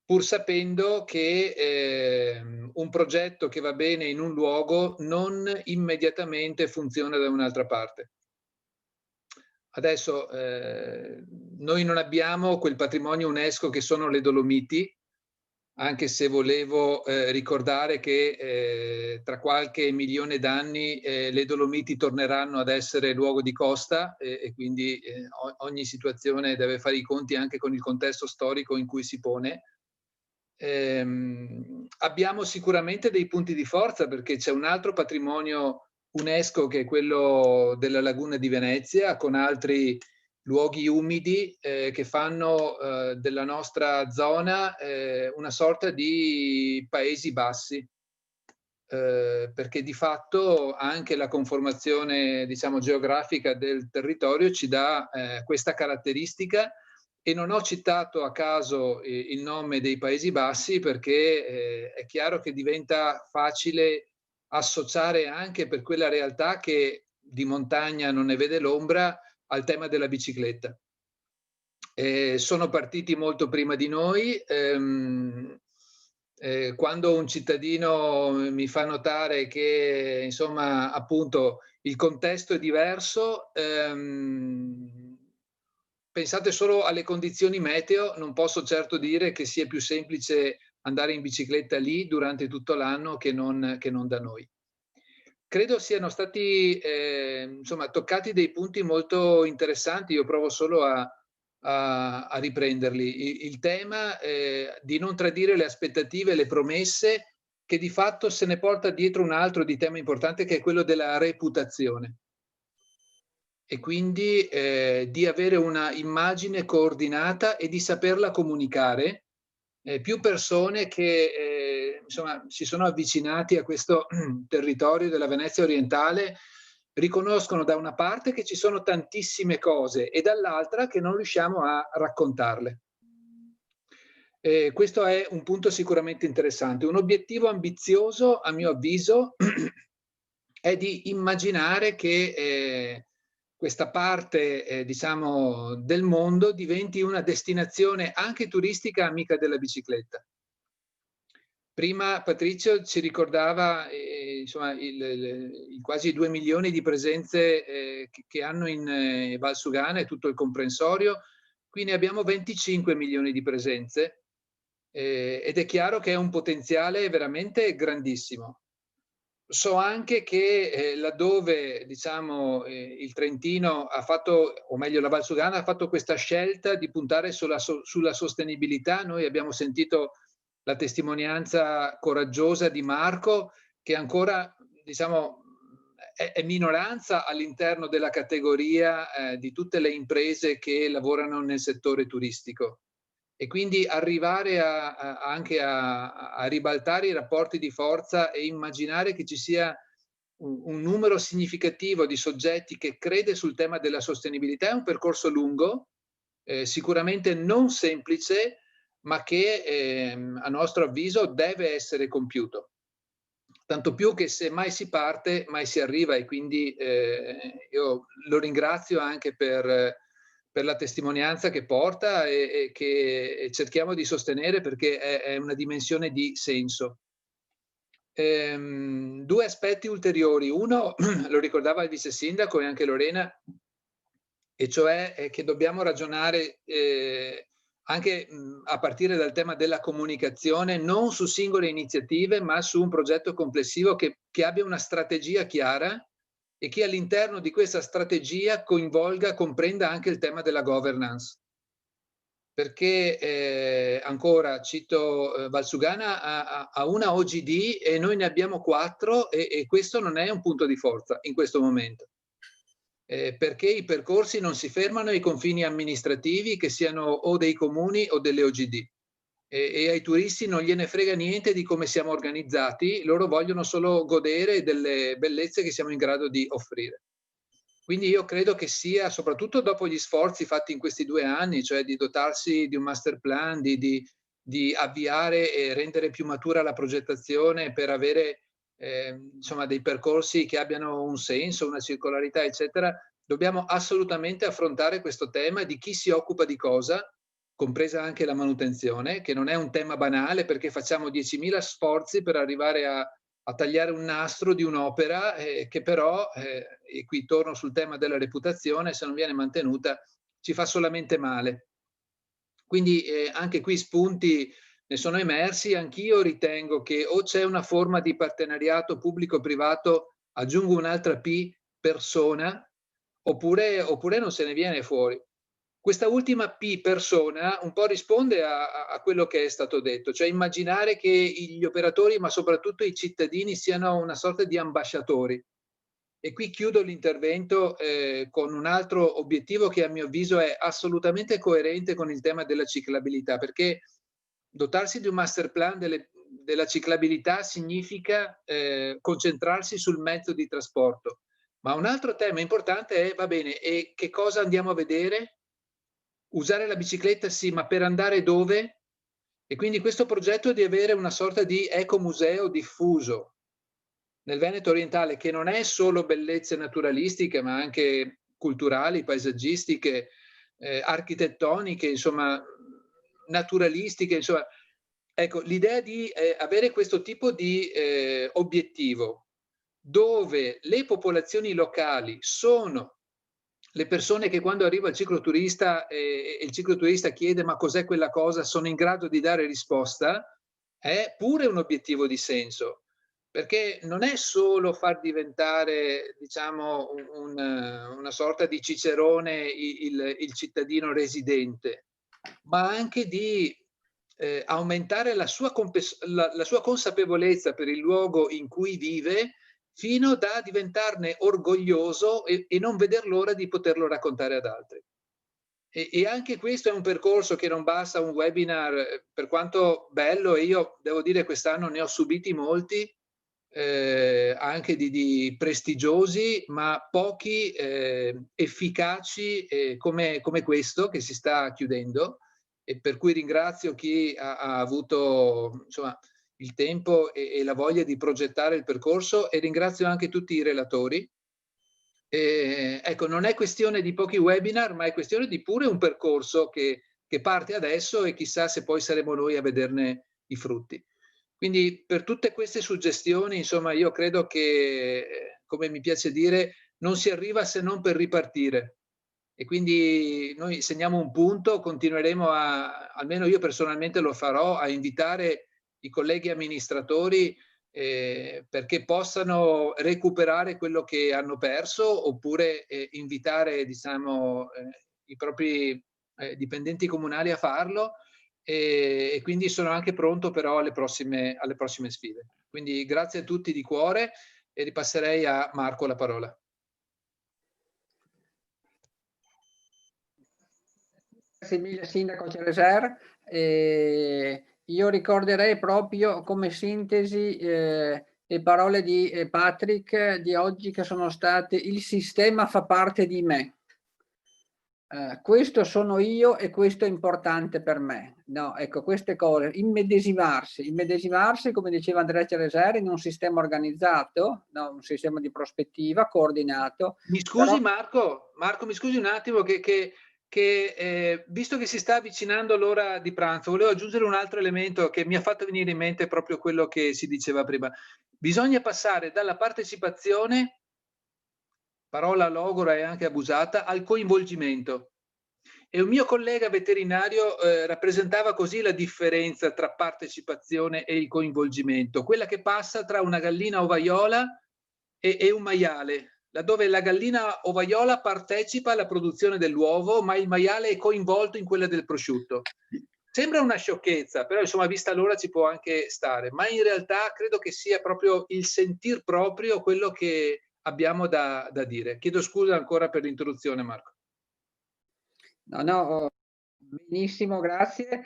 pur sapendo che un progetto che va bene in un luogo non immediatamente funziona da un'altra parte. Adesso noi non abbiamo quel patrimonio UNESCO che sono le Dolomiti, anche se volevo ricordare che tra qualche milione d'anni le Dolomiti torneranno ad essere luogo di costa e quindi ogni situazione deve fare i conti anche con il contesto storico in cui si pone. Abbiamo sicuramente dei punti di forza perché c'è un altro patrimonio UNESCO che è quello della Laguna di Venezia, con altri luoghi umidi che fanno della nostra zona una sorta di Paesi Bassi, perché di fatto anche la conformazione, diciamo, geografica del territorio ci dà questa caratteristica. E non ho citato a caso il nome dei Paesi Bassi perché è chiaro che diventa facile associare anche per quella realtà che di montagna non ne vede l'ombra al tema della bicicletta. Sono partiti molto prima di noi. Quando un cittadino mi fa notare che, insomma, appunto il contesto è diverso, pensate solo alle condizioni meteo, non posso certo dire che sia più semplice andare in bicicletta lì durante tutto l'anno che non da noi. Credo siano stati insomma, toccati dei punti molto interessanti, io provo solo a riprenderli. Il tema di non tradire le aspettative, le promesse, che di fatto se ne porta dietro un altro di tema importante che è quello della reputazione. E quindi di avere una immagine coordinata e di saperla comunicare. Più persone che insomma, si sono avvicinati a questo territorio della Venezia orientale riconoscono da una parte che ci sono tantissime cose e dall'altra che non riusciamo a raccontarle. Questo è un punto sicuramente interessante. Un obiettivo ambizioso, a mio avviso, è di immaginare che questa parte diciamo, del mondo diventi una destinazione anche turistica amica della bicicletta. Prima Patrizio ci ricordava insomma, i quasi 2 milioni di presenze che hanno in Valsugana e tutto il comprensorio. Qui ne abbiamo 25 milioni di presenze ed è chiaro che è un potenziale veramente grandissimo. So anche che laddove diciamo, il Trentino ha fatto, o meglio la Valsugana ha fatto questa scelta di puntare sulla sostenibilità, noi abbiamo sentito la testimonianza coraggiosa di Marco, che ancora diciamo, è minoranza all'interno della categoria di tutte le imprese che lavorano nel settore turistico. E quindi arrivare anche a ribaltare i rapporti di forza e immaginare che ci sia un numero significativo di soggetti che crede sul tema della sostenibilità è un percorso lungo, sicuramente non semplice, ma che a nostro avviso deve essere compiuto. Tanto più che se mai si parte, mai si arriva, e quindi io lo ringrazio anche per la testimonianza che porta e che cerchiamo di sostenere perché è una dimensione di senso. Due aspetti ulteriori. Uno, lo ricordava il vice sindaco e anche Lorena, e cioè che dobbiamo ragionare anche a partire dal tema della comunicazione, non su singole iniziative, ma su un progetto complessivo che abbia una strategia chiara e che all'interno di questa strategia comprenda anche il tema della governance. Perché ancora cito Valsugana ha una OGD e noi ne abbiamo 4 e questo non è un punto di forza in questo momento. Perché i percorsi non si fermano ai confini amministrativi, che siano o dei comuni o delle OGD. E ai turisti non gliene frega niente di come siamo organizzati, loro vogliono solo godere delle bellezze che siamo in grado di offrire. Quindi io credo che sia, soprattutto dopo gli sforzi fatti in questi 2 anni, cioè di dotarsi di un master plan, di avviare e rendere più matura la progettazione per avere insomma dei percorsi che abbiano un senso, una circolarità, eccetera, dobbiamo assolutamente affrontare questo tema di chi si occupa di cosa, compresa anche la manutenzione, che non è un tema banale perché facciamo 10.000 sforzi per arrivare a tagliare un nastro di un'opera che però, e qui torno sul tema della reputazione, se non viene mantenuta ci fa solamente male. Quindi anche qui spunti ne sono emersi. Anch'io ritengo che o c'è una forma di partenariato pubblico-privato, aggiungo un'altra P, persona, oppure non se ne viene fuori. Questa ultima P, persona, un po' risponde a quello che è stato detto, cioè immaginare che gli operatori, ma soprattutto i cittadini, siano una sorta di ambasciatori. E qui chiudo l'intervento con un altro obiettivo che a mio avviso è assolutamente coerente con il tema della ciclabilità, perché dotarsi di un master plan della ciclabilità significa concentrarsi sul mezzo di trasporto. Ma un altro tema importante è, va bene, e che cosa andiamo a vedere? Usare la bicicletta sì, ma per andare dove? E quindi questo progetto di avere una sorta di ecomuseo diffuso nel Veneto orientale, che non è solo bellezze naturalistiche, ma anche culturali, paesaggistiche, architettoniche, insomma, naturalistiche, insomma. Ecco, l'idea di avere questo tipo di obiettivo, dove le popolazioni locali sono le persone che quando arriva il cicloturista e il cicloturista chiede ma cos'è quella cosa, sono in grado di dare risposta, è pure un obiettivo di senso, perché non è solo far diventare, diciamo, una sorta di cicerone il cittadino residente, ma anche di aumentare la sua consapevolezza per il luogo in cui vive, fino da diventarne orgoglioso e non veder l'ora di poterlo raccontare ad altri. E anche questo è un percorso che non basta un webinar, per quanto bello, e io devo dire quest'anno ne ho subiti molti, anche di prestigiosi, ma pochi efficaci come questo che si sta chiudendo, e per cui ringrazio chi ha avuto, insomma, il tempo e la voglia di progettare il percorso, e ringrazio anche tutti i relatori. Ecco, non è questione di pochi webinar, ma è questione di pure un percorso che parte adesso, e chissà se poi saremo noi a vederne i frutti. Quindi per tutte queste suggestioni, insomma, io credo che, come mi piace dire, non si arriva se non per ripartire. E quindi noi segniamo un punto, continueremo almeno io personalmente lo farò, a invitare i colleghi amministratori perché possano recuperare quello che hanno perso, oppure invitare, diciamo, i propri dipendenti comunali a farlo, e quindi sono anche pronto però alle prossime sfide. Quindi grazie a tutti di cuore, e ripasserei a Marco la parola. Grazie mille Sindaco Cereser. Io ricorderei proprio come sintesi le parole di Patrick di oggi, che sono state: il sistema fa parte di me. Questo sono io e questo è importante per me. No, ecco, queste cose, immedesimarsi, come diceva Andrea Cereser, in un sistema organizzato, no, un sistema di prospettiva coordinato. Mi scusi però... Marco, mi scusi un attimo che visto che si sta avvicinando l'ora di pranzo, volevo aggiungere un altro elemento che mi ha fatto venire in mente proprio quello che si diceva prima. Bisogna passare dalla partecipazione, parola logora e anche abusata, al coinvolgimento. E un mio collega veterinario rappresentava così la differenza tra partecipazione e il coinvolgimento, quella che passa tra una gallina ovaiola e un maiale. laddove la gallina ovaiola partecipa alla produzione dell'uovo, ma il maiale è coinvolto in quella del prosciutto. Sembra una sciocchezza, però insomma vista l'ora ci può anche stare, ma in realtà credo che sia proprio il sentir proprio quello che abbiamo da dire. Chiedo scusa ancora per l'introduzione, Marco. No, benissimo, grazie.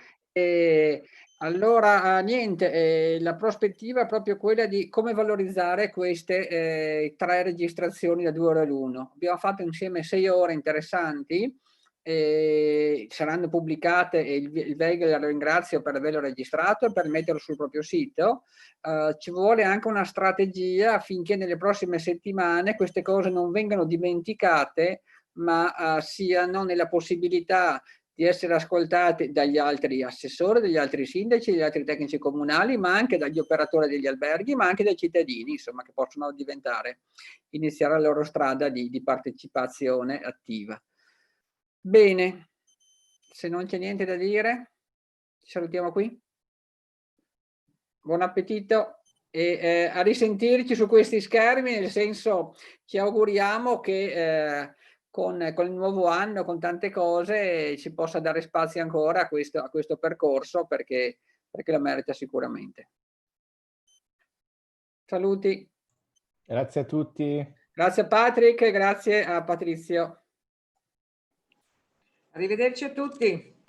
Allora, niente, la prospettiva è proprio quella di come valorizzare queste 3 registrazioni da 2 ore l'uno. Abbiamo fatto insieme 6 ore interessanti, saranno pubblicate e il Weigel la ringrazio per averlo registrato e per metterlo sul proprio sito. Ci vuole anche una strategia affinché nelle prossime settimane queste cose non vengano dimenticate, ma siano nella possibilità di essere ascoltate dagli altri assessori, dagli altri sindaci, dagli altri tecnici comunali, ma anche dagli operatori degli alberghi, ma anche dai cittadini, insomma, che possono iniziare la loro strada di partecipazione attiva. Bene, se non c'è niente da dire, ci salutiamo qui. Buon appetito e a risentirci su questi schermi, nel senso ci auguriamo che con il nuovo anno, con tante cose, ci possa dare spazio ancora a questo percorso perché lo merita sicuramente. Saluti. Grazie a tutti. Grazie a Patrick, grazie a Patrizio. Arrivederci a tutti.